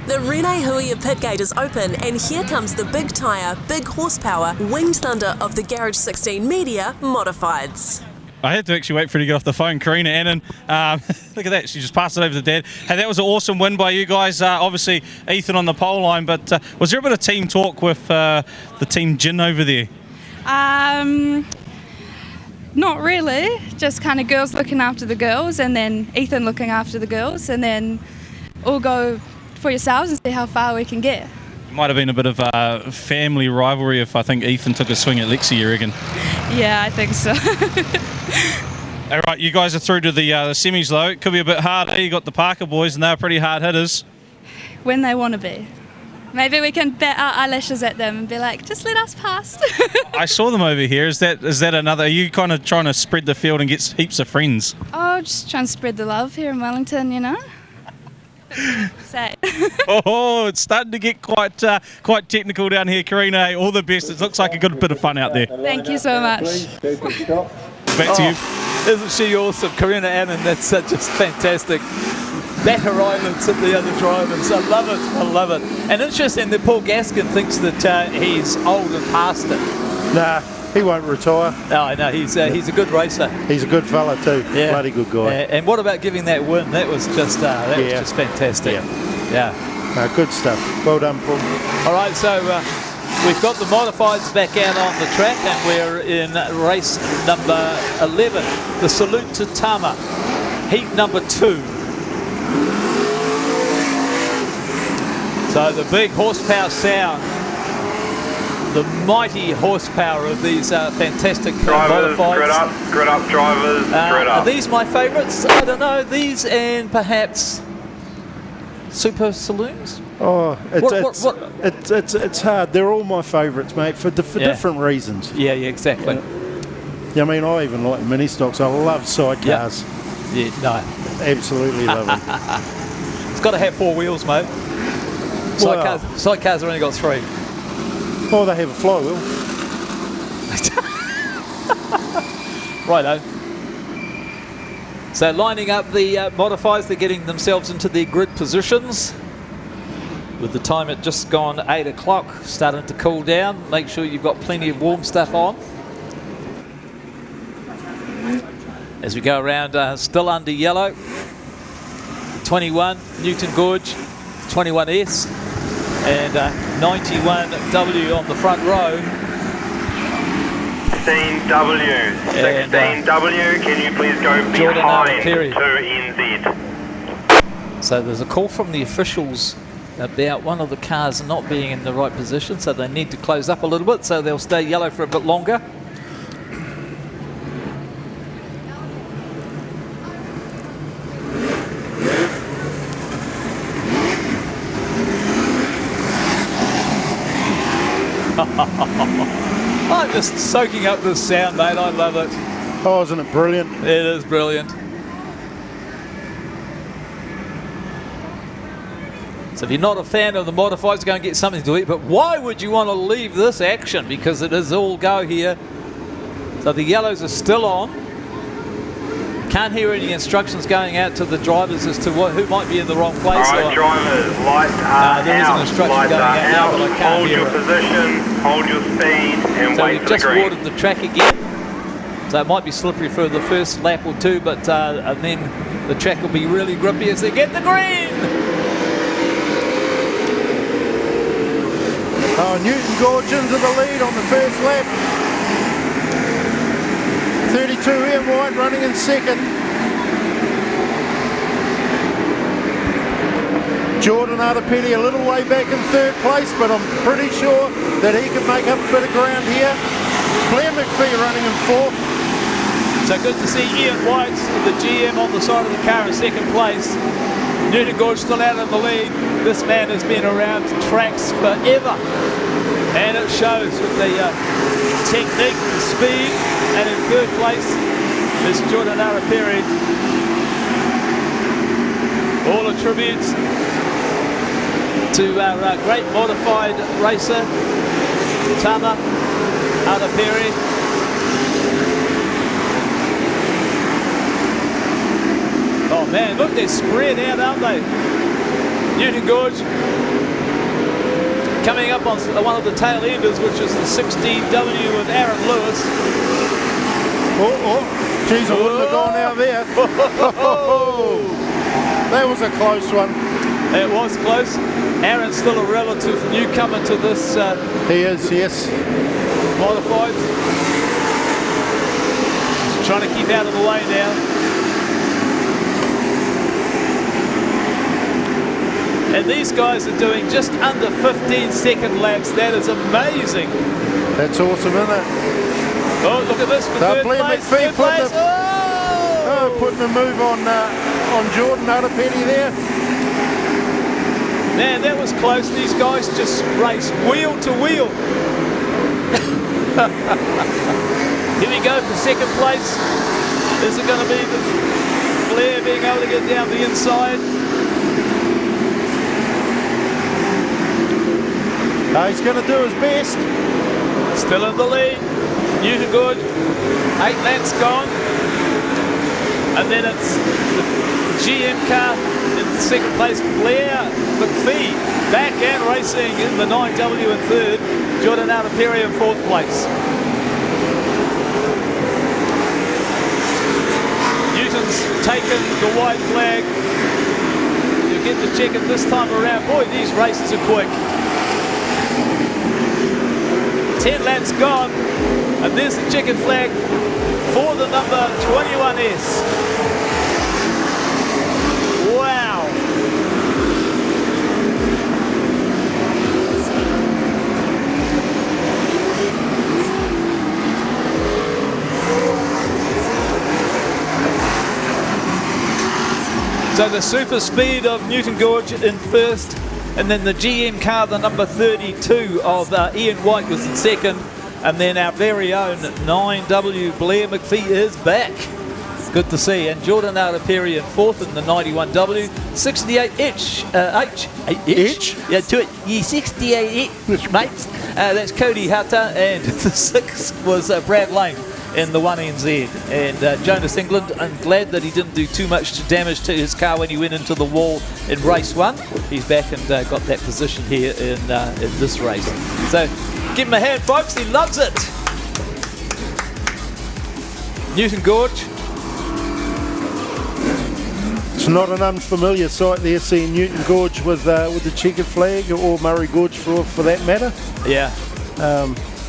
The Renee Huia pit gate is open, and here comes the big tyre, big horsepower, winged thunder of the Garage 16 Media Modifieds. I had to actually wait for her to get off the phone. Karina Annan, look at that, she just passed it over to Dad. Hey, that was an awesome win by you guys. Obviously, Ethan on the pole line, but was there a bit of team talk with the Team Gin over there? Not really, just kind of girls looking after the girls and then Ethan looking after the girls and then all go for yourselves and see how far we can get. Might have been a bit of a family rivalry if I think Ethan took a swing at Lexi, you reckon? Yeah, I think so. All right, you guys are through to the semis though. It could be a bit harder. You got the Parker boys and they're pretty hard hitters. When they want to be. Maybe we can bet our eyelashes at them and be like, just let us past. I saw them over here. Is that another? Are you kind of trying to spread the field and get heaps of friends? Oh, just trying to spread the love here in Wellington, you know. Oh, it's starting to get quite technical down here, Karina. Hey, all the best. It looks like a good bit of fun out there. Thank you so much. Back to you. Isn't she awesome? Karina Annan, that's just fantastic. Batter eyelids at the other drivers. I love it. I love it. And interesting that Paul Gaskin thinks that he's old and past it. Nah, he won't retire. No, no, he's a good racer. He's a good fella too. Yeah. Bloody good guy. And what about giving that win? That was just was just fantastic. Yeah. Good stuff. Well done, Paul. All right, so we've got the modifieds back out on the track, and we're in race number 11. The Salute to Tama, heat number 2. So the big horsepower sound, the mighty horsepower of these fantastic drivers, modifieds. Grid up, drivers, grid up. Are these my favourites? I don't know. These and perhaps Super Saloons? Oh, it's hard. They're all my favourites, mate, for different reasons. Yeah, exactly. Yeah, I mean, I even like mini stocks. I love sidecars. Yeah, no. Absolutely love them. It's got to have 4 wheels, mate. Sidecars have only got 3. Oh, they have a flywheel. Righto. So lining up the modifiers, they're getting themselves into their grid positions. With the time at just gone 8 o'clock, starting to cool down. Make sure you've got plenty of warm stuff on. As we go around, still under yellow. 21 Newton Gorge, 21S, and 91W on the front row. 16W, 16W, can you please go behind 2NZ? So there's a call from the officials about one of the cars not being in the right position, so they need to close up a little bit, so they'll stay yellow for a bit longer. I'm just soaking up this sound, mate. I love it. Oh, isn't it brilliant? It is brilliant. So if you're not a fan of the modifieds, go and get something to eat. But why would you want to leave this action? Because it is all go here. So the yellows are still on. Can't hear any instructions going out to the drivers as to who might be in the wrong place. All right, drivers, lights are there is an instruction going out now, but I can't hold hear your it. position, hold your speed, and So wait we've for the just green. watered the track again. So it might be slippery for the first lap or two, but and then the track will be really grippy as they get the green. Oh, Newton Gorge into the lead on the first lap. 32 Ian White running in second. Jordan Artapedi a little way back in third place, but I'm pretty sure that he can make up a bit of ground here. Blair McPhee running in fourth. So good to see Ian White, the GM, on the side of the car in second place. Newton Gorge still out in the lead. This man has been around tracks forever, and it shows with the technique, the speed. And in third place is Jordan Araperi. All attributes to our great modified racer, Tama Araperi. Oh man, look, they're spread out, aren't they? Newton Gorge coming up on one of the tail enders, which is the 16W with Aaron Lewis. Oh, geez, I wouldn't have gone out there. That was a close one. It was close. Aaron's still a relative newcomer to this. He is, yes. Modified. He's trying to keep out of the way now. And these guys are doing just under 15-second laps. That is amazing. That's awesome, isn't it? Oh, look at this for third place. Putting a move on Jordan Artapedi there. Man, that was close. These guys just raced wheel to wheel. Here we go for second place. Is it going to be the Blair being able to get down the inside? He's going to do his best. Still in the lead. Newton Gorge, 8 laps gone. And then it's the GM car in second place. Blair McPhee back and racing in the 9W in third. Jordan Araperi in fourth place. Newton's taken the white flag. You get to check it this time around. Boy, these races are quick. 10 laps gone, and there's the chicken flag for the number 21S. Wow. So the super speed of Newton Gorge in first, and then the GM car, the number 32 of Ian White, was in second. And then our very own 9W Blair McPhee is back. Good to see. And Jordan Araperi in fourth in the 91W. 68H. H? Yeah, to it. Yeah, 68H, mates. That's Cody Hata. And the sixth was Brad Lane in the 1NZ. And Jonas England, I'm glad that he didn't do too much damage to his car when he went into the wall in race one. He's back and got that position here in this race. So give him a hand, folks. He loves it. Newton Gorge. It's not an unfamiliar sight there, seeing Newton Gorge with the checkered flag, or Murray Gorge for that matter. Yeah.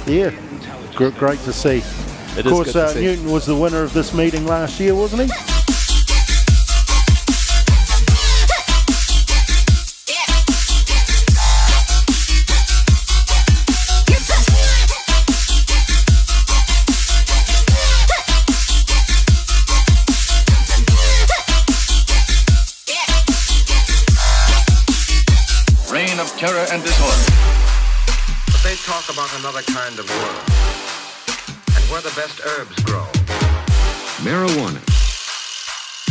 Yeah. Great to see. It of course, Newton was the winner of this meeting last year, wasn't he? Reign of terror and disorder. But they talk about another kind of world. Where the best herbs grow. Marijuana.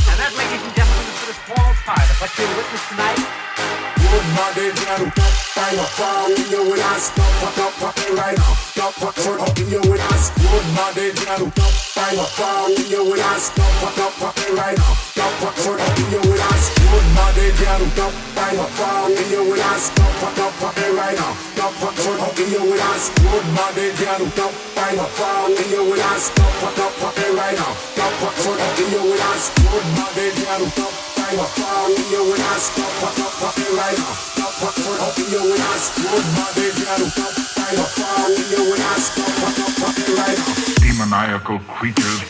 And that, ladies and gentlemen, is for the small part of what you'll witness tonight. Good body, girl. Time up, fall in you with us. Fuck me right now. Turn up in you with us. Good body, girl. Time up, fall in you with us. Fuck me right now. Turn up in you with us. Good body, girl. Time up, fall in you with us. Fuck me right now. Turn up in you with us. Good body, girl. Time up, fall in you with us. Fuck me right now. Turn up in you with us. Good body, girl. Time up, fall in you with us. Fuck me right now. Turn up in you with us. Good body, girl. Time up, fall in you with us. Fuck me right now. Demoniacal creatures.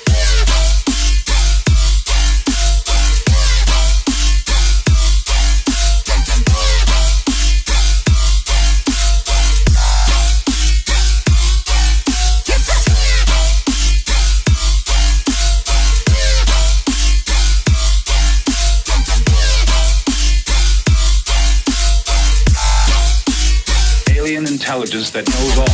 Alien intelligence that knows all.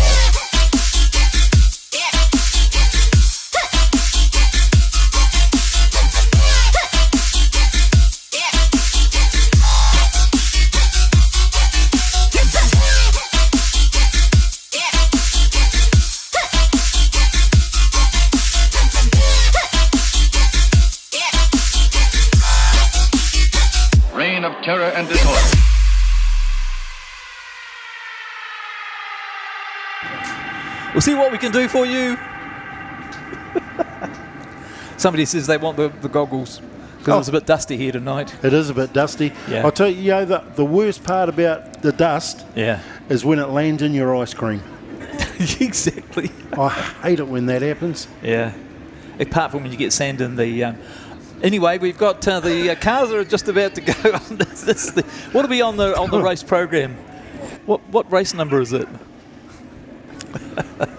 Reign of terror and disorder. We'll see what we can do for you. Somebody says they want the goggles because it's a bit dusty here tonight. It is a bit dusty. Yeah. I'll tell you, the worst part about the dust is when it lands in your ice cream. Exactly. I hate it when that happens. Yeah. Apart from when you get sand in the... Anyway, we've got the cars are just about to go on this. What are we on the race program? What race number is it?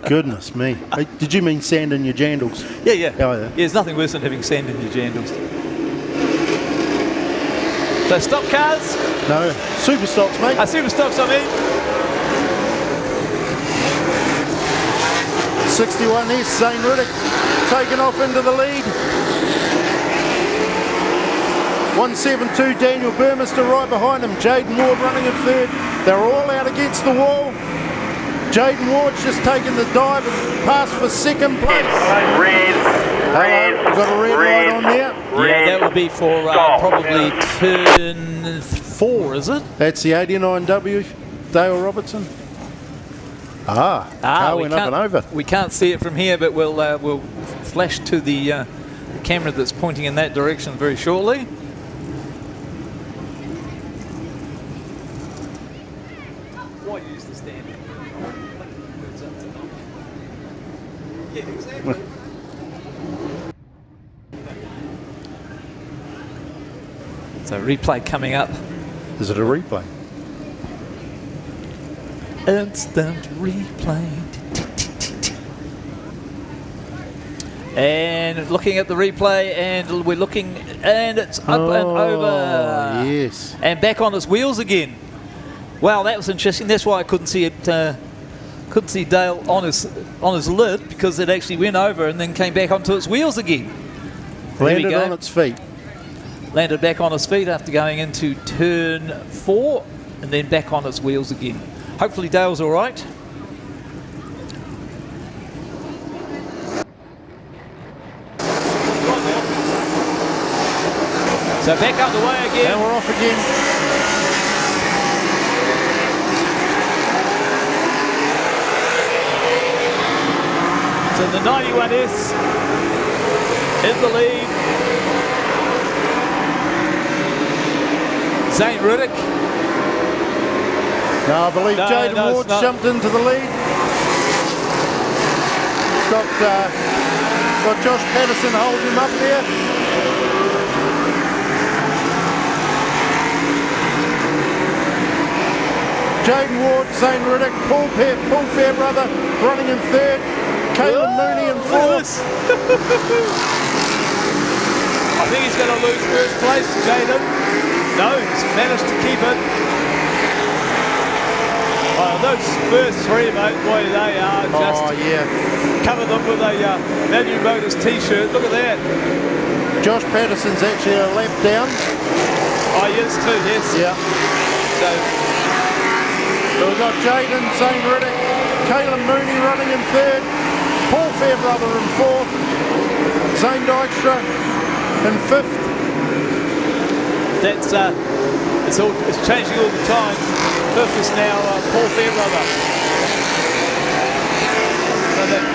Goodness me. Hey, did you mean sand in your jandals? Yeah. Oh, yeah. Yeah, there's nothing worse than having sand in your jandals. So stop cars? No, super stops, mate. Super stops, I mean. 61S, Zane Riddick taken off into the lead. 172, Daniel Burmester right behind him. Jaden Ward running in third. They're all out against the wall. Jaden Ward's just taken the dive and passed for second place. Red. We've got a red light on there. Yeah, that would be for probably turn 4, is it? That's the 89W, Dale Robertson. Car went up and over. We can't see it from here, but we'll flash to the camera that's pointing in that direction very shortly. Why use the stand? Yeah, exactly. So replay coming up. Is it a replay? Instant replay. And looking at the replay, and we're looking, and it's up and over. Yes. And back on its wheels again. Wow, that was interesting. That's why I couldn't see it. Couldn't see Dale on his lid, because it actually went over and then came back onto its wheels again. Landed on its feet. Landed back on its feet after going into turn 4, and then back on its wheels again. Hopefully Dale's all right. So back up the way again. And we're off again. So the 91S in the lead. Zane Riddick. No, I believe Jaden Ward jumped into the lead. Got Josh Patterson holding him up there. Jaden Ward, Zane Riddick, Paul Fairbrother running in third. Caelan Mooney in fourth. I think he's going to lose first place, Jaden. No, he's managed to keep it. Oh, those first three, mate, boy, they are just... Cover them with a Value Motors t-shirt. Look at that. Josh Patterson's actually a lap down. Oh, he is too, yes. Yeah. So we've got Jaden, Zane Riddick, Caelan Mooney running in third, Paul Fairbrother in fourth, Zane Dykstra in fifth. That's it's changing all the time. Fifth is now Paul Fairbrother. So they're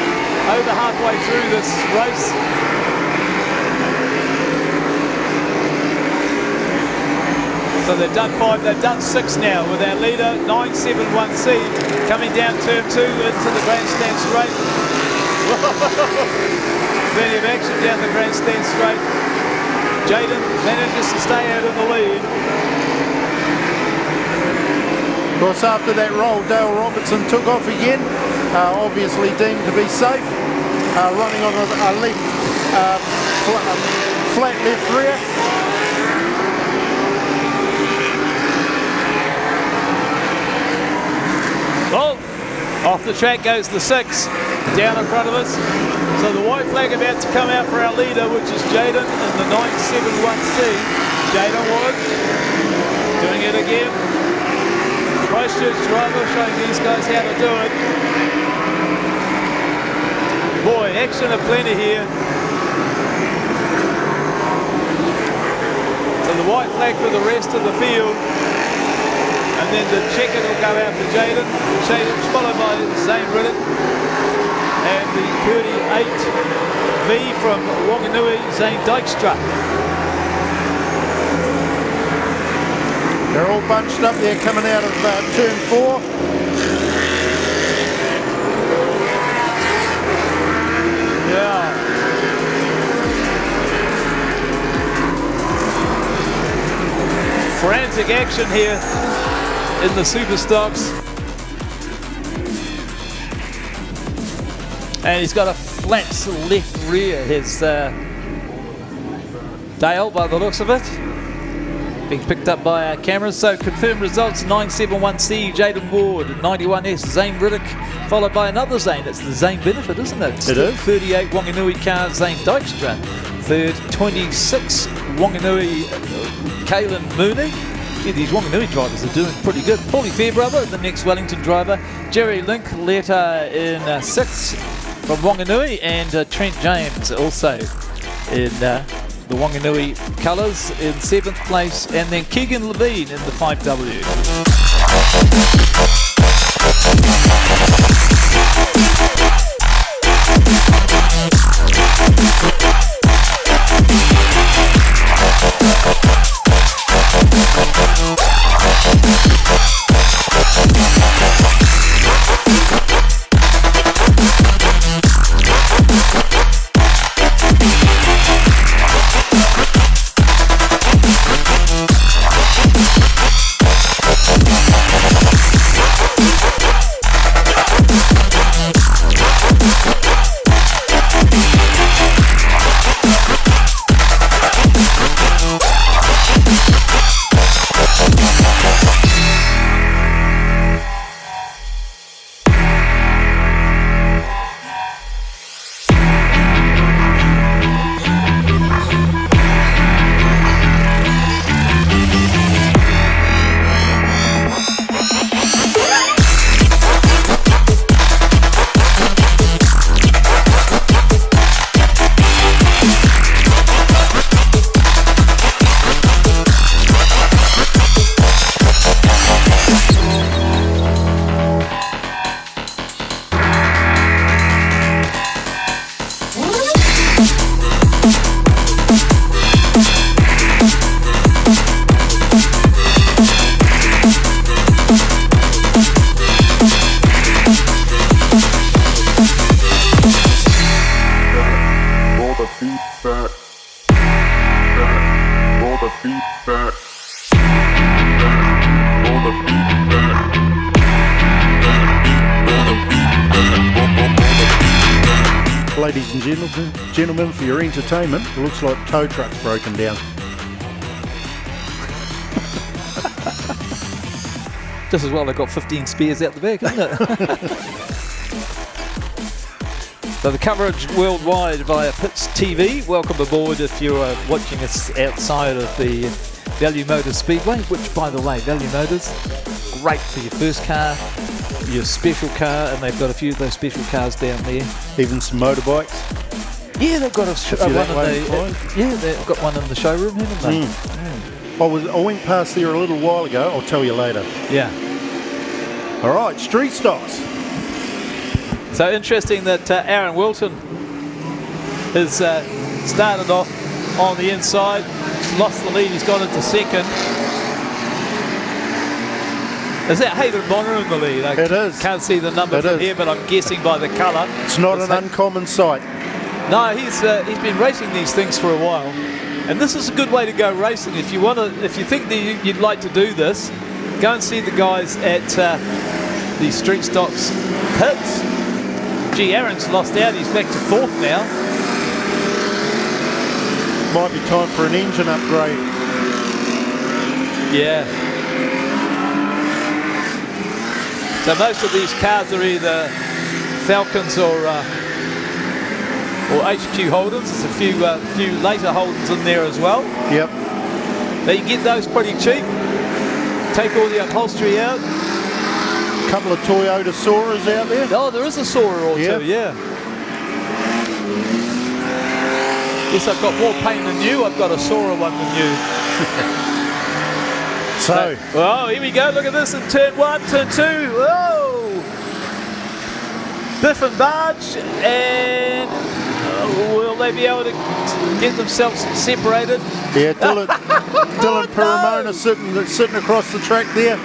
over halfway through this race. So they've done 5, they've done 6 now with our leader, 971C, coming down turn 2 into the grandstand straight. Plenty of action down the grandstand straight. Jaden manages to stay out in the lead. Of course, after that roll, Dale Robertson took off again, obviously deemed to be safe, running on a left, flat left rear. Oh, off the track goes the 6, down in front of us. So the white flag about to come out for our leader, which is Jaden in the 971C. Jaden Wood doing it again. Christchurch driver showing these guys how to do it. Boy, action aplenty here. So the white flag for the rest of the field. And then the checkered will go out for Jaden. Jaden's followed by Zane Riddick. And the 38V from Wanganui, Zane Dykstra. They're all bunched up there coming out of turn 4. Yeah. Frantic action here in the Super Stocks. And he's got a flat left rear, his Dale, by the looks of it. Being picked up by our cameras. So confirmed results, 971C, Jaden Ward, 91S, Zane Riddick, followed by another Zane. It's the Zane Benefit, isn't it? It is. 38 Wanganui car, Zane Dykstra. Third, 26 Wanganui, Caelan Mooney. Gee, these Wanganui drivers are doing pretty good. Paulie Fairbrother, the next Wellington driver. Jerry Linklater in 6th from Wanganui, and Trent James also in the Wanganui colours in 7th place, and then Keegan Levine in the 5W. Ladies and gentlemen, for your entertainment, it looks like tow truck's broken down. Just as well they've got 15 spares out the back, isn't it? So the coverage worldwide via Pits TV. Welcome aboard if you're watching us outside of the Value Motors Speedway, which, by the way, Value Motors, great for your first car, your special car, and they've got a few of those special cars down there. Even some motorbikes. Yeah, they've got they've got one in the showroom, haven't they? I went past there a little while ago. I'll tell you later. Yeah. All right, street stocks. So interesting that Aaron Wilton has started off on the inside, lost the lead, he's got into second. Is that Hayden Bonner in the lead? It is. Can't see the number from here, but I'm guessing by the colour. It's not an uncommon sight. No, he's been racing these things for a while, and this is a good way to go racing. If you think that you'd like to do this, go and see the guys at the Street Stocks pits. Gee, Aaron's lost out. He's back to fourth now. Might be time for an engine upgrade. Yeah. So most of these cars are either Falcons or HQ Holdens. There's a few later Holdens in there as well. Yep. But you can get those pretty cheap. Take all the upholstery out. A couple of Toyota Soras out there. Oh, there is a Sora or two, yeah. Yes, I've got more paint than you. I've got a Sora one than you. Oh, here we go. Look at this in turn 1, turn 2. Whoa! Biff and Barge, and will they be able to get themselves separated? Yeah, Dylan Peramona sitting across the track there,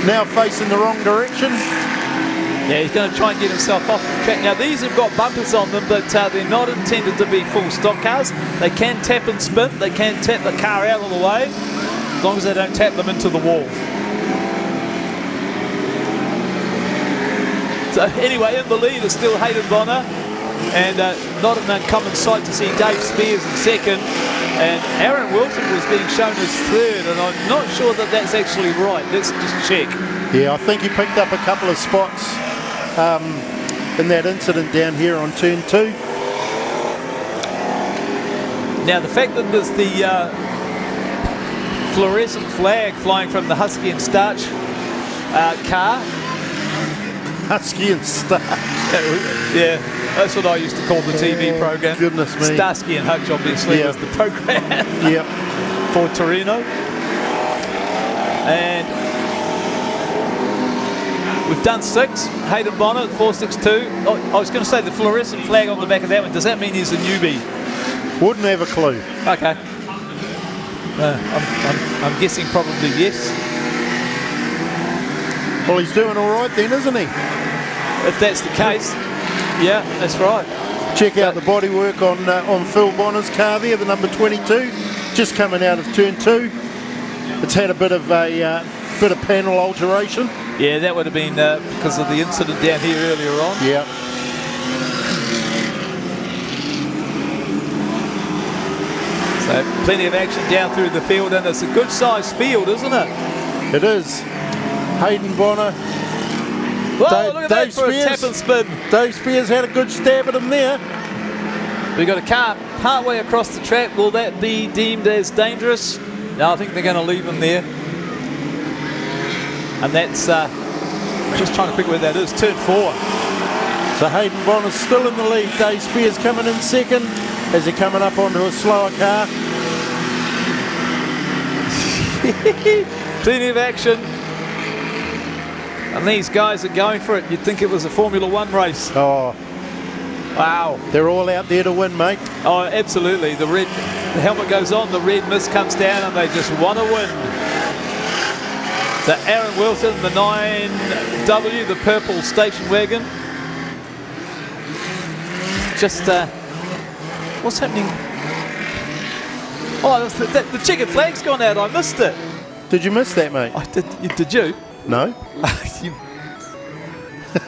now facing the wrong direction. Yeah, he's going to try and get himself off the track. Now, these have got bumpers on them, but they're not intended to be full stock cars. They can tap and spin. They can tap the car out of the way, as long as they don't tap them into the wall. So, anyway, in the lead is still Hayden Bonner, and not an uncommon sight to see Dave Spears in second, and Aaron Wilton was being shown as third, and I'm not sure that that's actually right. Let's just check. Yeah, I think he picked up a couple of spots in that incident down here on turn 2. Now, the fact that there's the fluorescent flag flying from the Husky and Starch car. Husky and Starch. Yeah, that's what I used to call the TV program. Goodness me. Starsky and Hutch, obviously, was the program. Yep. For Torino. And we've done 6. Hayden Bonner, 462. Oh, I was going to say the fluorescent flag on the back of that one. Does that mean he's a newbie? Wouldn't have a clue. Okay. I'm guessing probably yes. Well, he's doing all right then, isn't he? If that's the case, yeah, that's right. Check out the bodywork on Phil Bonner's car there, the number 22, just coming out of turn 2. It's had a bit of panel alteration. Yeah, that would have been because of the incident down here earlier on. Yeah. So plenty of action down through the field, and it's a good sized field, isn't it? It is. Hayden Bonner. Whoa, look at that for a tap and spin. Dave Spears had a good stab at him there. We've got a car partway across the track. Will that be deemed as dangerous? No, I think they're going to leave him there. And that's, just trying to figure where that is, turn 4. So Hayden Bonner's still in the lead. Dave Spears coming in second as they're coming up onto a slower car. Plenty of action. And these guys are going for it. You'd think it was a Formula 1 race. Oh. Wow. They're all out there to win, mate. Oh, absolutely. The helmet goes on, the red mist comes down, and they just want to win. So Aaron Wilton, the 9W, the purple station wagon. Just, what's happening? Oh, the checkered flag's gone out. I missed it. Did you miss that, mate? I did. Did you? No.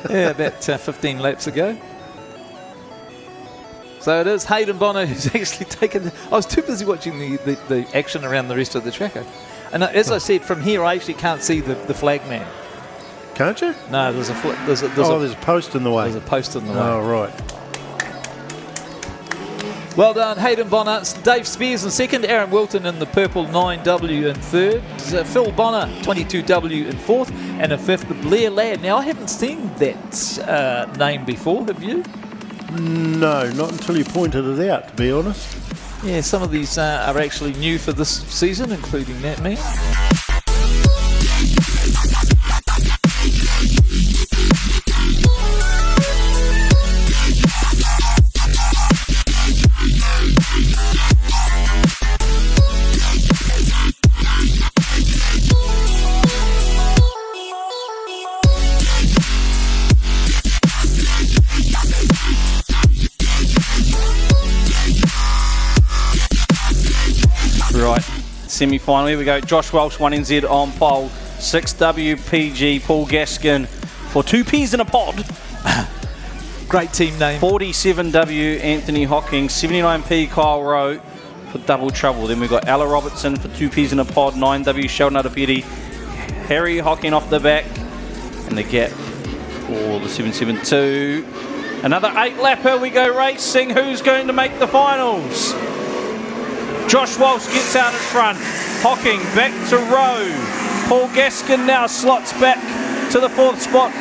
Yeah, about 15 laps ago. So it is Hayden Bonner who's actually taken... I was too busy watching the action around the rest of the track. And as I said, from here I actually can't see the flag man. Can't you? No, there's a post in the way. There's a post in the way. Oh, right. Well done, Hayden Bonner, Dave Spears in second, Aaron Wilton in the purple 9W in third, Phil Bonner 22W in fourth, and in fifth Blair Ladd. Now I haven't seen that name before, have you? No, not until you pointed it out, to be honest. Yeah, some of these are actually new for this season, including that man. Right, semi-final, here we go. Josh Welsh, 1NZ on pole. 6WPG, Paul Gaskin for 2 Ps in a pod. Great team name. 47W, Anthony Hocking. 79P, Kyle Rowe for double trouble. Then we've got Ella Robertson for 2 Ps in a pod. 9W, Sheldon Adapeti. Harry Hocking off the back. And the gap for the 772. Another 8-lapper, we go racing. Who's going to make the finals? Josh Walsh gets out in front. Hocking back to Rowe. Paul Gaskin now slots back to the 4th spot.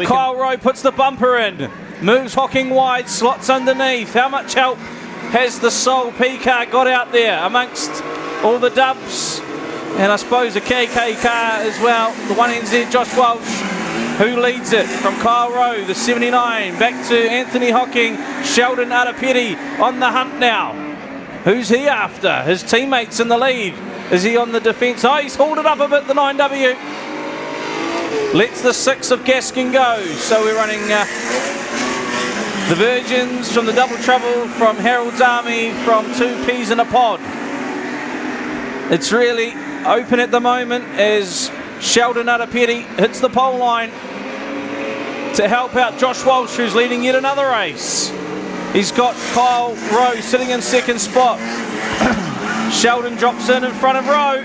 Kyle Rowe puts the bumper in. Moves Hocking wide, slots underneath. How much help has the Soul P car got out there amongst all the dubs? And I suppose a KK car as well. The 1NZ, Josh Walsh, who leads it from Kyle Rowe, the 79, back to Anthony Hocking, Sheldon Adapeti on the hunt now. Who's he after? His teammates in the lead. Is he on the defence? Oh, he's hauled it up a bit, the 9W. Lets the 6 of Gaskin go. So we're running the Virgins from the Double Trouble, from Harold's Army, from 2 Ps in a pod. It's really open at the moment as Sheldon Adapeti hits the pole line to help out Josh Walsh, who's leading yet another race. He's got Kyle Rowe sitting in 2nd spot. Sheldon drops in front of Rowe.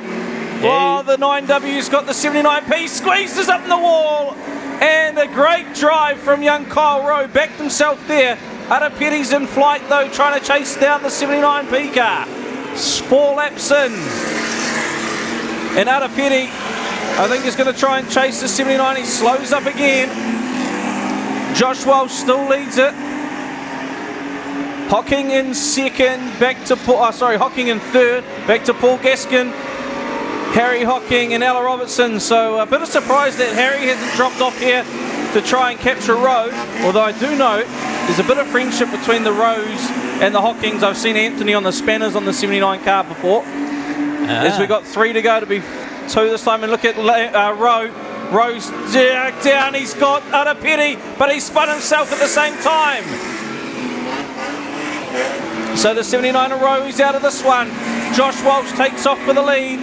Oh, the 9W's got the 79P, squeezes up the wall, and a great drive from young Kyle Rowe, backed himself there. Adapeti's in flight though, trying to chase down the 79P car. 4 laps in, and Adapeti, I think he's going to try and chase the 79. He slows up again. Josh Walsh still leads it. Hocking in 2nd, back to Hocking in 3rd, back to Paul Gaskin, Harry Hocking and Ella Robertson. So a bit of surprise that Harry hasn't dropped off here to try and capture Rowe. Although I do know there's a bit of friendship between the Rows and the Hockings. I've seen Anthony on the Spanners on the 79 car before. As we got 3 to go to be 2 this time, and look at Rowe. Rowe's down, he's got Adapeti, but he spun himself at the same time. So the 79 Rowe, he's out of this one. Josh Walsh takes off for the lead.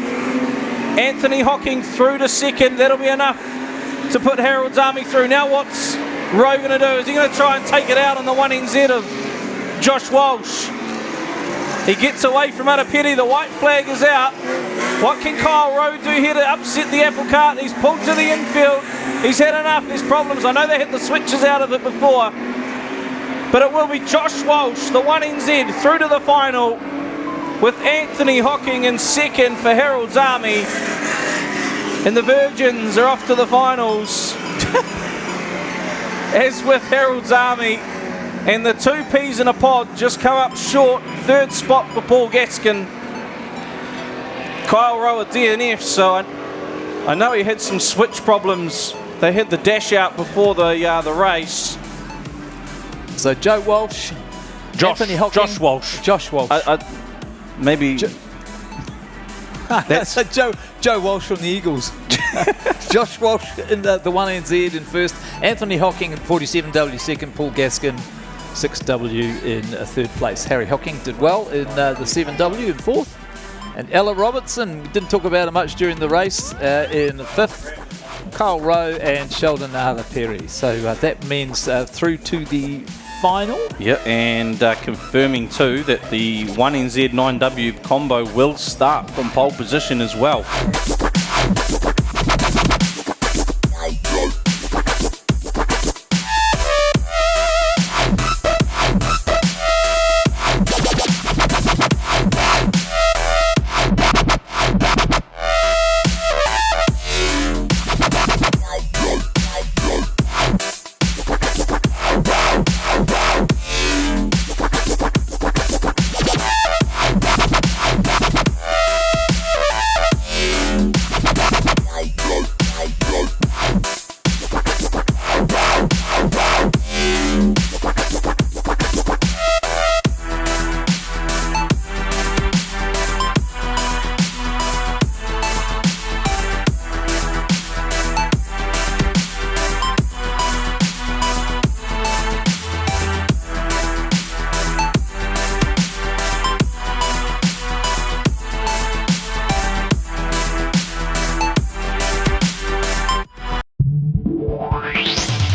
Anthony Hocking through to 2nd. That'll be enough to put Harold's Army through. Now what's Rowe going to do? Is he going to try and take it out on the 1NZ of Josh Walsh? He gets away from Adapeti. The white flag is out. What can Kyle Rowe do here to upset the apple cart? He's pulled to the infield. He's had enough. There's problems. I know they had the switches out of it before. But it will be Josh Walsh, the 1NZ, through to the final with Anthony Hocking in 2nd for Harold's Army. And the Virgins are off to the finals. As with Harold's Army. And the 2 Ps in a pod just come up short. 3rd spot for Paul Gaskin. Kyle Rowe at DNF, so I know he had some switch problems. They had the dash out before the race. So Joe Walsh, Anthony Hocking. Josh Walsh. Josh Walsh. Maybe. That's Joe Walsh from the Eagles. Josh Walsh in the 1NZ in 1st. Anthony Hocking in 47W 2nd. Paul Gaskin 6W in 3rd place. Harry Hocking did well in the 7W in 4th. And Ella Robertson, we didn't talk about her much during the race, in 5th. Kyle Rowe and Sheldon Adapeti. So that means through to the final. Yeah, and confirming too that the 1NZ 9W combo will start from pole position as well.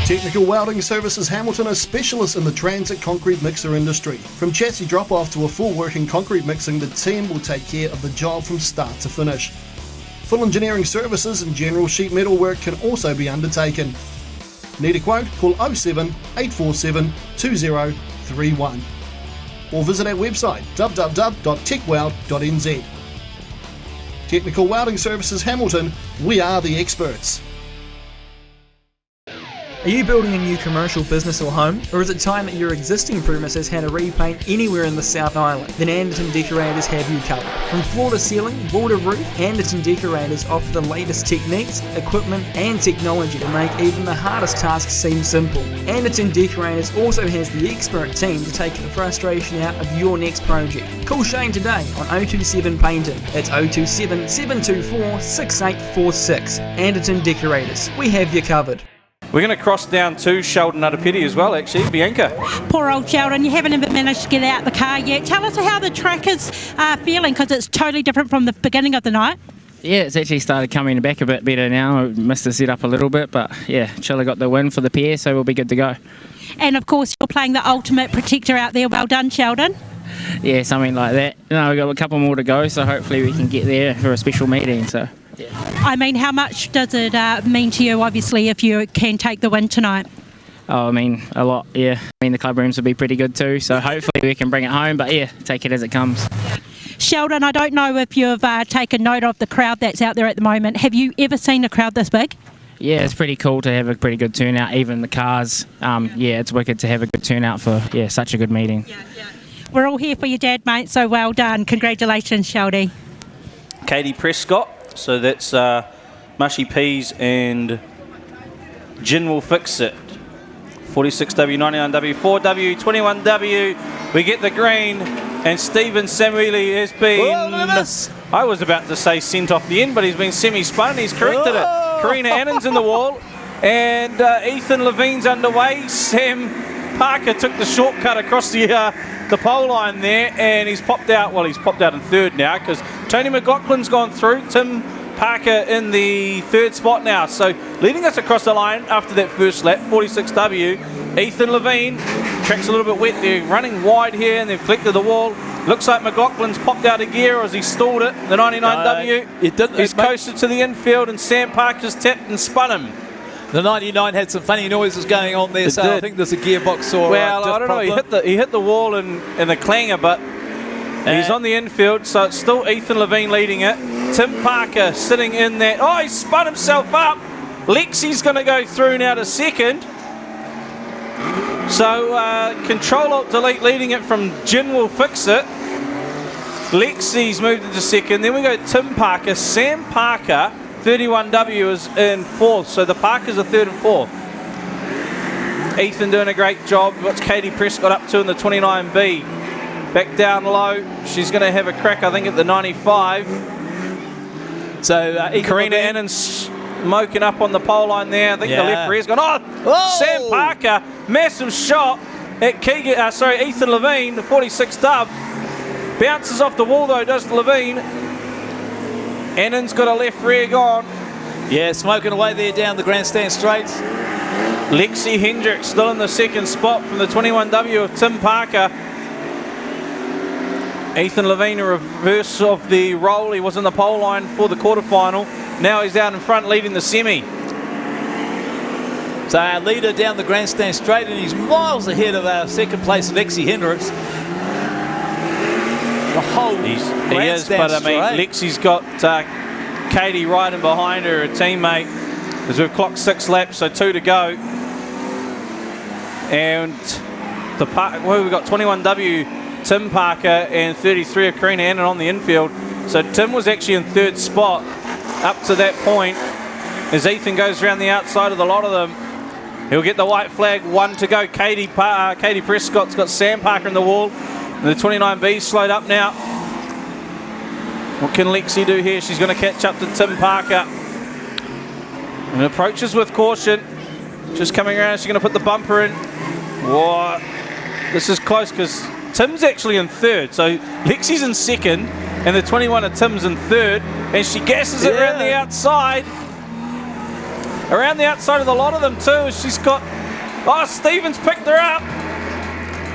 Technical Welding Services Hamilton are specialists in the transit concrete mixer industry. From chassis drop-off to a full working concrete mixing, the team will take care of the job from start to finish. Full engineering services and general sheet metal work can also be undertaken. Need a quote? Call 07 847 2031 or visit our website www.techweld.nz. Technical Welding Services Hamilton, we are the experts. Are you building a new commercial business or home? Or is it time that your existing premises had a repaint anywhere in the South Island? Then Anderton Decorators have you covered. From floor to ceiling, wall to roof, Anderton Decorators offer the latest techniques, equipment and technology to make even the hardest tasks seem simple. Anderton Decorators also has the expert team to take the frustration out of your next project. Call Shane today on 027 Painting. That's 027 724 6846. Anderton Decorators. We have you covered. We're going to cross down to Sheldon Utapeti as well, actually. Bianca. Poor old Sheldon, you haven't even managed to get out the car yet. Tell us how the track is feeling, because it's totally different from the beginning of the night. Yeah, it's actually started coming back a bit better now. I missed the setup a little bit, but yeah, Chilla got the win for the pair, so we'll be good to go. And of course, you're playing the ultimate protector out there. Well done, Sheldon. Yeah, something like that. We've got a couple more to go, so hopefully we can get there for a special meeting. So. Yeah. I mean, how much does it mean to you, obviously, if you can take the win tonight? Oh, I mean, a lot, yeah. I mean, the club rooms will be pretty good too, so hopefully we can bring it home, but yeah, take it as it comes. Sheldon, I don't know if you've taken note of the crowd that's out there at the moment. Have you ever seen a crowd this big? Yeah, it's pretty cool to have a pretty good turnout, even the cars. Yeah, it's wicked to have a good turnout for, such a good meeting. We're all here for your dad, mate, so well done. Congratulations, Sheldy. Katie Prescott. So that's Mushy Peas and Gin Will Fix It. 46W, 99W, 4W, 21W. We get the green, and Stephen Samueli has been... Oh, look at this. I was about to say sent off the end, but he's been semi-spun. He's corrected it. Karina Annan's in the wall, and Ethan Levine's underway. Sam Parker took the shortcut across the pole line there, and he's popped out. Well, he's popped out in third now because Tony McLaughlin's gone through. Tim Parker in the third spot now. So leading us across the line after that first lap, 46W. Ethan Levine, track's a little bit wet. They're running wide here, and they've collected the wall. Looks like McLaughlin's popped out of gear as he stalled it. The 99W. He's coasted to the infield, and Sam Parker's tapped and spun him. The 99 had some funny noises going on there, so I think there's a gearbox or well, I don't know. He hit the wall in the clanger, but he's on the infield, so it's still Ethan Levine leading it. Tim Parker sitting in that. Oh, he spun himself up. Lexi's going to go through now to second. So Control-Alt-Delete leading it from Gin Will Fix It. Lexi's moved into second. Then we go Tim Parker, Sam Parker. 31W is in fourth, so the Parkers are third and fourth. Ethan doing a great job. What's Katie Prescott up to in the 29B? Back down low. She's going to have a crack, I think, at the 95. So Karina Annan's smoking up on the pole line there. I think the left rear's gone. Oh! Sam Parker, massive shot at Ethan Levine, the 46 dub. Bounces off the wall though, does Levine. Annan's got a left rear gone. Yeah, smoking away there down the grandstand straight. Lexi Hendricks still in the second spot from the 21W of Tim Parker. Ethan Levine, a reverse of the roll. He was in the pole line for the quarterfinal. Now he's out in front leading the semi. So our leader down the grandstand straight, and he's miles ahead of our second place Lexi Hendricks. The whole he is, but I mean, Lexi's got Katie riding behind her, a teammate, as we've clocked 6 laps, so 2 to go. And we've got 21W Tim Parker and 33 of Karina Annan on the infield. So Tim was actually in third spot up to that point. As Ethan goes around the outside of the lot of them, he'll get the white flag. 1 to go. Katie Prescott's got Sam Parker in the wall. And the 29B's slowed up now. What can Lexi do here? She's going to catch up to Tim Parker. And approaches with caution. Just coming around. She's going to put the bumper in. Whoa. This is close because Tim's actually in third. So Lexi's in second. And the 21 of Tim's in third. And she gasses it around the outside. Around the outside of the lot of them too. She's got... Oh, Stevens picked her up.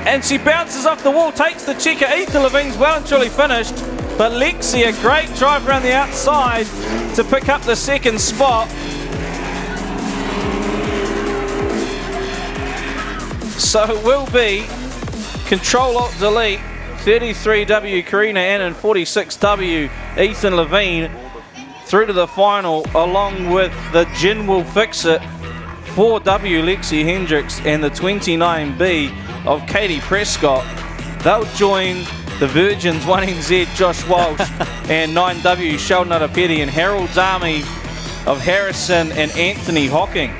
And she bounces off the wall, takes the checker. Ethan Levine's well and truly finished. But Lexi, a great drive around the outside to pick up the second spot. So it will be Control-Alt-Delete, 33W Karina Annan, 46W Ethan Levine through to the final, along with the Gin Will Fix It, 4W Lexi Hendricks and the 29B of Katie Prescott. They'll join the Virgins 1NZ Josh Walsh and 9W Sheldon Petty and Harold's Army of Harrison and Anthony Hocking.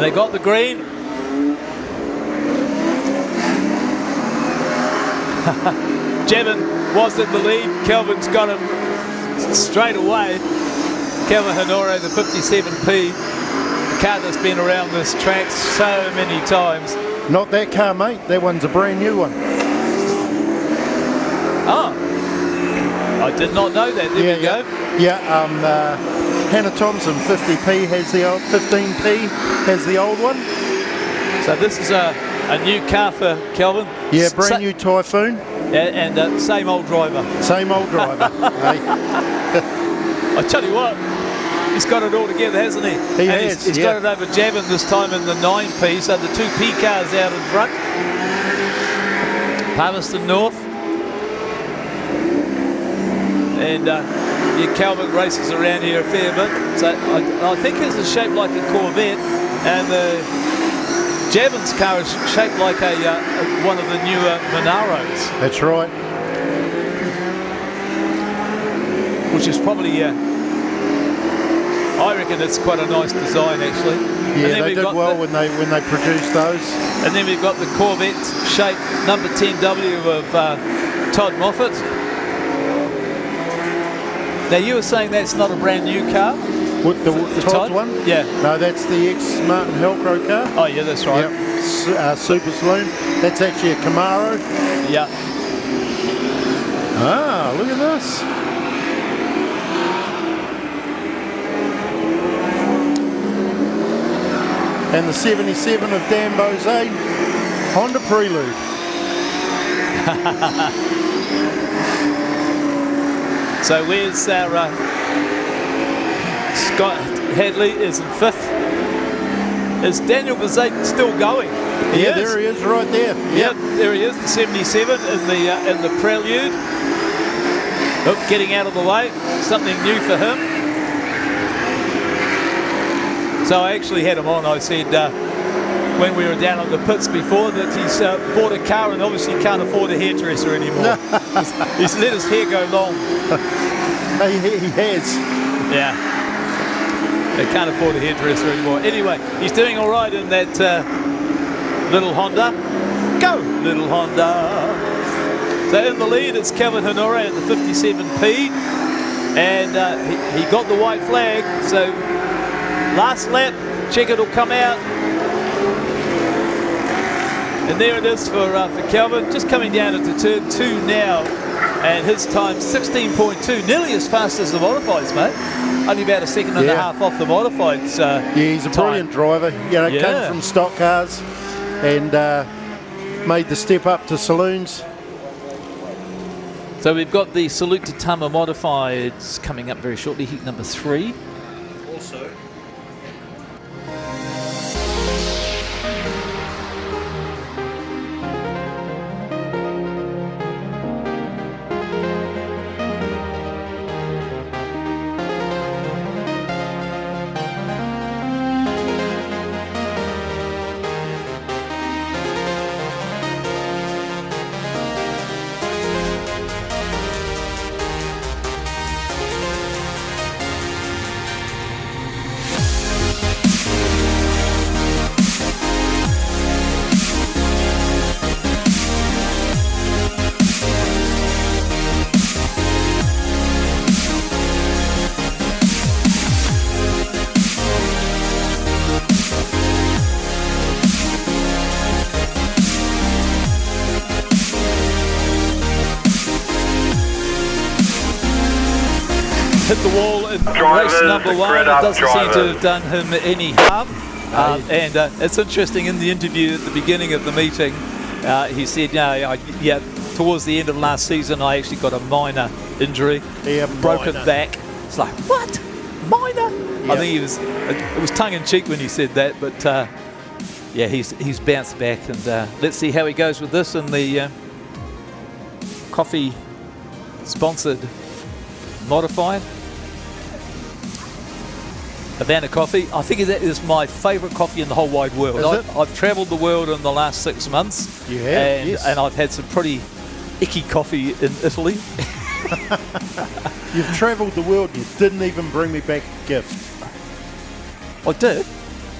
They got the green. Jevon was in the lead. Kelvin's got him straight away. Kelvin Honore, the 57P, the car that's been around this track so many times. Not that car, mate. That one's a brand new one. Oh, I did not know that. There we go. Yeah, Hannah Thompson 50P has the old 15P has the old one. So this is a new car for Kelvin. Yeah, brand new Typhoon. And same old driver. Same old driver. Hey. I tell you what, he's got it all together, hasn't he? He has. He's got it over Jevon this time in the 9P, so the 2P cars out in front. Palmerston North. And Kelvin races around here a fair bit. So I think it's shaped like a Corvette, and Jevon's car is shaped like one of the newer Monaros. That's right. Which is probably, I reckon it's quite a nice design actually. Yeah, they did well when they produced those. And then we've got the Corvette shape number 10W of Todd Moffat. Now you were saying that's not a brand new car? What, the Todd's Todd one? Yeah. No, that's the ex-Martin Halcrow car. Oh, yeah, that's right. Yep. Super Saloon. That's actually a Camaro. Yeah. Ah, look at this. And the 77 of Dan Bozay, Honda Prelude. So where's our Scott Hadley is in 5th. Is Daniel Bazate still going? There he is, right there. Yep, there he is, the 77 in the Prelude. Oh, getting out of the way, something new for him. So I actually had him on. I said when we were down on the pits before that he's bought a car and obviously can't afford a hairdresser anymore. He's let his hair go long. He has. Yeah. They can't afford a hairdresser anymore. Anyway, he's doing all right in that little Honda. Go, little Honda. So in the lead, it's Kevin Honore at the 57P. And he got the white flag. So last lap, Checkard will come out. And there it is for Kelvin, just coming down into turn 2 now. And his time 16.2, nearly as fast as the modifieds, mate. Only about a second and a half off the modifieds. He's a brilliant driver. Came from stock cars and made the step up to saloons. So we've got the Salute to Tama modifieds coming up very shortly, heat number 3. Also, hit the wall in race number 1. It doesn't seem to have done him any harm. And it's interesting, in the interview at the beginning of the meeting, he said, towards the end of last season, I actually got a minor injury, broken back. It's like, what? Minor? Yep. I think it was tongue-in-cheek when he said that, but he's bounced back, and let's see how he goes with this in the coffee-sponsored modified. Havana Coffee. I think that is my favourite coffee in the whole wide world. I've travelled the world in the last 6 months. You have, and I've had some pretty icky coffee in Italy. You've travelled the world and you didn't even bring me back a gift. I did.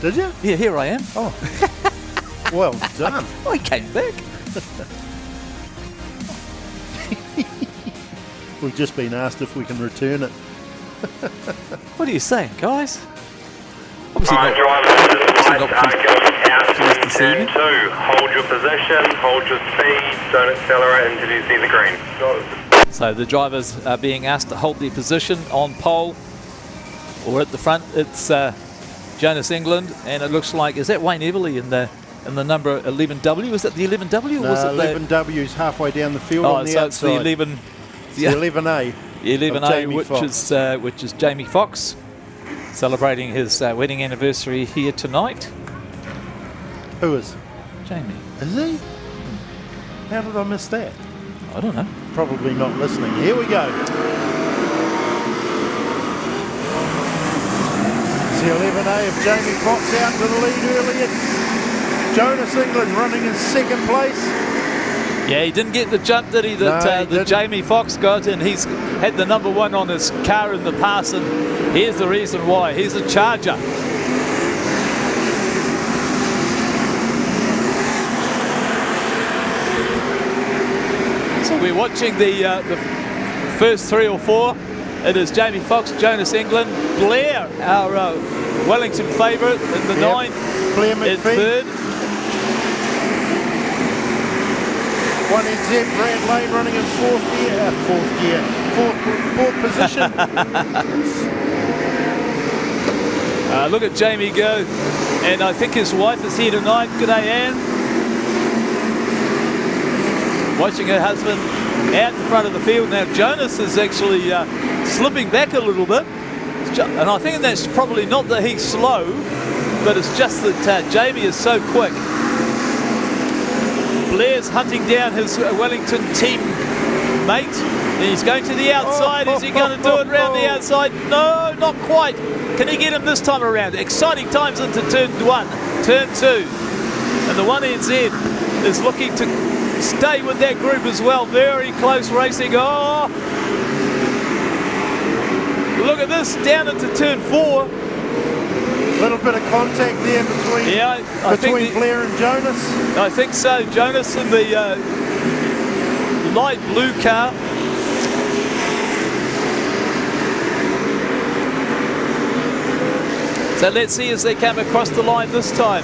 Did you? Yeah, here I am. Oh. Well done. I came back. We've just been asked if we can return it. What are you saying, guys? Obviously not out turn 2. Hold your position, hold your speed, don't accelerate until you see the green. So the drivers are being asked to hold their position on pole or at the front. It's Jonas England, and it looks like, is that Wayne Everly in the number 11W? Was that the 11W? Or was it 11W is halfway down the field on the outside. It's the 11. It's the 11A. The 11A, which is Jamie Foxx, celebrating his wedding anniversary here tonight. Who is? Jamie. Is he? How did I miss that? I don't know. Probably not listening. Here we go. It's the 11A of Jamie Foxx out to the lead earlier. Jonas England running in second place. Yeah, he didn't get the jump, did he, that Jamie Foxx got, and he's had the number 1 on his car in the past, and here's the reason why. He's a Charger. So we're watching the first 3 or 4 It is Jamie Fox, Jonas England, Blair, our Wellington favourite in the 9, Blair in McPhee. 3rd. 1NZ, Brad Lane running in fourth position. Look at Jamie go, and I think his wife is here tonight. G'day, Anne. Watching her husband out in front of the field. Now Jonas is actually slipping back a little bit, and I think that's probably not that he's slow, but it's just that Jamie is so quick. Blair's hunting down his Wellington team mate, and he's going to the outside. Is he going to do it around the outside? No, not quite. Can he get him this time around? Exciting times into turn 1, turn 2, and the 1NZ is looking to stay with that group as well. Very close racing. Oh, look at this, down into turn 4. A little bit of contact there between Blair and Jonas. I think so. Jonas in the light blue car. So let's see as they come across the line this time.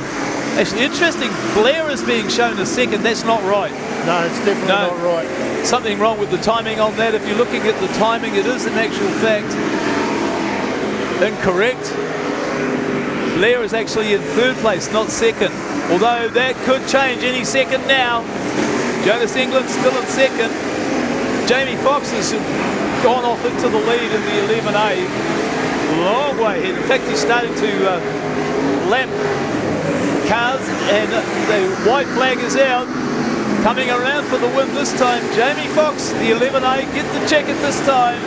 Actually, interesting, Blair is being shown as second. That's not right. No, it's definitely not right. Something wrong with the timing on that. If you're looking at the timing, it is in actual fact incorrect. Blair is actually in 3rd place, not 2nd. Although that could change any second now. Jonas England still in 2nd. Jamie Fox has gone off into the lead in the 11A. Long way ahead. In fact, he's starting to lap cars, and the white flag is out. Coming around for the win this time, Jamie Fox, the 11A, get the checker this time.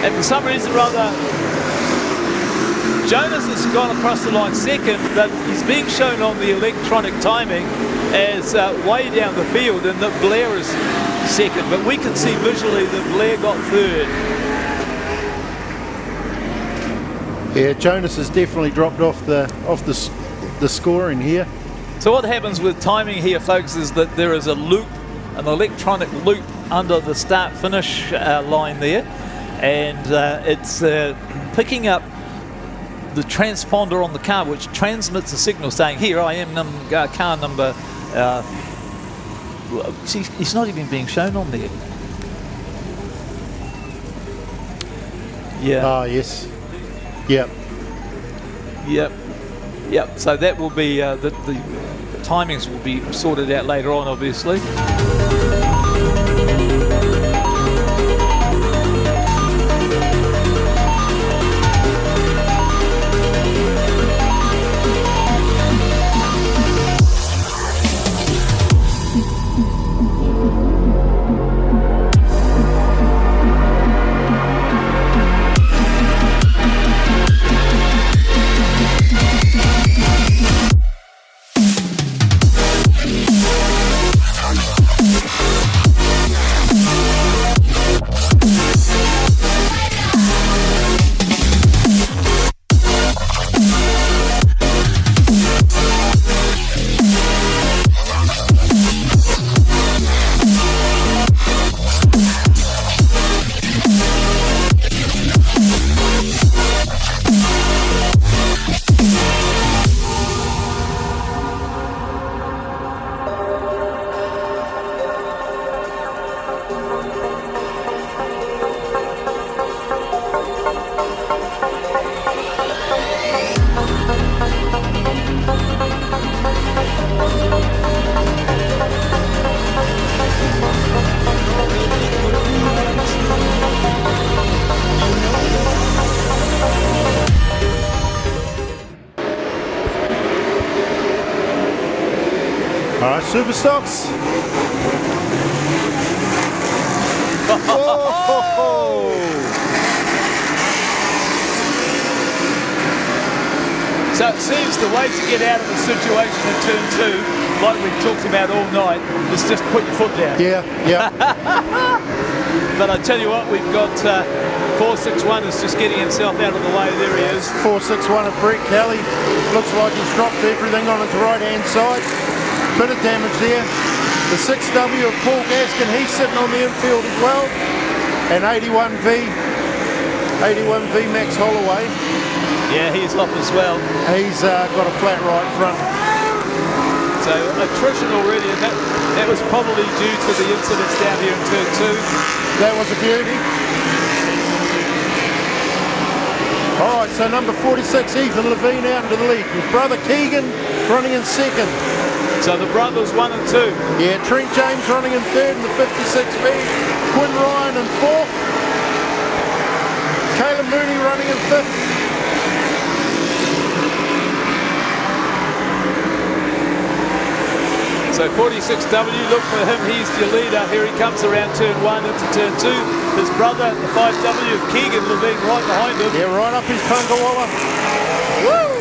And for some reason or other, Jonas has gone across the line 2nd, but he's being shown on the electronic timing as way down the field, and that Blair is 2nd. But we can see visually that Blair got 3rd. Yeah, Jonas has definitely dropped off the scoring here. So what happens with timing here, folks, is that there is a loop, an electronic loop under the start-finish line there, and it's picking up the transponder on the car, which transmits a signal saying, here I am, car number... he's not even being shown on there. Yeah. Ah, yes. Yep. Yep. Yep. So that will be the timings will be sorted out later on, obviously. Super Stocks. So it seems the way to get out of the situation in turn 2, like we've talked about all night, is just put your foot down. Yeah, yeah. But I tell you what, we've got 461 is just getting himself out of the way. There he is. 461 of Brett Kelly. Looks like he's dropped everything on his right-hand side. Bit of damage there. The 6W of Paul Gaskin, he's sitting on the infield as well. And 81V Max Holloway. Yeah, he's off as well. He's got a flat right front. So attrition already, and that was probably due to the incidents down here in turn 2. That was a beauty. All right, so number 46, Ethan Levine out into the lead. His brother Keegan running in second. So the brothers 1 and 2. Yeah, Trent James running in third in the 56V. Quinn Ryan in fourth. Caleb Mooney running in fifth. So 46W, look for him, he's your leader. Here he comes around turn 1 into turn 2. His brother, the 5W, Keegan Levine, right behind him. Yeah, right up his Punkawalla. Woo!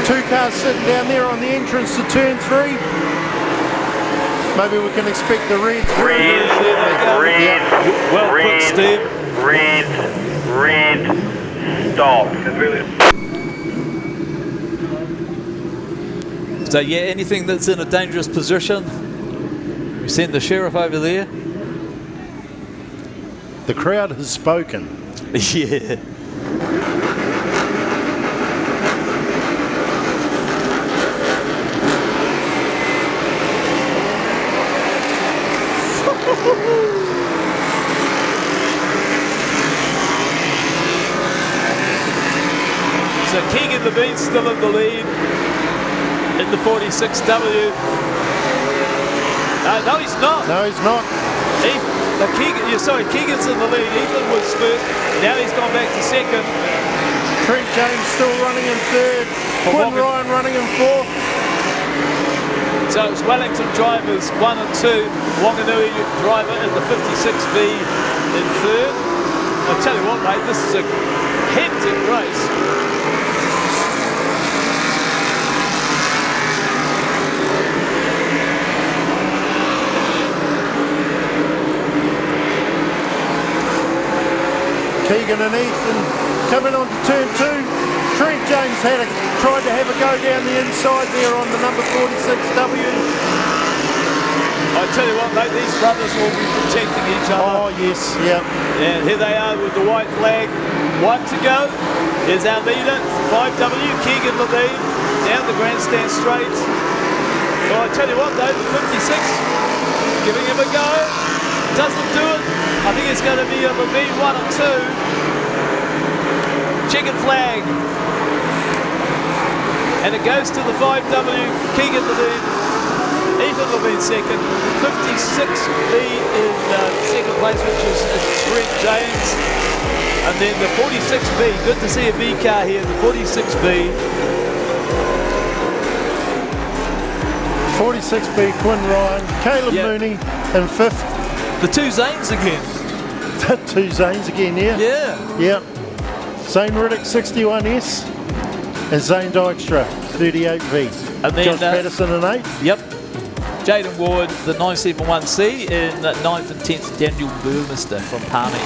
2 cars sitting down there on the entrance to turn 3. Maybe we can expect the Reds. Well put, Steve. Red, stop. So yeah, anything that's in a dangerous position, we send the sheriff over there. The crowd has spoken. Yeah. So Keegan Levine's still in the lead in the 46W. No, he's not. No, he's not. Keegan's in the lead. Ethan was first. Now he's gone back to second. Trent James still running in third. Quinn Ryan running in fourth. So it's Wellington drivers 1 and 2. Wanganui driver in the 56V in third. I'll tell you what, mate, this is a hectic race. Keegan and Ethan coming on to turn 2. Trent James tried to have a go down the inside there on the number 46W. I tell you what, mate, these brothers will be protecting each other. Oh, yes, yeah. And here they are with the white flag. 1 to go. Here's our leader, 5W, Keegan Levine, down the grandstand straight. Well, I tell you what, though, the 56, giving him a go. Doesn't do it. I think it's going to be a Levine 1 and 2. Chicken flag. And it goes to the 5W, Keegan Levine. Ethan Levine second. 56B in second place, which is Trent James. And then the 46B, good to see a B car here, the 46B. 46B, Quinn Ryan, Caleb Mooney in fifth. The 2 Zanes again. The 2 Zanes again, yeah. Yeah. Yeah. Zane Riddick 61S and Zane Dykstra 38V. And then Josh Patterson in 8. Yep. Jaden Ward, the 971C, in 9th and 10th, Daniel Burmester from Palmy.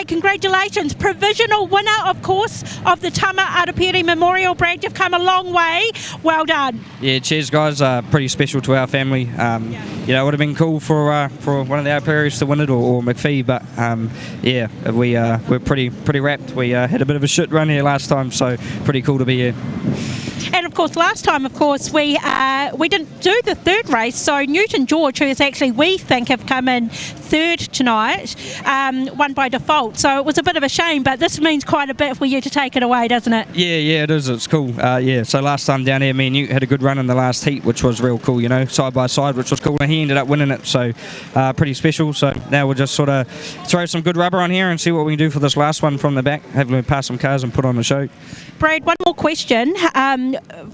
Congratulations, provisional winner, of course, of the Tama Arapiri Memorial. Brad, you've come a long way. Well done. Yeah, cheers, guys. Pretty special to our family. You know, it would have been cool for one of the Arapiris to win it, or McPhee, but yeah, we're pretty wrapped. We had a bit of a shit run here last time, so pretty cool to be here. And of course, last time, of course, we didn't do the third race. So Newton George, who is actually, we think, have come in third tonight, won by default. So it was a bit of a shame, but this means quite a bit for you to take it away, doesn't it? Yeah, it is. It's cool. So last time down here, me and Newt had a good run in the last heat, which was real cool, side by side, which was cool. And he ended up winning it, so pretty special. So now we'll just sort of throw some good rubber on here and see what we can do for this last one from the back. Hopefully pass some cars and put on the show. Brad, one more question.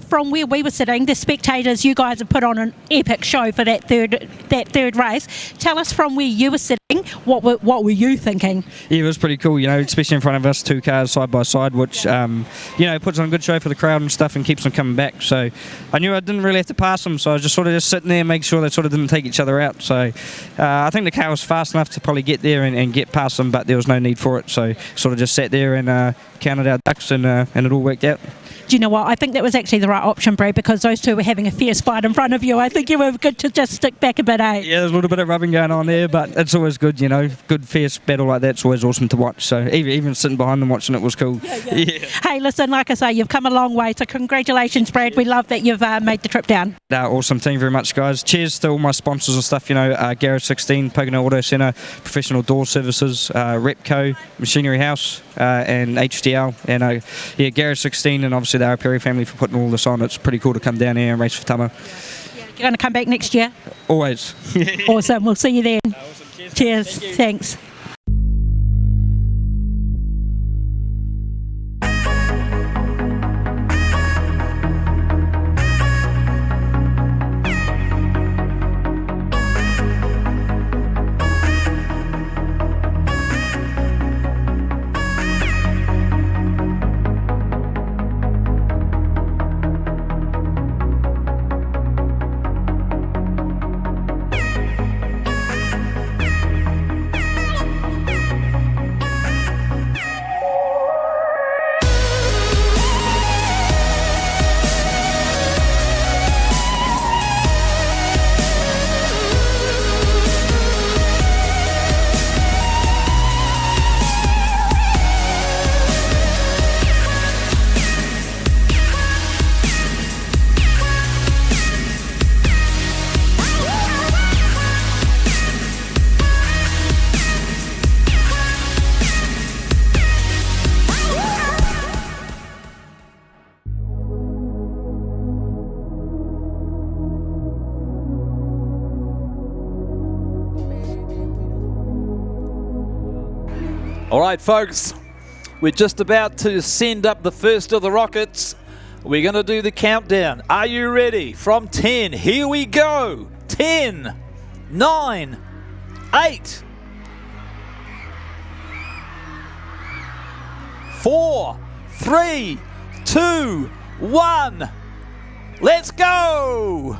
From where we were sitting, the spectators, you guys have put on an epic show for that third race. Tell us from where you were sitting, what were you thinking? Yeah, it was pretty cool, especially in front of us, two cars side by side, which puts on a good show for the crowd and stuff and keeps them coming back. So I knew I didn't really have to pass them, so I was just sort of just sitting there and make sure they sort of didn't take each other out. So I think the car was fast enough to probably get there and get past them, but there was no need for it. So sort of just sat there and counted our ducks and it all worked out. Do you know what? I think that was actually the right option, Brad, because those two were having a fierce fight in front of you. I think you were good to just stick back a bit, eh? Yeah, there's a little bit of rubbing going on there, but it's always good, Good fierce battle like that's always awesome to watch. So even sitting behind them watching it was cool. Yeah. Hey, listen, like I say, you've come a long way, so congratulations, Brad. We love that you've made the trip down. Awesome. Thank you very much, guys. Cheers to all my sponsors and stuff, Garage 16, Pocono Auto Centre, Professional Door Services, Repco, Machinery House, and HDL, and Garage 16, and obviously the Arapiri family for putting all this on. It's pretty cool to come down here and race for Tama. You're going to come back next year? Always. Awesome. We'll see you then. Awesome. Cheers. Thanks. All right, folks, we're just about to send up the first of the rockets. We're going to do the countdown. Are you ready? From 10, here we go. 10, 9, 8, 4, 3, 2, 1. Let's go!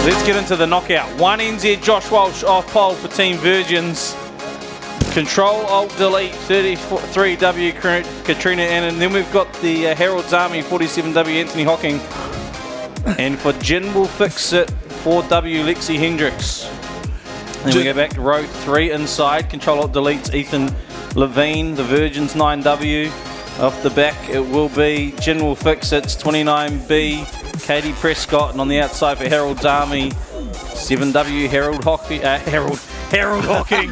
Let's get into the knockout. 1NZ Josh Walsh off pole for Team Virgins. Control, Alt, Delete, 33W Katrina Annan. Then we've got the Herald's Army, 47W Anthony Hocking. And for Jen will fix it, 4W Lexi Hendricks. Then we go back to row 3 inside. Control, Alt, Deletes, Ethan Levine, the Virgins 9W. Off the back it will be Jen will fix it, 29B Katie Prescott. And on the outside for Herald's Army, 7W Harold Hocking. Harold Hocking.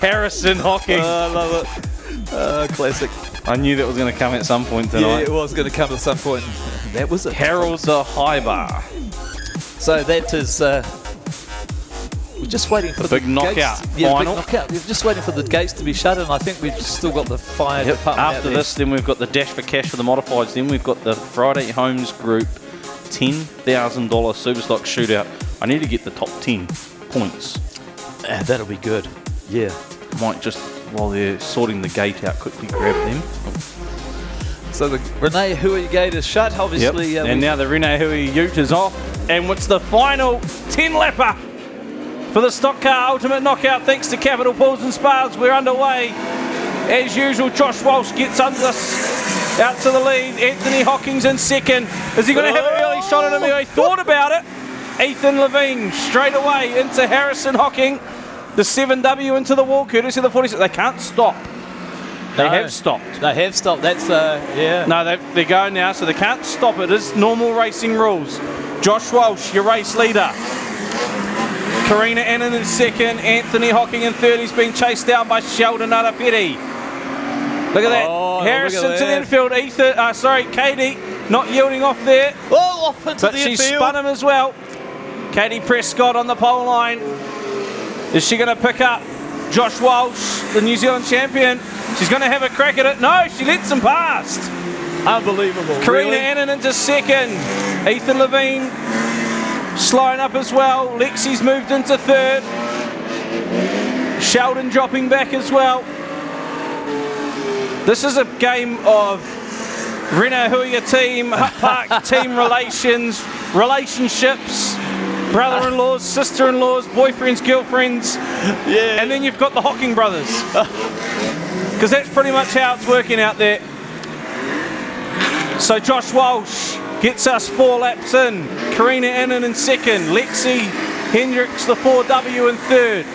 Harrison Hocking. I love it. Classic. I knew that was going to come at some point tonight. Yeah, it was going to come at some point. That was it. Harold the High Bar. So that is... we're just waiting for the big knockout gates. final. Big knockout. We're just waiting for the gates to be shut, and I think we've still got the fire department out After there. this, then we've got the Dash for Cash for the modifieds. Then we've got the Friday Homes Group $10,000 Superstock Shootout. I need to get the top 10 points. That'll be good. Yeah. Might just, while they're sorting the gate out, quickly grab them. So the Renee Hui gate is shut, obviously. Yep. And now the Renee Hui ute is off. And what's the final 10-lapper for the Stock Car Ultimate Knockout? Thanks to Capital Pools and Spas, we're underway. As usual, Josh Walsh gets under us, out to the lead. Anthony Hocking's in second. Is he going to have an early shot at him? He thought about it. Ethan Levine straight away into Harrison Hocking. The 7W into the wall, courtesy of the 46. They can't stop. They have stopped. They have stopped. That's, yeah. No, they're going now, so they can't stop it. It's normal racing rules. Josh Walsh, your race leader. Karina Annan in second. Anthony Hocking in third. He's being chased down by Sheldon Arapeti. Look at that. Harrison look at to the infield. Katie not yielding off there. Oh, off into but the she infield. spun him as well. Katie Prescott on the pole line. Is she going to pick up Josh Walsh, the New Zealand champion? She's going to have a crack at it. No, she lets him past. Unbelievable. Karina really? Annan into second. Ethan Levine slowing up as well. Lexi's moved into third. Sheldon dropping back as well. This is a game of Rena Huia team, Hutt Park team relationships, brother-in-laws, sister-in-laws, boyfriends, girlfriends. Yeah. And then you've got the Hocking brothers. Because that's pretty much how it's working out there. So Josh Walsh gets us 4 laps in. Karina Annan in second. Lexi Hendricks, the 4W in third.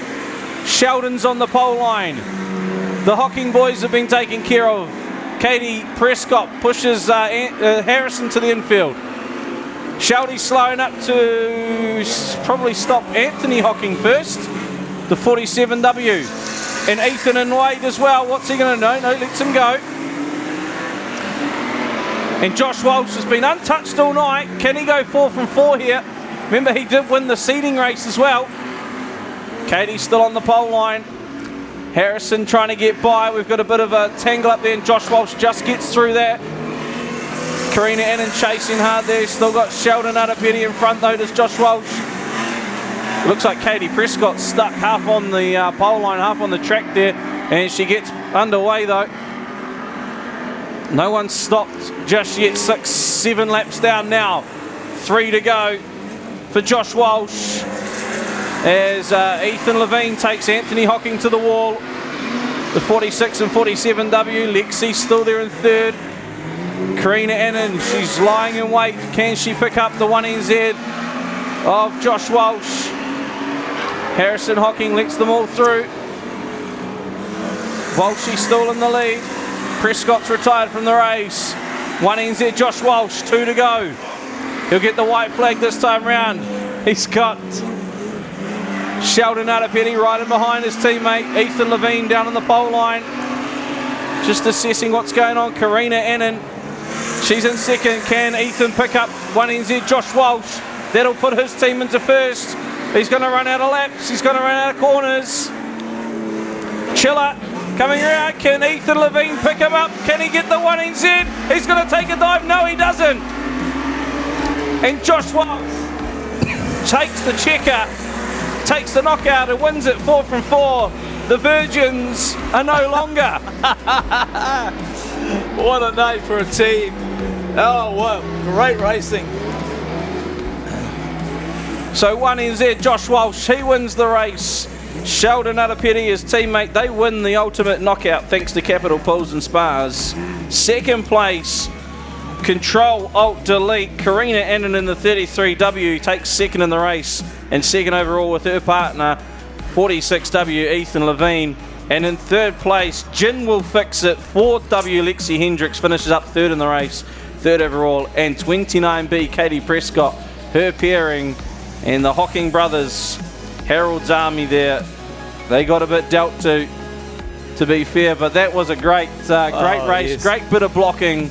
Sheldon's on the pole line. The Hocking boys have been taken care of. Katie Prescott pushes Harrison to the infield. Sheldy slowing up to probably stop Anthony Hocking first. The 47W. And Ethan and Wade as well. What's he going to do? No, lets him go. And Josh Walsh has been untouched all night. Can he go 4 from 4 here? Remember, he did win the seeding race as well. Katie's still on the pole line. Harrison trying to get by. We've got a bit of a tangle up there, and Josh Walsh just gets through that. Karina Annan chasing hard there. Still got Sheldon Arapeti in front though. Does Josh Walsh? Looks like Katie Prescott stuck half on the pole line, half on the track there, and she gets underway though. No one's stopped just yet. 6, 7 laps down now. 3 to go for Josh Walsh. As Ethan Levine takes Anthony Hocking to the wall. The 46 and 47W. Lexi still there in third. Karina Annan, she's lying in wait. Can she pick up the 1NZ of Josh Walsh? Harrison Hocking lets them all through. Walshy's still in the lead. Prescott's retired from the race. 1NZ Josh Walsh, 2 to go. He'll get the white flag this time round. He's got Sheldon Arapeti right in behind his teammate. Ethan Levine down on the pole line. Just assessing what's going on. Karina Annan, she's in second. Can Ethan pick up 1NZ Josh Walsh? That'll put his team into first. He's going to run out of laps. He's going to run out of corners. Chiller coming around. Can Ethan Levine pick him up? Can he get the 1NZ? He's going to take a dive. No, he doesn't. And Josh Walsh takes the checker, takes the knockout and wins it 4 from 4. The Virgins are no longer. What a night for a team. Oh, what great racing. So 1NZ, Josh Walsh, he wins the race. Sheldon Arapeti, his teammate, they win the ultimate knockout thanks to Capital Pools and Spas. Second place, Control Alt Delete, Karina Annan in the 33W takes second in the race and second overall with her partner 46W Ethan Levine. And in third place, Jin Will Fix It, 4W Lexi Hendricks finishes up third in the race, third overall, and 29B Katie Prescott, her pairing, and the Hocking brothers, Harold's Army there, they got a bit dealt to be fair, but that was a great race, yes. Great bit of blocking,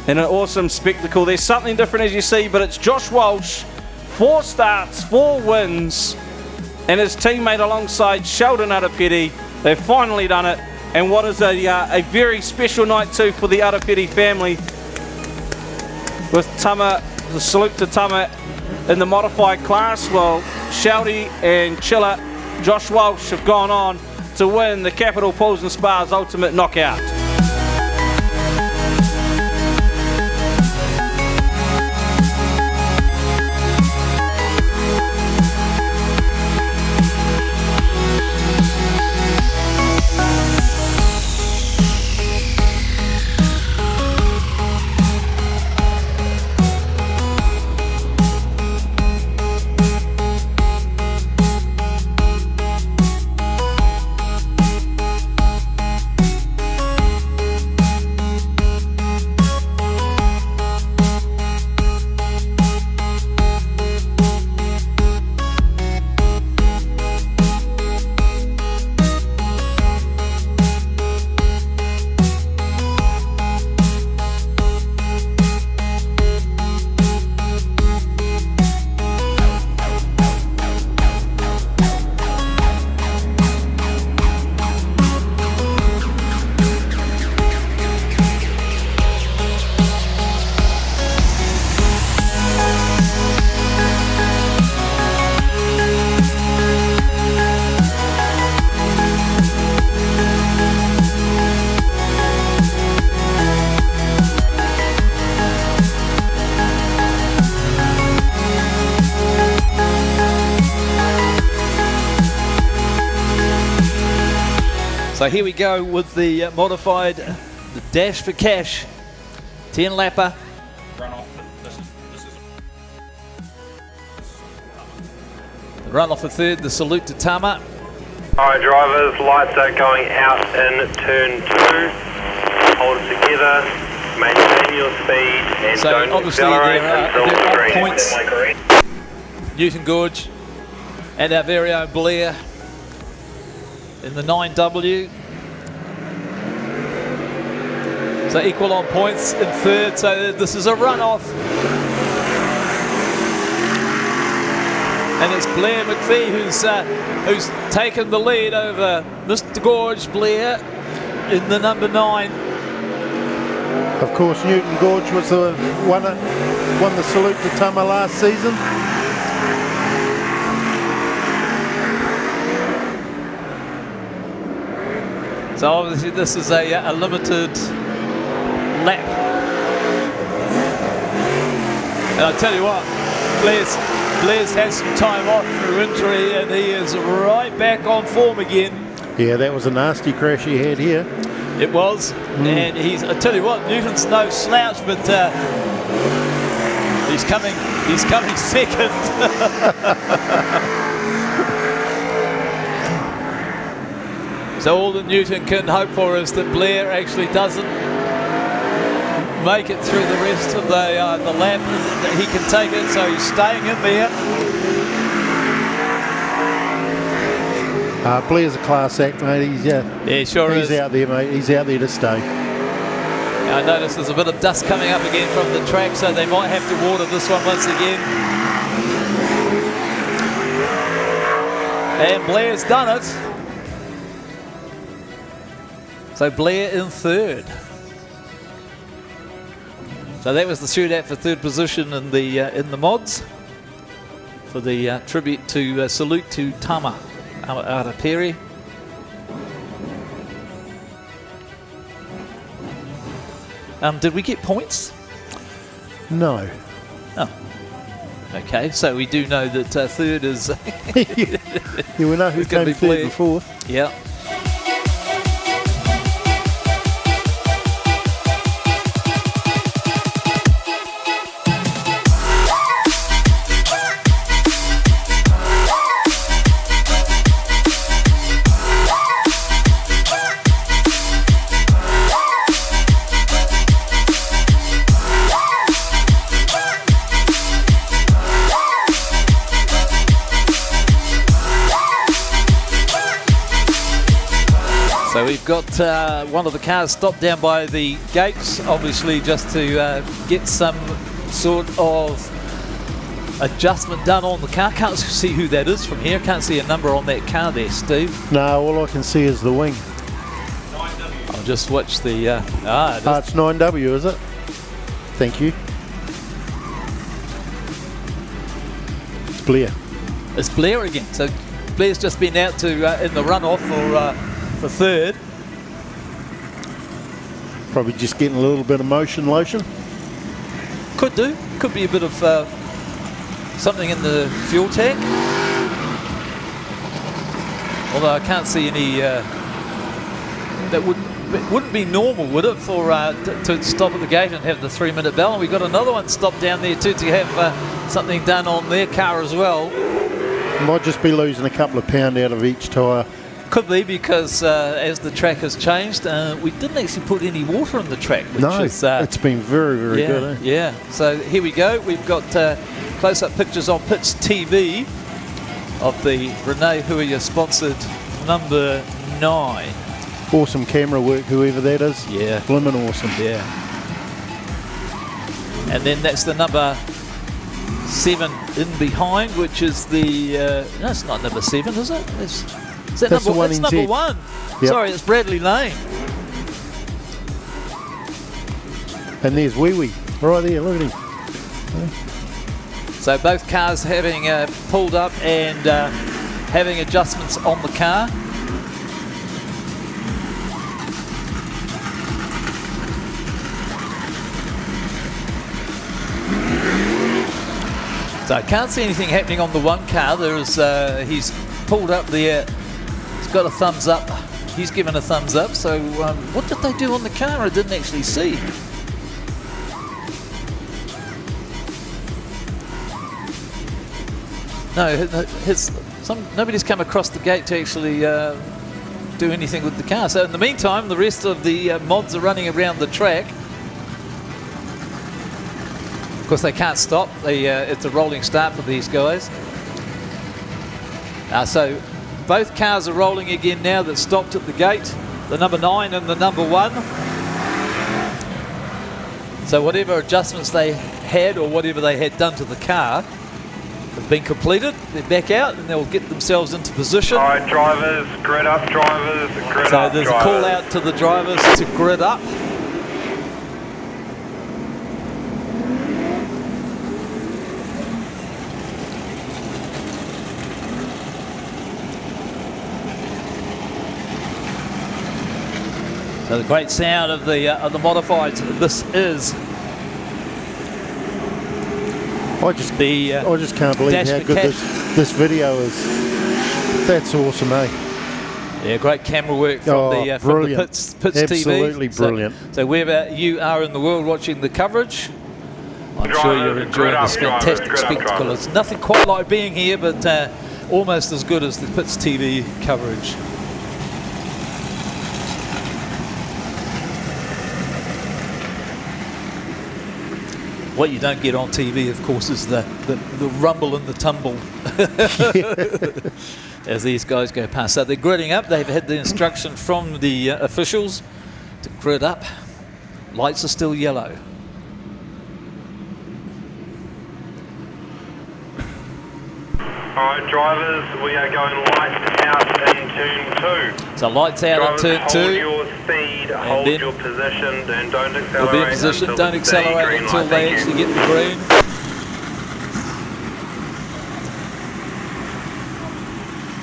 and an awesome spectacle. There's something different as you see, but it's Josh Walsh, 4 starts, 4 wins, and his teammate alongside Sheldon Arapeti. They've finally done it, and what is a very special night too for the Arapeti family, with Tama, the salute to Tama in the modified class. Well, Sheldy and Chilla, Josh Walsh have gone on to win the Capital Pools and Spas Ultimate Knockout. So here we go with the modified, the Dash for Cash, 10 lapper. Run off. The run off the third, the salute to Tama. Alright drivers, lights are going out in turn 2. Hold it together, maintain your speed, and So don't obviously accelerate until there the are green. points. Newton Gorge and our very own Blair in the 9W. So equal on points in third, so this is a run-off. And it's Blair McPhee who's taken the lead over Mr. Gorge, Blair, in the number 9. Of course, Newton Gorge was the won the salute to Tama last season. So obviously this is a limited lap. And I tell you what, Blair's had some time off through injury and he is right back on form again. Yeah, that was a nasty crash he had here. It was, and I tell you what, Newton's no slouch, but he's coming second. So all that Newton can hope for is that Blair actually doesn't make it through the rest of the lap, and that he can take it, so he's staying in there. Blair's a class act, mate. He sure is. He's out there, mate. He's out there to stay. I notice there's a bit of dust coming up again from the track, so they might have to water this one once again. And Blair's done it. So Blair in third. So that was the shootout for third position in the mods for the tribute to salute to Tama Arapeti. Did we get points? No. Oh. Okay, so we do know that third is... You will know who came third and fourth. Yeah. So we've got one of the cars stopped down by the gates, obviously just to get some sort of adjustment done on the car. Can't see who that is from here. Can't see a number on that car there, Steve. No, all I can see is the wing. I'll just watch the... it's 9W, is it? Thank you. It's Blair. It's Blair again. So Blair's just been out to in the runoff for third. Probably just getting a little bit of motion lotion. Could do. Could be a bit of something in the fuel tank. Although I can't see any... that wouldn't be normal, would it, for to stop at the gate and have the 3-minute bell? And we've got another one stopped down there too to have something done on their car as well. Might just be losing a couple of pound out of each tyre. Could be, because as the track has changed, we didn't actually put any water in the track. Which is, it's been very, very good. Yeah, so here we go. We've got close-up pictures on Pits TV of the Renee Huia sponsored number 9. Awesome camera work, whoever that is. Yeah. Blimmin' awesome. Yeah. And then that's the number 7 in behind, which is the... no, it's not number 7, is it? Is that that's number 1? It's number 1. Yep. Sorry, it's Bradley Lane. And there's Wee Wee, right there, look at him. So both cars having pulled up and having adjustments on the car. So I can't see anything happening on the one car. There's he's pulled up there. He's got a thumbs up. He's given a thumbs up. So what did they do on the car? I didn't actually see. No, nobody's come across the gate to actually do anything with the car. So in the meantime, the rest of the mods are running around the track. Of course, they can't stop. It's a rolling start for these guys. So both cars are rolling again now that stopped at the gate. The number 9 and the number 1. So whatever adjustments they had or whatever they had done to the car have been completed. They're back out and they'll get themselves into position. All right, drivers, grid up, drivers, grid so up, there's drivers. a call out to the drivers to grid up. So the great sound of the modifieds. This is I just can't believe how good this video is. That's awesome, eh? Yeah, great camera work from the Pits TV. Absolutely brilliant. So wherever you are in the world watching the coverage, I'm sure you're enjoying this fantastic spectacle. It's nothing quite like being here, but almost as good as the Pits TV coverage. What you don't get on TV, of course, is the rumble and the tumble as these guys go past. So they're gridding up. They've had the instruction from the officials to grid up. Lights are still yellow. All right, drivers, we are going lights out in turn 2. So lights out drivers, in turn 2. Hold your speed, hold your position, and don't accelerate. We'll be in position, don't accelerate until they actually get the green.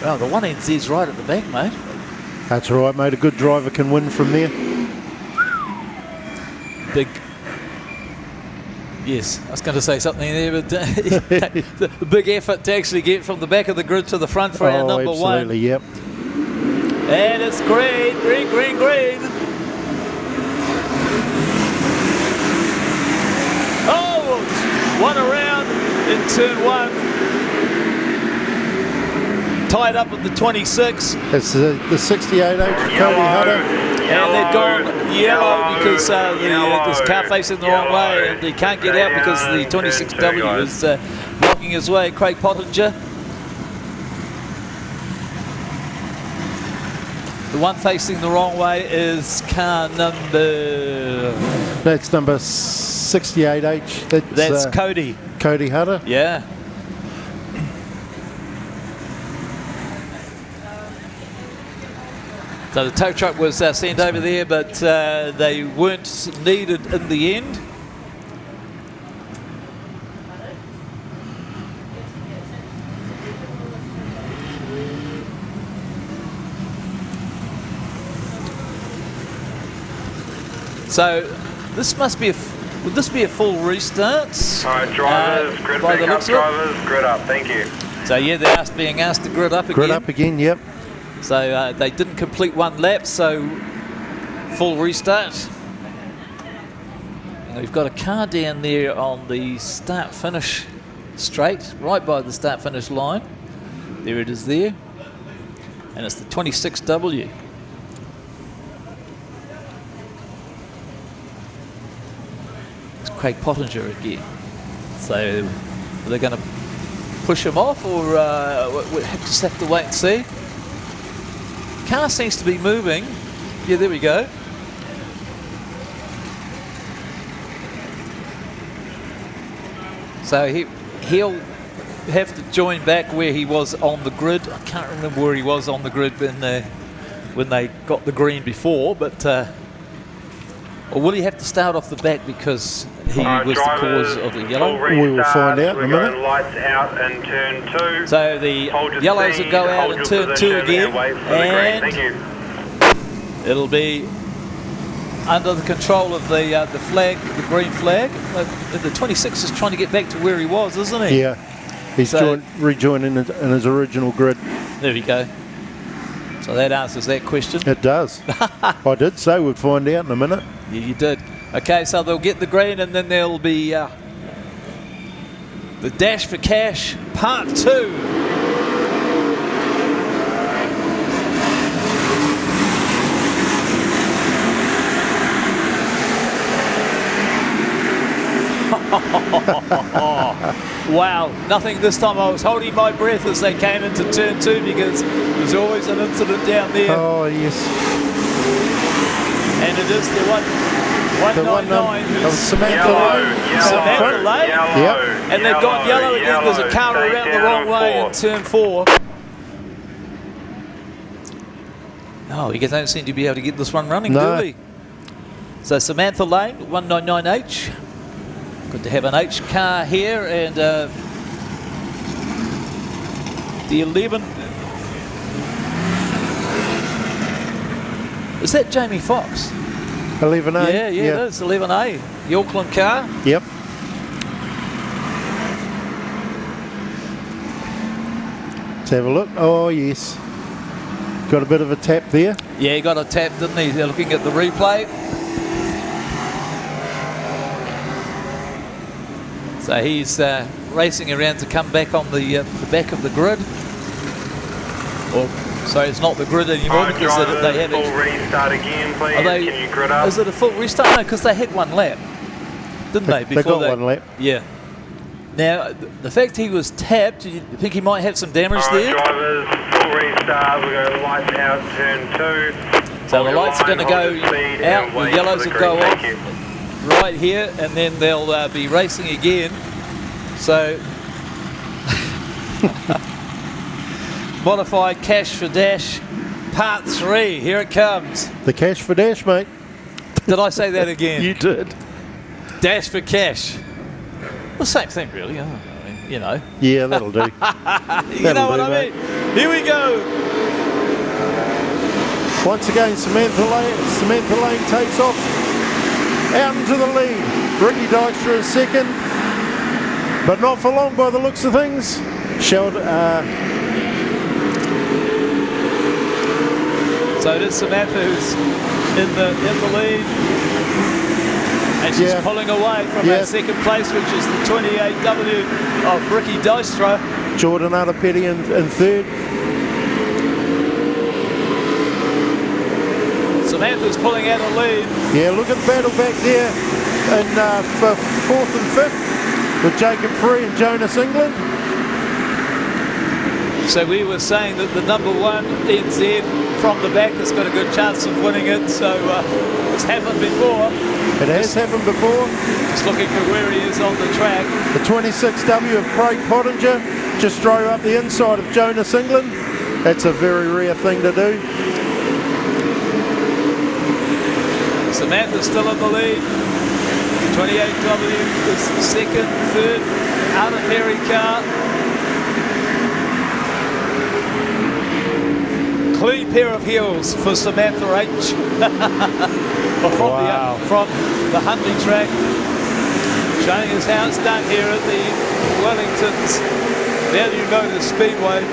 Well, the 1NZ's right at the back, mate. That's right, mate. A good driver can win from there. Big Yes, I was going to say something there, but the big effort to actually get from the back of the grid to the front for our number absolutely, one. yep. And it's green. Oh, one around in turn one. Tied up with the 26. It's the 68H Cody Hutter. And they've gone yellow because this car facing the wrong way, and he can't get out because the 26W is blocking his way. Craig Pottinger. The one facing the wrong way is car number... That's number 68H. That's Cody. Cody Hutter. Yeah. So the tow truck was sent over there, but they weren't needed in the end. So this must be would this be a full restart? All right, drivers, grid back up, drivers, grid up, thank you. So yeah, they're being asked to grid up again. Grid up again, yep. So they didn't complete one lap, so full restart. And we've got a car down there on the start-finish straight, right by the start-finish line. There it is there. And it's the 26W. It's Craig Pottinger again. So are they going to push him off, or we'll just have to wait and see? Car seems to be moving. Yeah, there we go. So he'll have to join back where he was on the grid. I can't remember where he was on the grid when they got the green before, but or will he have to start off the back because he was the cause of the yellow? We will find out in a minute. Lights out in turn 2. So the yellows will go out in turn 2 again, and it'll be under the control of the flag, the green flag. The 26 is trying to get back to where he was, isn't he? Yeah, he's rejoining in his original grid. There we go. So that answers that question. It does. I did say we'd find out in a minute. Yeah, you did. Okay, so they'll get the green, and then there'll be the Dash for Cash Part 2. Wow, nothing this time. I was holding my breath as they came into turn 2 because there's always an incident down there. Oh, yes. And it is the 199 who's Samantha Lane. Samantha Lane. Yep. And they've gone yellow again. There's a car around the wrong way in turn 4. Oh, you guys don't seem to be able to get this one running, do we? So Samantha Lane, 199H. Good to have an H car here, and the 11. Is that Jamie Fox? 11A. Yeah, it is 11A. The Auckland car. Yep. Let's have a look. Oh, yes. Got a bit of a tap there. Yeah, he got a tap, didn't he? They're looking at the replay. So he's racing around to come back on the back of the grid. Or, sorry, it's not the grid anymore because they had full restart again, please. Can you grid up? Is it a full restart? No, because they had one lap, didn't they? They got one lap. Yeah. Now, the fact he was tapped, do you think he might have some damage there? Drivers, full restart. We'll go lights out, turn 2. So the lights are going to go out, the yellows will go off right here, and then they'll be racing again. So, modified Cash for Dash, Part 3. Here it comes. The Cash for Dash, mate. Did I say that again? You did. Dash for Cash. The same thing, really. I mean, you know. Yeah, that'll do. You know what I mean? Here we go. Once again, Samantha Lane takes off out into the lead. Ricky Dykstra is second, but not for long by the looks of things. So it is Samantha who's in the lead. And she's pulling away from that second place, which is the 28W of Ricky Dystra. Jordan Arapeti in third. Samantha's pulling out a lead. Yeah, look at the battle back there in for fourth and fifth with Jacob Free and Jonas England. So we were saying that the number one NZ from the back has got a good chance of winning it. So it's happened before. It has happened before. Just looking for where he is on the track. The 26W of Craig Pottinger just drove up the inside of Jonas England. That's a very rare thing to do. Samantha's still in the lead. 28W is second, third. Out of Harry Carr. Clean pair of heels for Samantha H. from the Huntley track. Showing us how it's done here at the Wellington's Value Motor Speedway.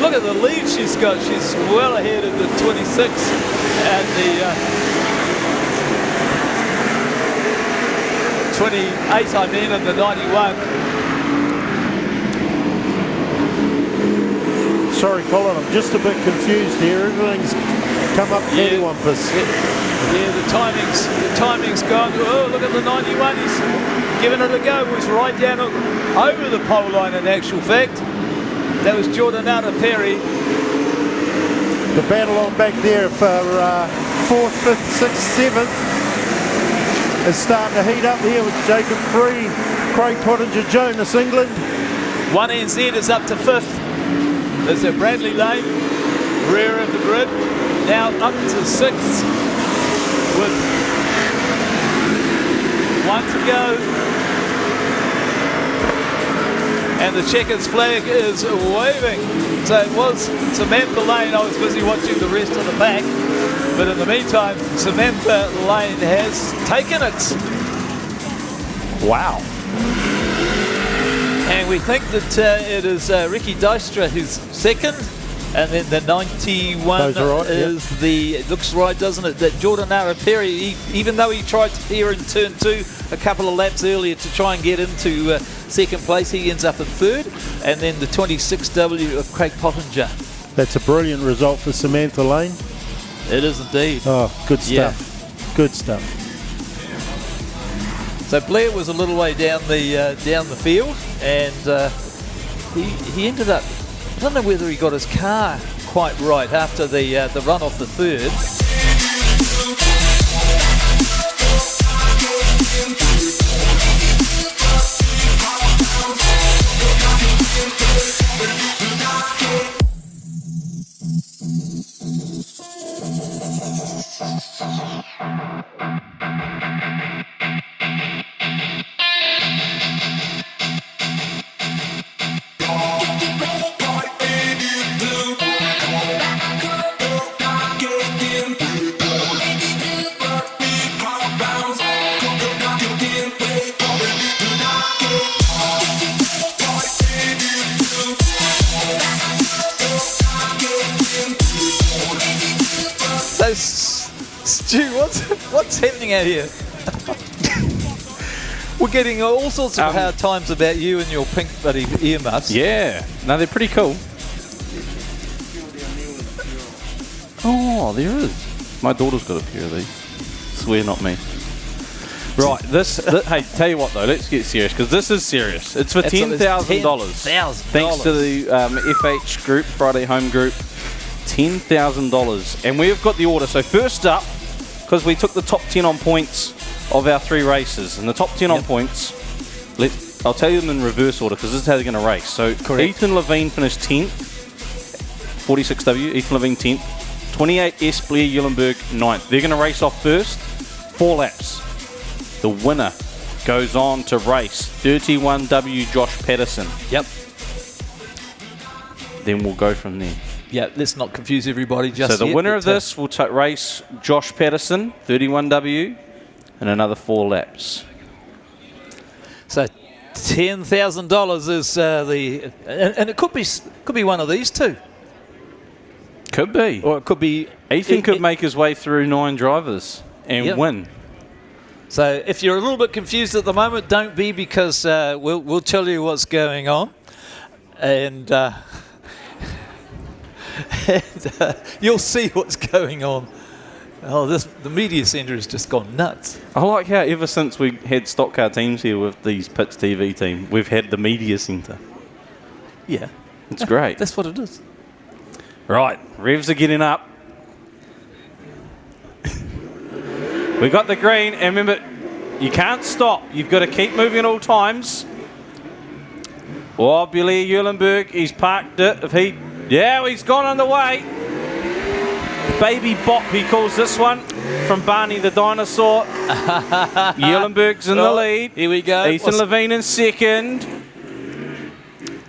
Look at the lead she's got. She's well ahead of the 26 and the 28, I mean, and the 91. Sorry, Colin, I'm just a bit confused here. Everything's come up cattywampus. Yeah, the timing's gone. Oh, look at the 91. He's giving it a go. It was right down over the pole line in actual fact. That was Jordanata Perry. The battle on back there for 4th, 5th, 6th, 7th is starting to heat up here with Jacob Free, Craig Pottinger, Jonas England. 1NZ is up to 5th. There's a Bradley Lane, rear of the grid. Now up to 6th with 1 to go. And the checkers flag is waving. So it was Samantha Lane. I was busy watching the rest of the pack. But in the meantime, Samantha Lane has taken it. Wow. And we think that it is Ricky Dystra who's second. And then the 91 is the, it looks right, doesn't it, that Jordanara Perry, even though he tried here in turn 2 a couple of laps earlier to try and get into second place, he ends up in third. And then the 26W of Craig Pottinger. That's a brilliant result for Samantha Lane. It is indeed. Oh, good stuff. Yeah. Good stuff. So Blair was a little way down the field, and he ended up, I don't know whether he got his car quite right after the run off the third. So, Stu, what's happening out here? We're getting all sorts of hard times about you and your pink bloody earmuffs. Yeah, no, they're pretty cool. Oh, there is. My daughter's got a pair of these. Swear, not me. Right, hey, tell you what though, let's get serious because this is serious. It's for $10,000. Thanks to the FH group, Friday Home Group. $10,000, and we've got the order. So first up, because we took the top 10 on points of our 3 races, and the top 10 on points, I'll tell you them in reverse order because this is how they're going to race. So correct. Ethan Levine finished 10th, 46W, Ethan Levine 10th, 28S Blair Eulenberg 9th. They're going to race off first, 4 laps. The winner goes on to race 31W Josh Patterson. Yep. Then we'll go from there. Yeah, let's not confuse everybody just So the yet, winner but, of this will race Josh Patterson, 31W, and another 4 laps. So $10,000 is and it could be one of these two. Could be. Or it could be... Ethan could make his way through 9 drivers and win. So if you're a little bit confused at the moment, don't be, because we'll tell you what's going on. And, you'll see what's going on. Oh, the media centre has just gone nuts. I like how ever since we had stock car teams here with these Pits TV team, we've had the media centre. Yeah. It's great. That's what it is. Right, revs are getting up. We got the green, and remember, you can't stop. You've got to keep moving at all times. Oh, Billy Eulenberg, he's parked it. He's gone on the way. Baby Bop, he calls this one, from Barney the Dinosaur. Eulenberg's in the lead. Here we go. Ethan Levine in second.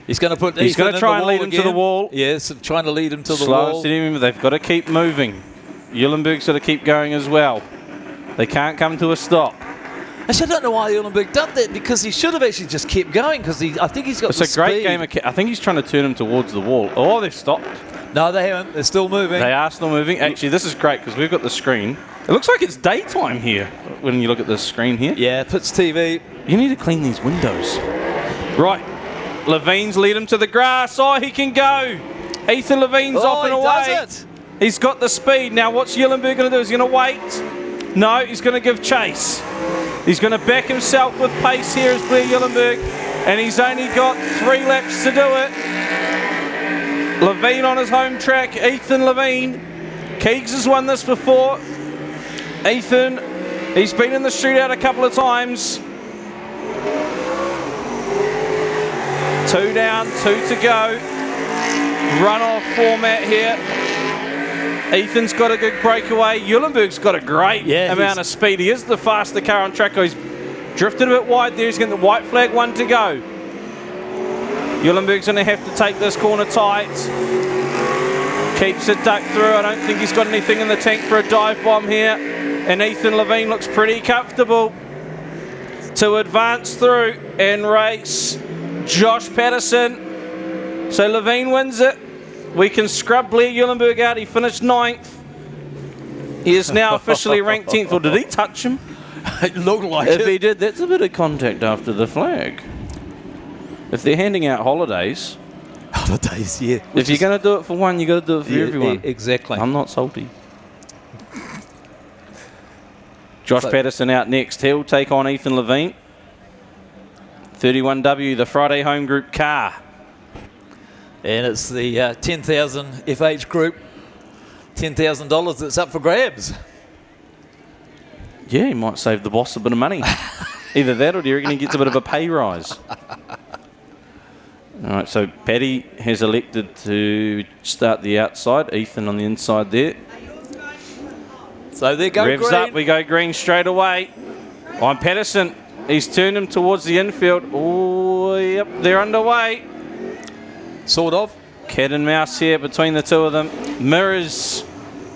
He's going to put. He's going to try and lead him to the wall. Yes, trying to lead him to the Slow wall. and steady. Remember, they've got to keep moving. Eulenberg's got to keep going as well. They can't come to a stop. Actually, I don't know why Eulenberg done that, because he should have actually just kept going, because I think he's got the speed. It's a great game. I think he's trying to turn him towards the wall. Oh, they've stopped. No, they haven't. They're still moving. They are still moving. Actually, this is great because we've got the screen. It looks like it's daytime here when you look at the screen here. Yeah, Pits TV. You need to clean these windows. Right. Levine's lead him to the grass. Oh, he can go. Ethan Levine's off and away. Does it. He's got the speed. Now, what's Eulenberg going to do? Is he going to wait? No, he's going to give chase. He's going to back himself with pace here as Blair Eulenberg, and he's only got 3 laps to do it. Levine on his home track. Ethan Levine. Keegs has won this before. Ethan, he's been in the shootout a couple of times. 2 down, 2 to go. Runoff format here. Ethan's got a good breakaway. Eulenberg's got a great amount of speed. He is the faster car on track. He's drifted a bit wide there. He's getting the white flag, 1 to go. Eulenberg's going to have to take this corner tight. Keeps it ducked through. I don't think he's got anything in the tank for a dive bomb here. And Ethan Levine looks pretty comfortable to advance through and race Josh Patterson. So Levine wins it. We can scrub Blair Eulenberg out. He finished 9th. He is now officially ranked 10th. Or did he touch him? It looked like it. If he did, that's a bit of contact after the flag. If they're handing out holidays. Holidays, yeah. If you're going to do it for one, you got to do it for everyone. Exactly. I'm not salty. Josh Patterson out next. He'll take on Ethan Levine. 31W, the Friday Home Group car. And it's the 10,000 FH Group. $10,000 that's up for grabs. Yeah, he might save the boss a bit of money. Either that or do you reckon he gets a bit of a pay rise? All right, so Paddy has elected to start the outside. Ethan on the inside there. So there go Revs green. up, we go green straight away. On Patterson, he's turned him towards the infield. Oh, yep, they're underway. Sort of. Cat and mouse here between the two of them. Mirrors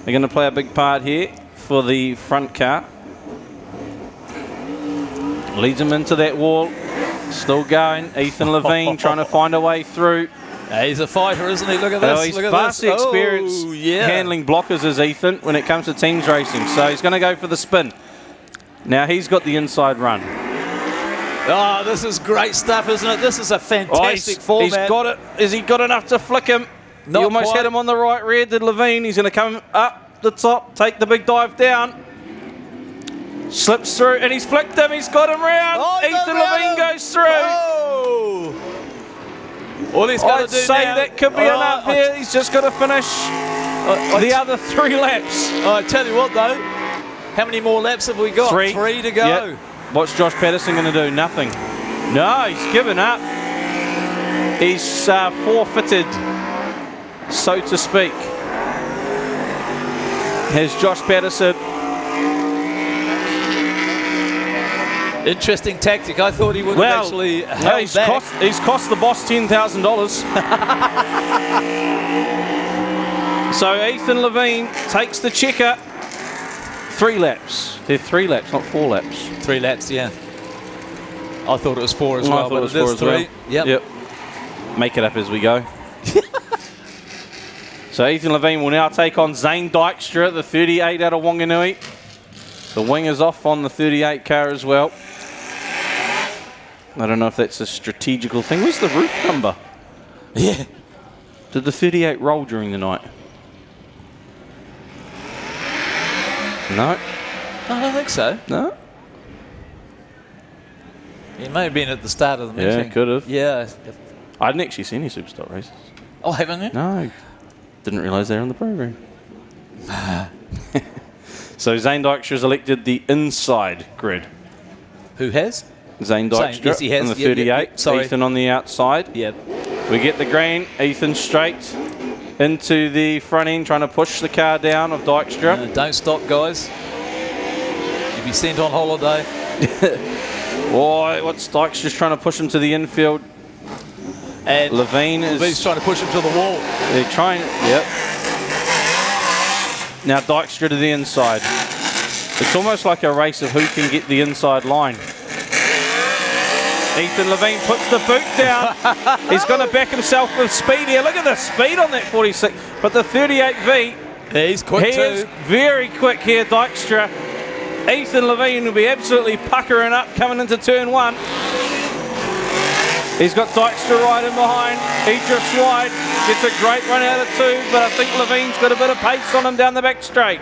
are going to play a big part here for the front car. Leads him into that wall. Still going. Ethan Levine trying to find a way through. He's a fighter, isn't he? Look at this. He's Look at vastly this. experienced handling blockers as Ethan when it comes to teams racing. So he's going to go for the spin. Now he's got the inside run. Oh, this is great stuff, isn't it? This is a fantastic format. He's got it. Has he got enough to flick him? Not he almost quite. had him on the right rear, did Levine. He's going to come up the top, take the big dive down. Slips through, and he's flicked him. He's got him round. Oh, Ethan Levine goes through. Oh. All he's got I'd to do say now, that could be enough here. He's just got to finish the other 3 laps. I tell you what, though. How many more laps have we got? 3. 3 to go. Yep. What's Josh Patterson going to do? Nothing. No, he's given up. He's forfeited, so to speak. Has Josh Patterson. Interesting tactic. I thought he would have actually held he's back. cost the boss $10,000. So Ethan Levine takes the checker. 3 laps. They're 3 laps, not 4 laps. 3 laps, yeah. I thought it was 4 as well, I thought it was but 4 is as 3. well. Yep. Make it up as we go. So Ethan Levine will now take on Zane Dykstra, the 38 out of Wanganui. The wing is off on the 38 car as well. I don't know if that's a strategical thing. Where's the roof number? Yeah. Did the 38 roll during the night? No. I don't think so. No. It may have been at the start of the meeting. Yeah, could have. Yeah. I didn't actually see any Superstock races. Oh, haven't you? No. Didn't realise they were on the program. So Zane Dykstra has elected the inside grid. Who has? Zane Dykstra Yes, he has. on the 38. Yep. Sorry. Ethan on the outside. Yep. We get the green. Ethan straight into the front end, trying to push the car down of Dykstra. Don't stop, guys. You'll be sent on holiday. What's Dykstra's trying to push him to the infield? And Levine is trying to push him to the wall. They're trying. Yep. Now Dykstra to the inside. It's almost like a race of who can get the inside line. Ethan Levine puts the boot down. He's going to back himself with speed here. Look at the speed on that 46. But the 38V, he's quick he is very quick here, Dykstra. Ethan Levine will be absolutely puckering up coming into turn 1. He's got Dykstra right in behind. He drifts wide, gets a great run out of 2, but I think Levine's got a bit of pace on him down the back straight.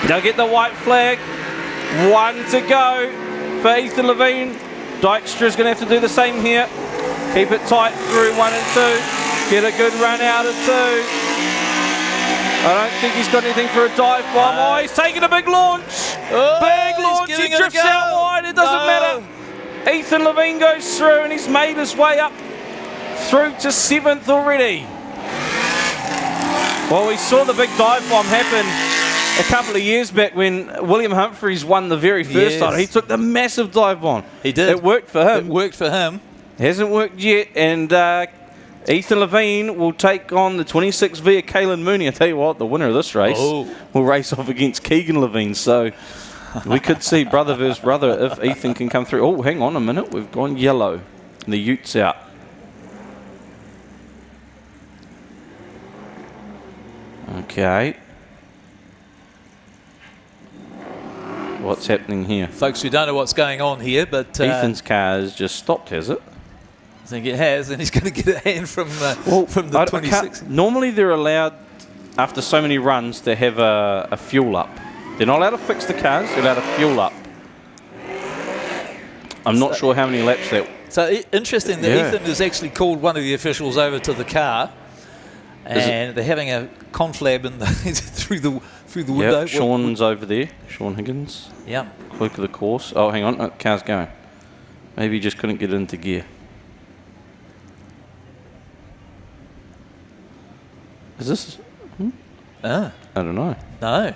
They'll get the white flag. 1 to go for Ethan Levine. Dykstra's going to have to do the same here. Keep it tight through 1 and 2. Get a good run out of 2. I don't think he's got anything for a dive bomb. Oh, he's taking a big launch. Big launch. He drifts out wide. It doesn't matter. Ethan Levine goes through and he's made his way up through to 7th already. Well, we saw the big dive bomb happen a couple of years back when William Humphries won the very first time. He took the massive dive bomb. He did. It worked for him. It worked for him. Hasn't worked yet, and Ethan Levine will take on the 26V of Kalen Mooney. I tell you what, the winner of this race will race off against Keegan Levine. So we could see brother versus brother if Ethan can come through. Oh, hang on a minute. We've gone yellow. The Utes out. Okay. What's happening here? Folks, we don't know what's going on here, but Ethan's car has just stopped, has it? I think it has, and he's going to get a hand from the 26. Normally they're allowed, after so many runs, to have a fuel up. They're not allowed to fix the cars, they're allowed to fuel up. I'm not sure how many laps that... So interesting that Ethan has actually called one of the officials over to the car, and they're having a conflab in the through the window. Yep, Sean's over there. Sean Higgins. Yeah. Clerk of the course. Oh, hang on. Oh, car's going. Maybe he just couldn't get into gear. Is this... I don't know. No.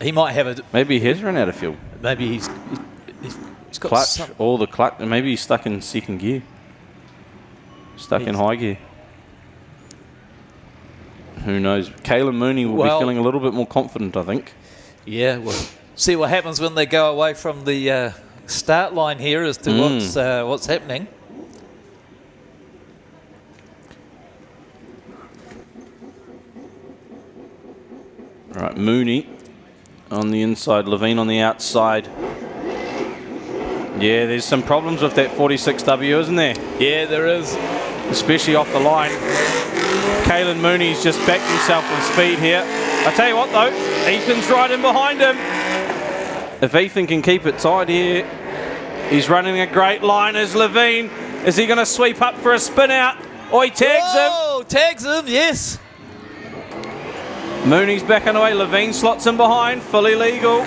He might have a... Maybe he has run out of fuel. Maybe he's got clutch, all the clutch. Maybe he's stuck in second gear. Stuck in high gear. Who knows? Kalen Mooney will be feeling a little bit more confident, I think. Yeah, we'll see what happens when they go away from the start line here as to what's happening. Right, Mooney on the inside, Levine on the outside. Yeah, there's some problems with that 46W, isn't there? Yeah, there is. Especially off the line. Kalen Mooney's just backed himself with speed here. I tell you what though, Ethan's right in behind him. If Ethan can keep it tight here, he's running a great line as Levine. Is he going to sweep up for a spin out? Oh, he tags him. Oh, tags him, yes. Mooney's back underway. Levine slots him behind, fully legal.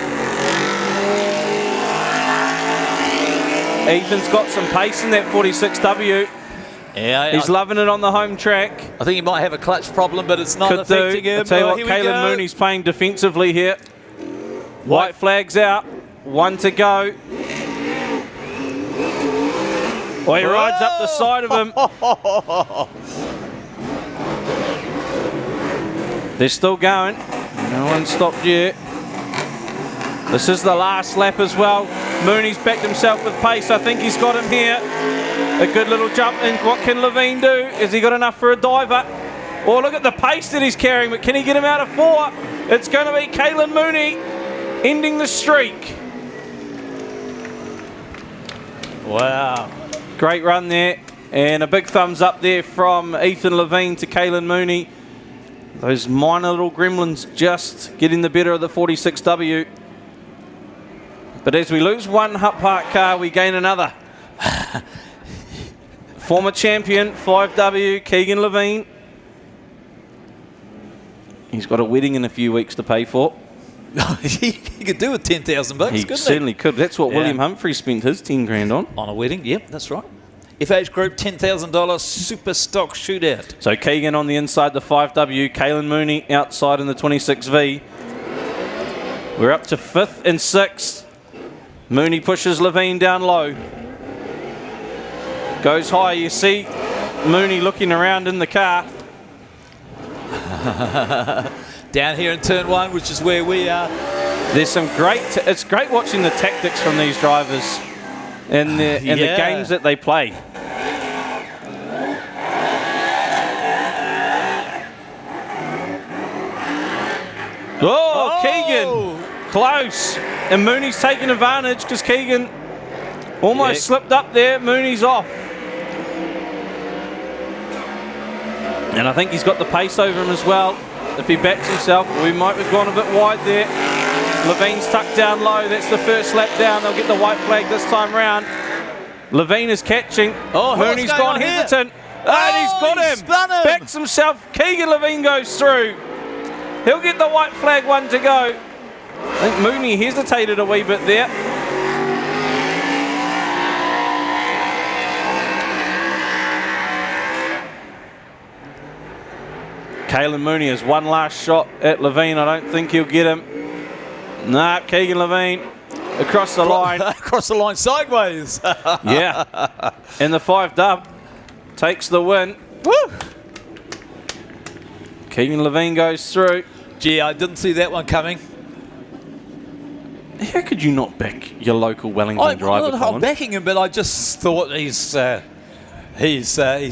Ethan's got some pace in that 46W. Yeah, he's loving it on the home track. I think he might have a clutch problem, but it's not affecting him. I tell you what, Kalen Mooney's playing defensively here. White flag's out. 1 to go. Well, he rides up the side of him. They're still going. No one stopped yet. This is the last lap as well. Mooney's backed himself with pace. I think he's got him here. A good little jump. And what can Levine do? Has he got enough for a diver? Oh, look at the pace that he's carrying. But can he get him out of 4? It's going to be Caelan Mooney ending the streak. Wow. Great run there. And a big thumbs up there from Ethan Levine to Caelan Mooney. Those minor little gremlins just getting the better of the 46W. But as we lose one Hutt Park car, we gain another. Former champion, 5W, Keegan Levine. He's got a wedding in a few weeks to pay for. He could do with $10,000. He certainly could. That's what William Humphrey spent his 10 grand on. On a wedding, yep, that's right. FH Group, $10,000 super stock shootout. So Keegan on the inside, the 5W. Caelan Mooney outside in the 26V. We're up to 5th and 6th. Mooney pushes Levine down low. Goes high. You see Mooney looking around in the car. Down here in turn 1, which is where we are. There's some great... it's great watching the tactics from these drivers and the games that they play. Oh, Keegan! Close. And Mooney's taking advantage because Keegan almost slipped up there. Mooney's off. And I think he's got the pace over him as well. If he backs himself, we might have gone a bit wide there. Levine's tucked down low. That's the first lap down. They'll get the white flag this time round. Levine is catching. Oh, Mooney's gone hesitant. And he's got him. Spun him. Backs himself. Keegan Levine goes through. He'll get the white flag, one to go. I think Mooney hesitated a wee bit there. Caelan Mooney has one last shot at Levine. I don't think he'll get him. Nah, Keegan Levine across the line. Across the line sideways. Yeah. And the 5W takes the win. Woo! Keegan Levine goes through. Gee, I didn't see that one coming. How could you not back your local Wellington driver, Colin? I'm backing him, but I just thought he's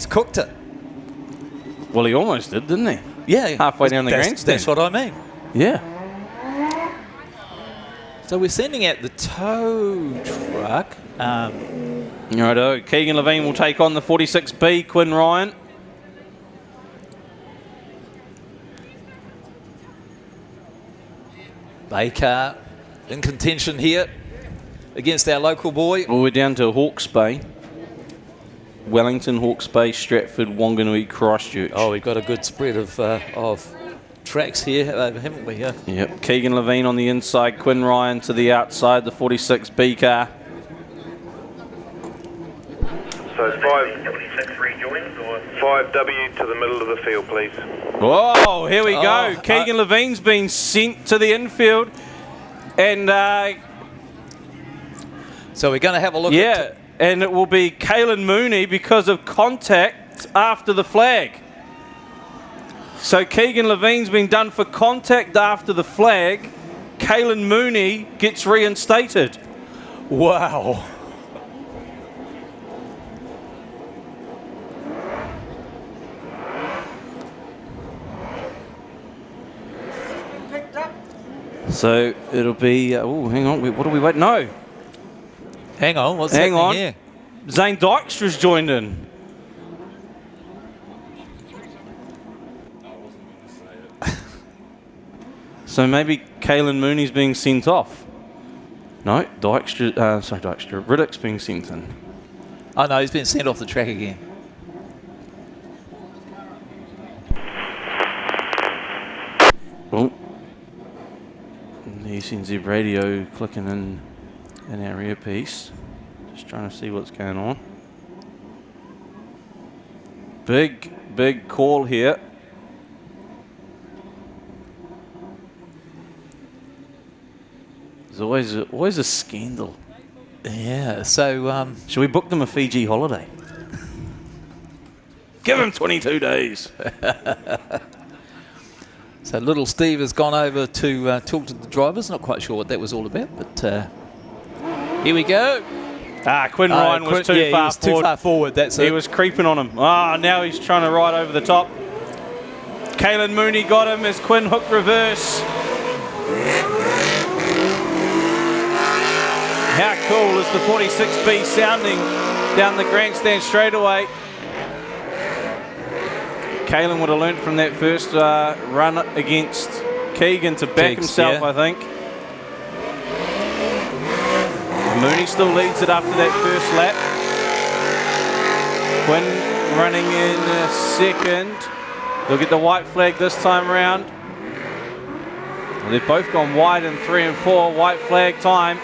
cooked it. Well, he almost did, didn't he? Yeah. Halfway down the grandstand. That's what I mean. Yeah. So we're sending out the tow truck. Righto. Keegan Levine will take on the 46B, Quinn Ryan. Baker in contention here against our local boy. Well, we're down to Hawke's Bay. Wellington, Hawke's Bay, Stratford, Wanganui, Christchurch. Oh, we've got a good spread of tracks here, haven't we? Yeah. Yep. Keegan Levine on the inside, Quinn Ryan to the outside, the 46B car. So 5W to the middle of the field, please. Whoa, here we go. Keegan Levine's been sent to the infield. And so we're going to have a look at... and it will be Caelan Mooney because of contact after the flag. So Keegan Levine's been done for contact after the flag. Caelan Mooney gets reinstated. Wow. So it'll be... oh, hang on. What are we waiting? No. Hang on. What's happening here? Zane Dykstra's joined in. So maybe Caelan Mooney's being sent off. No, Riddick's being sent in. Oh no, he's been sent off the track again. Oh. The SNZ radio clicking in our earpiece. Just trying to see what's going on. Big call here. There's always a scandal Yeah, so... Should we book them a Fiji holiday? Give him 22 days. So little Steve has gone over to talk to the drivers. Not quite sure what that was all about, but here we go. Quinn Ryan was too far forward. Too far forward, that's it. He was creeping on him. Now he's trying to ride over the top. Caelan Mooney got him as Quinn hooked reverse. How cool is the 46B sounding down the grandstand straightaway? Caelan would have learnt from that first run against Keegan to back himself, I think. Mooney still leads it after that first lap. Quinn running in second. They'll get the white flag this time round. Well, they've both gone wide in 3 and 4. White flag time.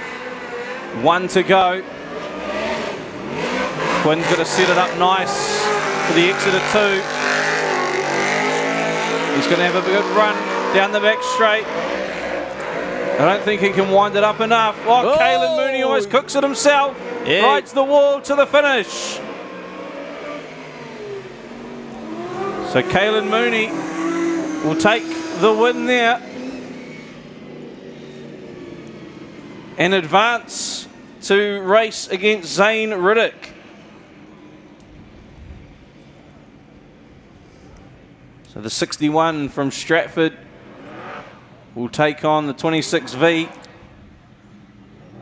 1 to go. Quinn's got to set it up nice for the exit of 2. He's going to have a good run down the back straight. I don't think he can wind it up enough. Caelan Mooney almost cooks it himself. Yeah. Rides the wall to the finish. So Caelan Mooney will take the win there and advance to race against Zane Riddick. So the 61 from Stratford will take on the 26V.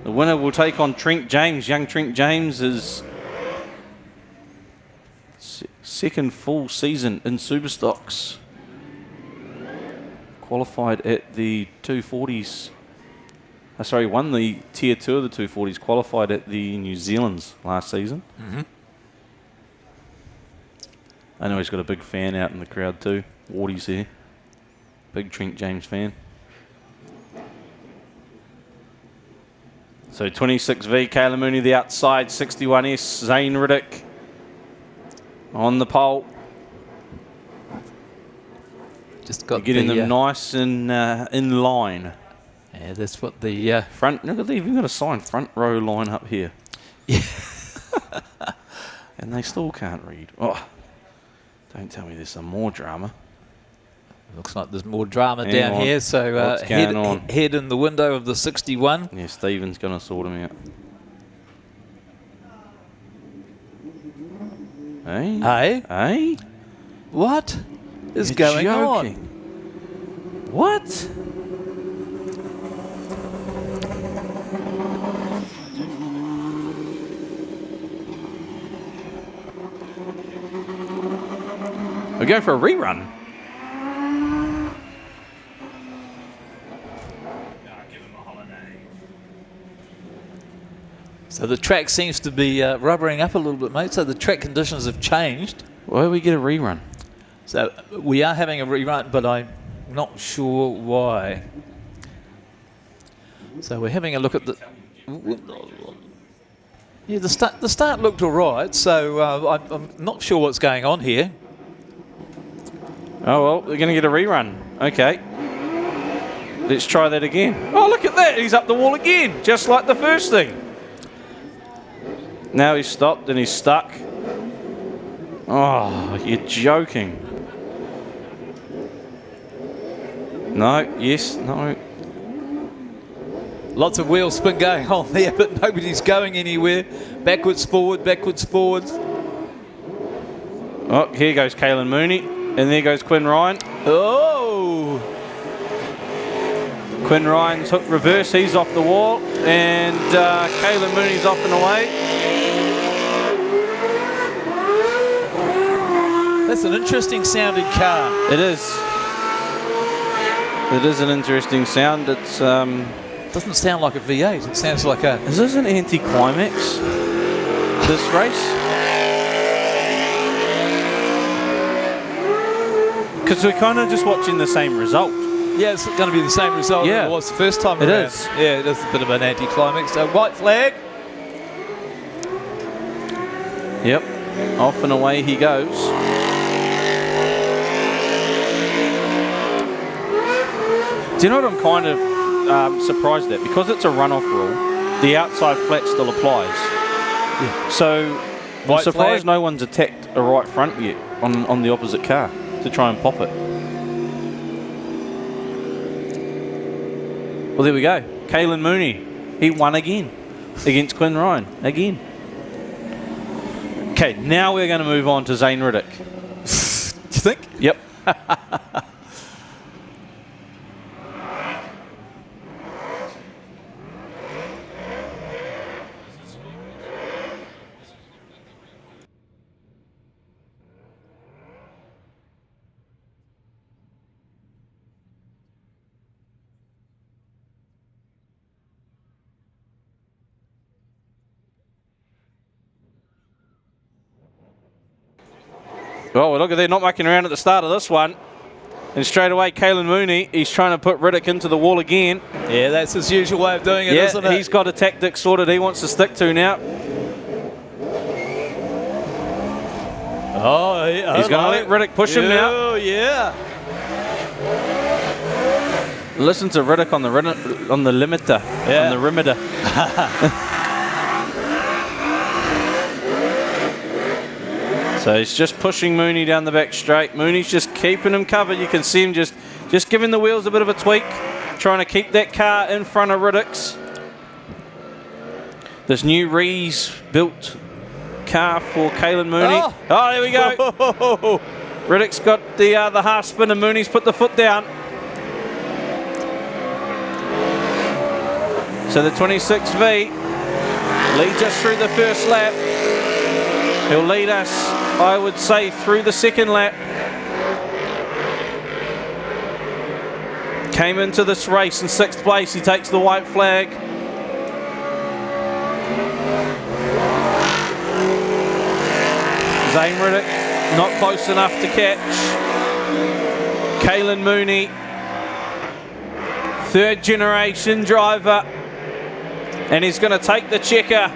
The winner will take on Trent James. Young Trent James is second full season in Superstocks. Qualified at the 240s. Won the Tier 2 of the 240s. Qualified at the New Zealand's last season. Mm-hmm. I know he's got a big fan out in the crowd too. Wardy's here. Big Trent James fan. So 26V, Caelan Mooney the outside, 61S, Zane Riddick on the pole. Just got getting them nice and in line. Yeah, that's what the front. Look at they've even got a sign front row line up here. Yeah, and they still can't read. Oh, don't tell me there's some more drama. Looks like there's more drama down here. So head in the window of the 61. Yeah, Stephen's going to sort him out. Hey? Hey? Hey? What is You're going joking. on? What? We're going for a rerun. So the track seems to be rubbering up a little bit, mate. So the track conditions have changed. Why do we get a rerun? So we are having a rerun, but I'm not sure why. So we're having a look at the... Yeah, the start looked all right, so I'm not sure what's going on here. Oh, well, we're going to get a rerun. Okay. Let's try that again. Oh, look at that. He's up the wall again, just like the first thing. Now he's stopped and he's stuck. Oh, you're joking. No, yes, no. Lots of wheel spin going on there, but nobody's going anywhere. Backwards, forward, backwards, forwards. Oh, here goes Caelan Mooney. And there goes Quinn Ryan. Oh! Quinn Ryan's hook reverse. He's off the wall. And Caelan Mooney's off and away. That's an interesting sounding car. It is. It is an interesting sound. It's doesn't sound like a V8. It sounds like a... Is this an anti-climax, this race? Because we're kind of just watching the same result. Yeah, it's going to be the same result as it was the first time around. It is. Yeah, it is a bit of an anti-climax. So white flag. Yep. Off and away he goes. Do you know what I'm kind of surprised at? Because it's a runoff rule, the outside flat still applies. So I'm White surprised flag. no one's attacked a right front yet on the opposite car to try and pop it. Well, there we go. Caelan Mooney, he won again against Quinn Ryan again. Okay, now we're going to move on to Zane Riddick. Do you think? Yep. Oh, well, look at they're not mucking around at the start of this one. And straight away, Caelan Mooney, he's trying to put Riddick into the wall again. Yeah, that's his usual way of doing it, isn't it? He's got a tactic sorted he wants to stick to now. Oh, He's going to let Riddick push him now. Oh, yeah. Listen to Riddick on the limiter, on the rimiter. So he's just pushing Mooney down the back straight. Mooney's just keeping him covered. You can see him just giving the wheels a bit of a tweak, trying to keep that car in front of Riddick's. This new Rees built car for Caelan Mooney. Oh, there we go. Riddick's got the half spin and Mooney's put the foot down. So the 26V leads us through the first lap. He'll lead us, I would say, through the second lap. Came into this race in 6th place. He takes the white flag. Zane Riddick not close enough to catch. Caelan Mooney, 3rd generation driver. And he's going to take the checker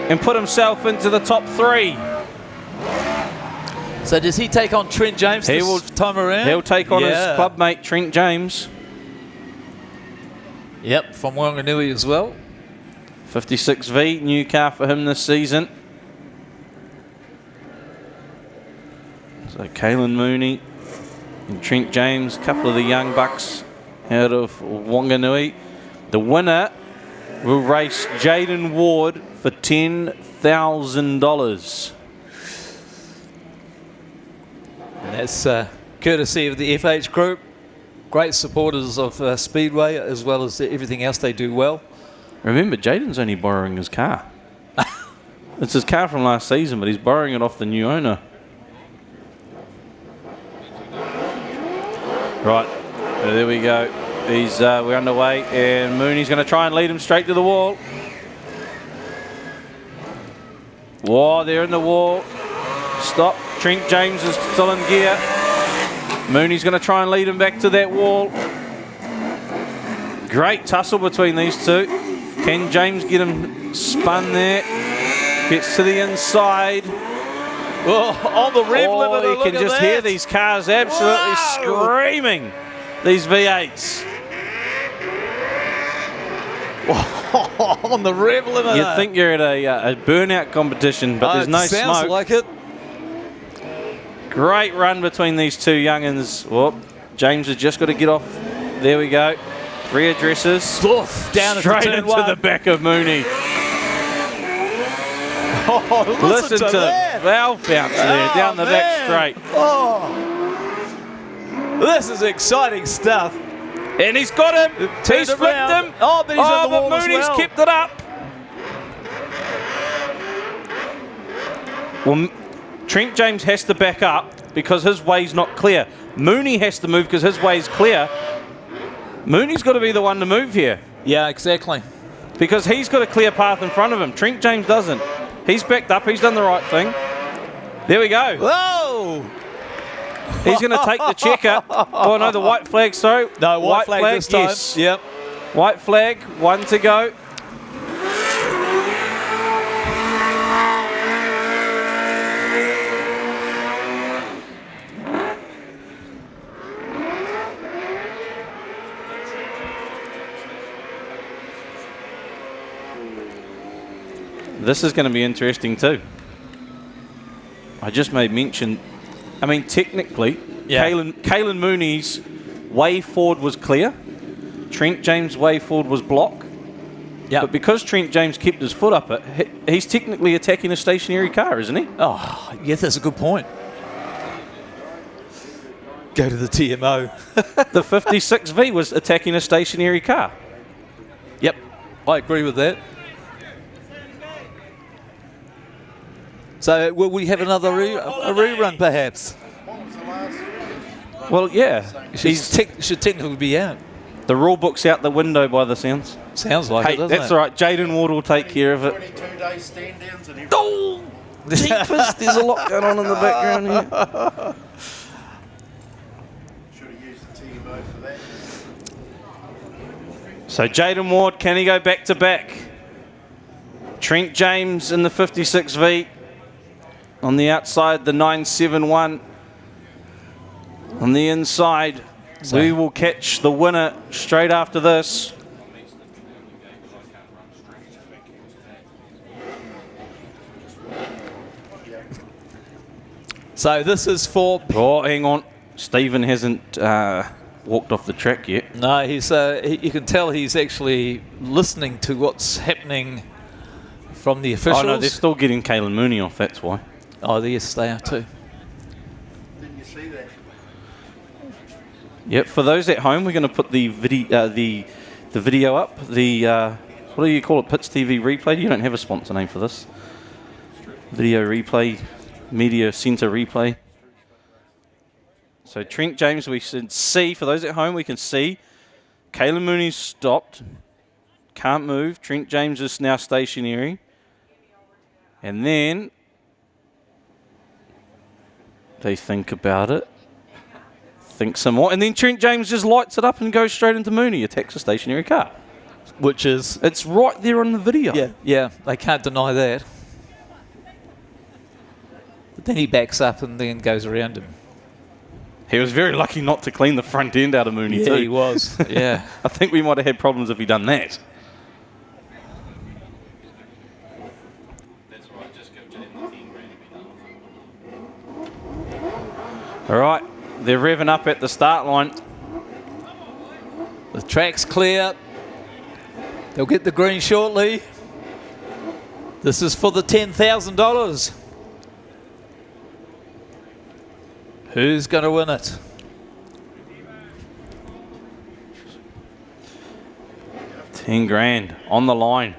and put himself into the top 3. So does he take on Trent James this time around? He'll take on his clubmate Trent James. Yep, from Wanganui as well. 56V, new car for him this season. So Caelan Mooney and Trent James, a couple of the young bucks out of Wanganui. The winner will race Jaden Ward for $10,000. And that's courtesy of the FH Group. Great supporters of Speedway as well as everything else they do well. Remember, Jaden's only borrowing his car. It's his car from last season, but he's borrowing it off the new owner. Right, there we go. We're underway, and Mooney's going to try and lead him straight to the wall. Whoa, they're in the wall. Stop. Trent James is still in gear. Mooney's going to try and lead him back to that wall. Great tussle between these two. Can James get him spun there? Gets to the inside. Oh, on the rev limiter, you can just hear these cars absolutely screaming. These V8s. On the rev limiter. You'd think you're at a burnout competition, but there's no smoke. Sounds like it. Great run between these two young'uns. Whoop. James has just got to get off. There we go. Readdresses. Down straight into into the back of Mooney. Oh, listen to the valve bounce there, down the back straight. Oh, this is exciting stuff. And he's got him. He's flipped him. Oh, but he's on the wall as Mooney's well. kept it up. Well, Trent James has to back up because his way's not clear. Mooney has to move because his way's clear. Mooney's got to be the one to move here. Yeah, exactly. Because he's got a clear path in front of him. Trent James doesn't. He's backed up. He's done the right thing. There we go. Whoa! He's going to take the checker. Oh, no, the white flag, sorry. No, white flag this time. Yes. Yep. White flag, 1 to go. This is going to be interesting too. I just made mention. I mean, technically, Caelan Mooney's way forward was clear. Trent James' way forward was block. Yeah. But because Trent James kept his foot up it, he's technically attacking a stationary car, isn't he? Oh, yes, that's a good point. Go to the TMO. The 56V was attacking a stationary car. Yep, I agree with that. So will we have another a rerun, perhaps? Well, yeah. Should technically be out. The rule book's out the window by the sounds. Sounds like it, doesn't that's it? all right. Jaden Ward will take care of it. 22-day stand-downs and everything. Oh! Jeepers, there's a lot going on in the background here. Should have used the TMO for that. So Jaden Ward, can he go back to back? Trent James in the 56V. On the outside, the 971. On the inside, we will catch the winner straight after this. So this is for... Oh, hang on. Stephen hasn't walked off the track yet. No, he's. You can tell he's actually listening to what's happening from the officials. Oh, no, they're still getting Caelan Mooney off, that's why. Oh, yes, they are too. Didn't you see that? Yep, for those at home, we're going to put the video, the video up. The what do you call it? Pits TV replay. You don't have a sponsor name for this. Video replay, media centre replay. So Trent James, we can see. For those at home, we can see Caelan Mooney's stopped, can't move. Trent James is now stationary, and then they think about it. Think some more, and then Trent James just lights it up and goes straight into Mooney, attacks a stationary car. Which is... It's right there on the video. Yeah, they can't deny that. But then he backs up and then goes around him. He was very lucky not to clean the front end out of Mooney too. Yeah, he was, yeah. I think we might have had problems if he'd done that. All right. They're revving up at the start line. The track's clear. They'll get the green shortly. This is for the $10,000. Who's going to win it? $10,000 on the line.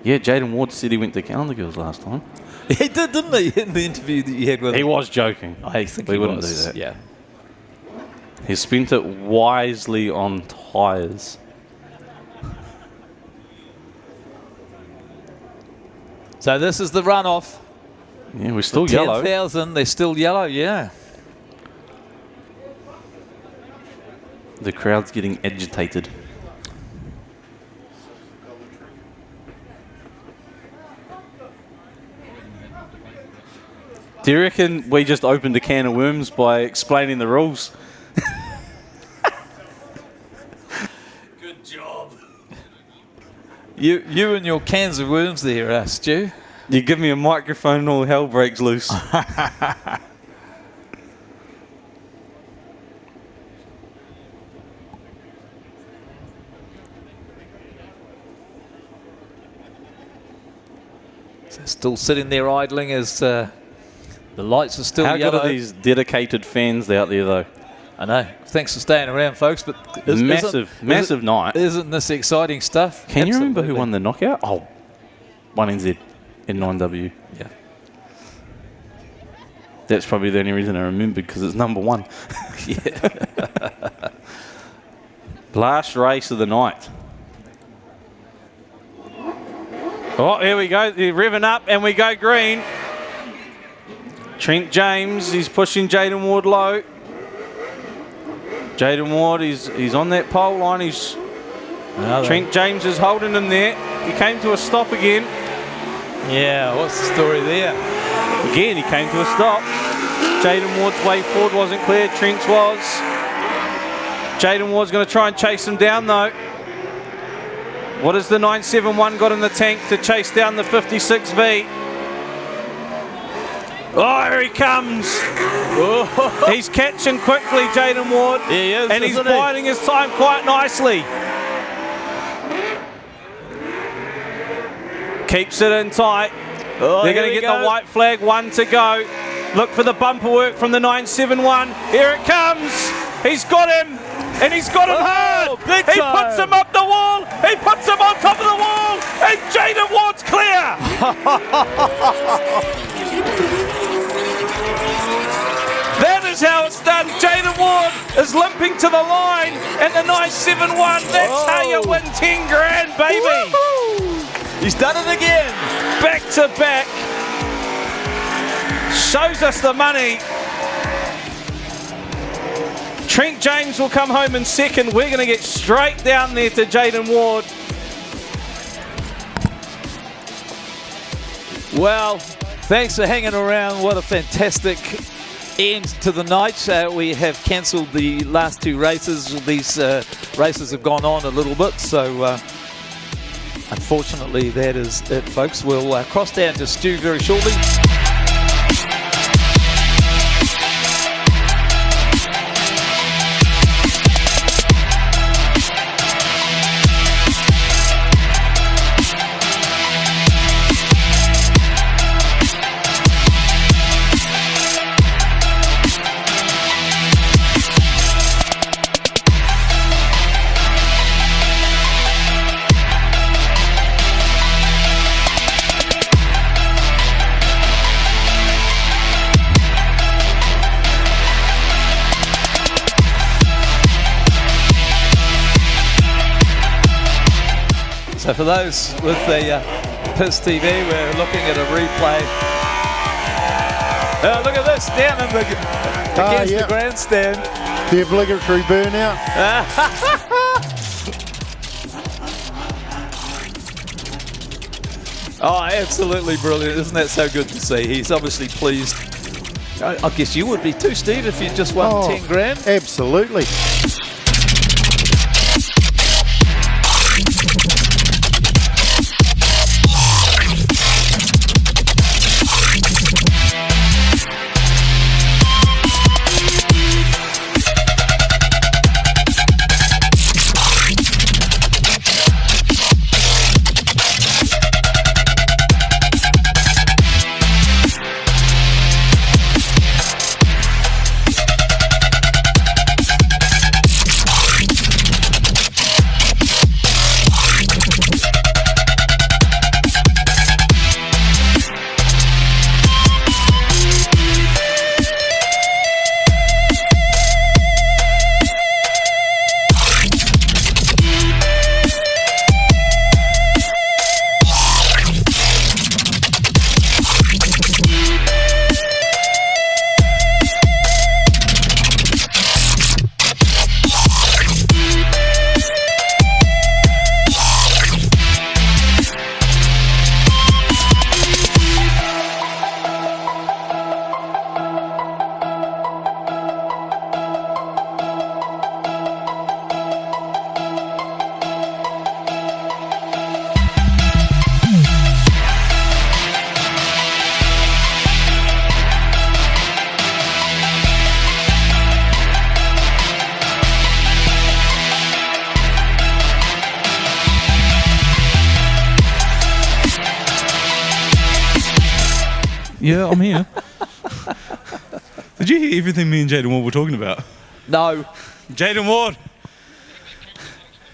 Yeah, Jaden Ward said he went to Calendar Girls last time. He did, didn't he, in the interview that you had with him? He was joking. I think we he wouldn't was. do that. Yeah. He spent it wisely on tyres. So this is the runoff. Yeah, we're still yellow. 10,000, they're still yellow, yeah. The crowd's getting agitated. Do you reckon we just opened a can of worms by explaining the rules? Good job. You and your cans of worms there, Stu. You give me a microphone and all hell breaks loose. Still sitting there idling as the lights are still How yellow. good are these dedicated fans out there, though? I know. Thanks for staying around, folks. But massive night. Isn't this exciting stuff? Can you remember who won the knockout? Oh, 1NZ in 9W. Yeah. That's probably the only reason I remembered, because it's number one. Yeah. Last race of the night. Oh, here we go. They're revving up and we go green. Trent James, he's pushing Jaden Ward low. Jaden Ward, he's on that pole line. Trent James is holding him there. He came to a stop again. Yeah, what's the story there? Again, he came to a stop. Jaden Ward's way forward wasn't clear. Trent's was. Jaden Ward's going to try and chase him down, though. What has the 971 got in the tank to chase down the 56V? Oh, here he comes. He's catching quickly, Jaden Ward. He is, and he's biding his time quite nicely. Keeps it in tight. They're going to get the white flag, 1 to go. Look for the bumper work from the 971. Here it comes. He's got him. And he's got him hard. He puts him up the wall. He puts him on top of the wall. And Jaden Ward's clear. That is how it's done. Jaden Ward is limping to the line. And the 971. That's how you win 10 grand, baby. Woo-hoo. He's done it again. Back to back. Shows us the money. Trent James will come home in second. We're going to get straight down there to Jaden Ward. Well, thanks for hanging around. What a fantastic end to the night. We have cancelled the last 2 races. These races have gone on a little bit, so unfortunately that is it, folks. We'll cross down to Stu very shortly. So for those with the PIS TV, we're looking at a replay. Look at this, down in against the grandstand. The obligatory burnout. Oh, absolutely brilliant. Isn't that so good to see? He's obviously pleased. I guess you would be too, Steve, if you just won 10 grand. Absolutely. Yeah, I'm here. Did you hear everything me and Jaden Ward were talking about? No. Jaden Ward,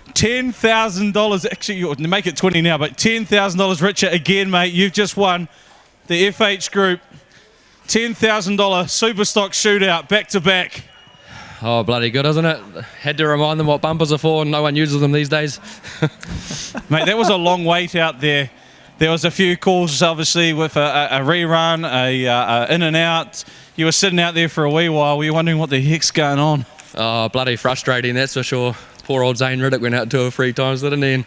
$10,000. Actually, you make it 20 now, but $10,000 richer again, mate. You've just won the FH Group $10,000 Super Stock Shootout back to back. Oh, bloody good, isn't it? Had to remind them what bumpers are for. No one uses them these days. Mate, that was a long wait out there. There was a few calls, obviously, with a rerun, a in and out. You were sitting out there for a wee while. Were you wondering what the heck's going on? Oh, bloody frustrating, that's for sure. Poor old Zane Riddick went out 2 or 3 times, didn't he? And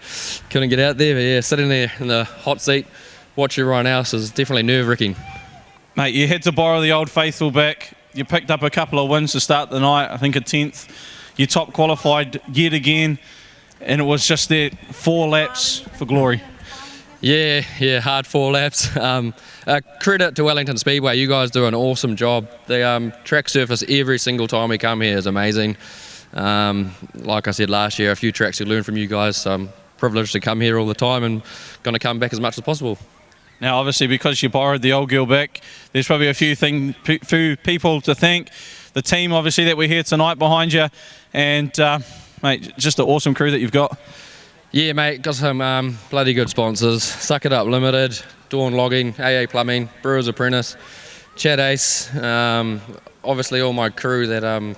couldn't get out there. But yeah, sitting there in the hot seat, watching everyone else is definitely nerve-wracking. Mate, you had to borrow the old faithful back. You picked up a couple of wins to start the night. I think a 10th. You top qualified yet again. and it was just there 4 laps for glory. Yeah, hard 4 laps. Credit to Wellington Speedway, you guys do an awesome job. The track surface every single time we come here is amazing. Like I said last year, a few tracks to learn from you guys, so I'm privileged to come here all the time and going to come back as much as possible. Now, obviously, because you borrowed the old girl back, there's probably a few people to thank. The team, obviously, that we're here tonight behind you, and mate, just an awesome crew that you've got. Yeah, mate, got some bloody good sponsors. Suck It Up Limited, Dawn Logging, AA Plumbing, Brewers Apprentice, Chad Ace, obviously all my crew that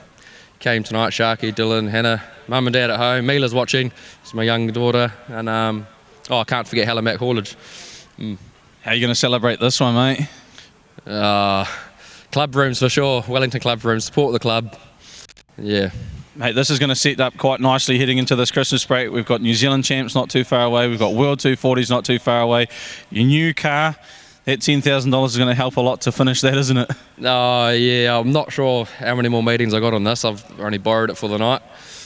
came tonight, Sharky, Dylan, Hannah, Mum and Dad at home, Mila's watching, she's my young daughter, and I can't forget Helen Mac Haulage. How are you going to celebrate this one, mate? Club rooms for sure, Wellington Club rooms, support the club, yeah. Mate, this is going to set up quite nicely heading into this Christmas break. We've got New Zealand champs not too far away. We've got World 240s not too far away. Your new car, that $10,000 is going to help a lot to finish that, isn't it? Yeah, I'm not sure how many more meetings I got on this. I've only borrowed it for the night.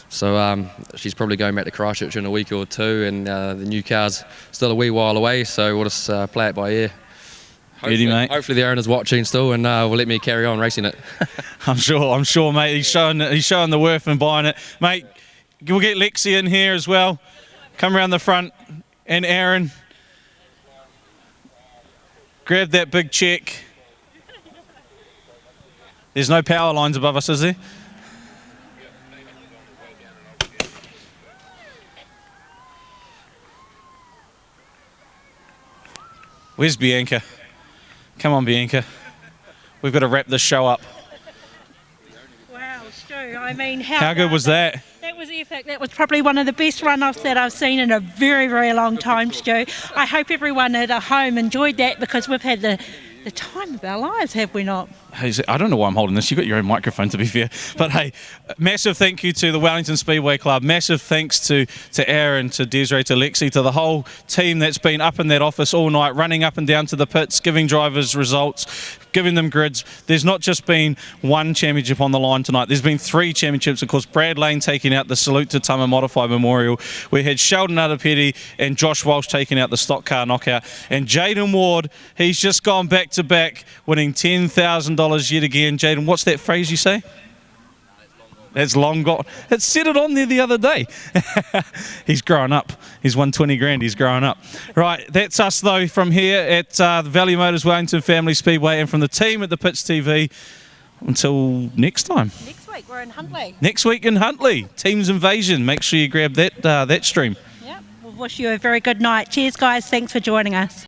So she's probably going back to Christchurch in a week or two, and the new car's still a wee while away, so we'll just play it by ear. Hopefully the owner's watching still, and will let me carry on racing it. I'm sure, mate. He's showing the worth in buying it, mate. We'll get Lexi in here as well. Come around the front, and Aaron, grab that big check. There's no power lines above us, is there? Where's Bianca? Come on, Bianca. We've got to wrap this show up. Wow, Stu, I mean, how good was that? That was epic. That was probably one of the best run-offs that I've seen in a very, very long time, Stu. I hope everyone at home enjoyed that, because we've had the time of our lives, have we not? Hey, I don't know why I'm holding this. You've got your own microphone, to be fair. But hey, massive thank you to the Wellington Speedway Club. Massive thanks to Aaron, to Desiree, to Lexi, to the whole team that's been up in that office all night, running up and down to the pits, giving drivers results, giving them grids. There's not just been one championship on the line tonight. There's been 3 championships. Of course, Brad Lane taking out the Salute to Tama Modified Memorial. We had Sheldon Adapeti and Josh Walsh taking out the Stock Car Knockout. And Jaden Ward, he's just gone back-to-back, winning $10,000 yet again. Jaden, what's that phrase you say? That's long gone. It said it on there the other day. He's growing up. He's won 20 grand. He's growing up. Right, that's us though from here at the Valley Motors Wellington Family Speedway, and from the team at the Pits TV. Until next time. Next week we're in Huntly. Next week in Huntly. Teams Invasion. Make sure you grab that stream. Yep. We'll wish you a very good night. Cheers, guys. Thanks for joining us.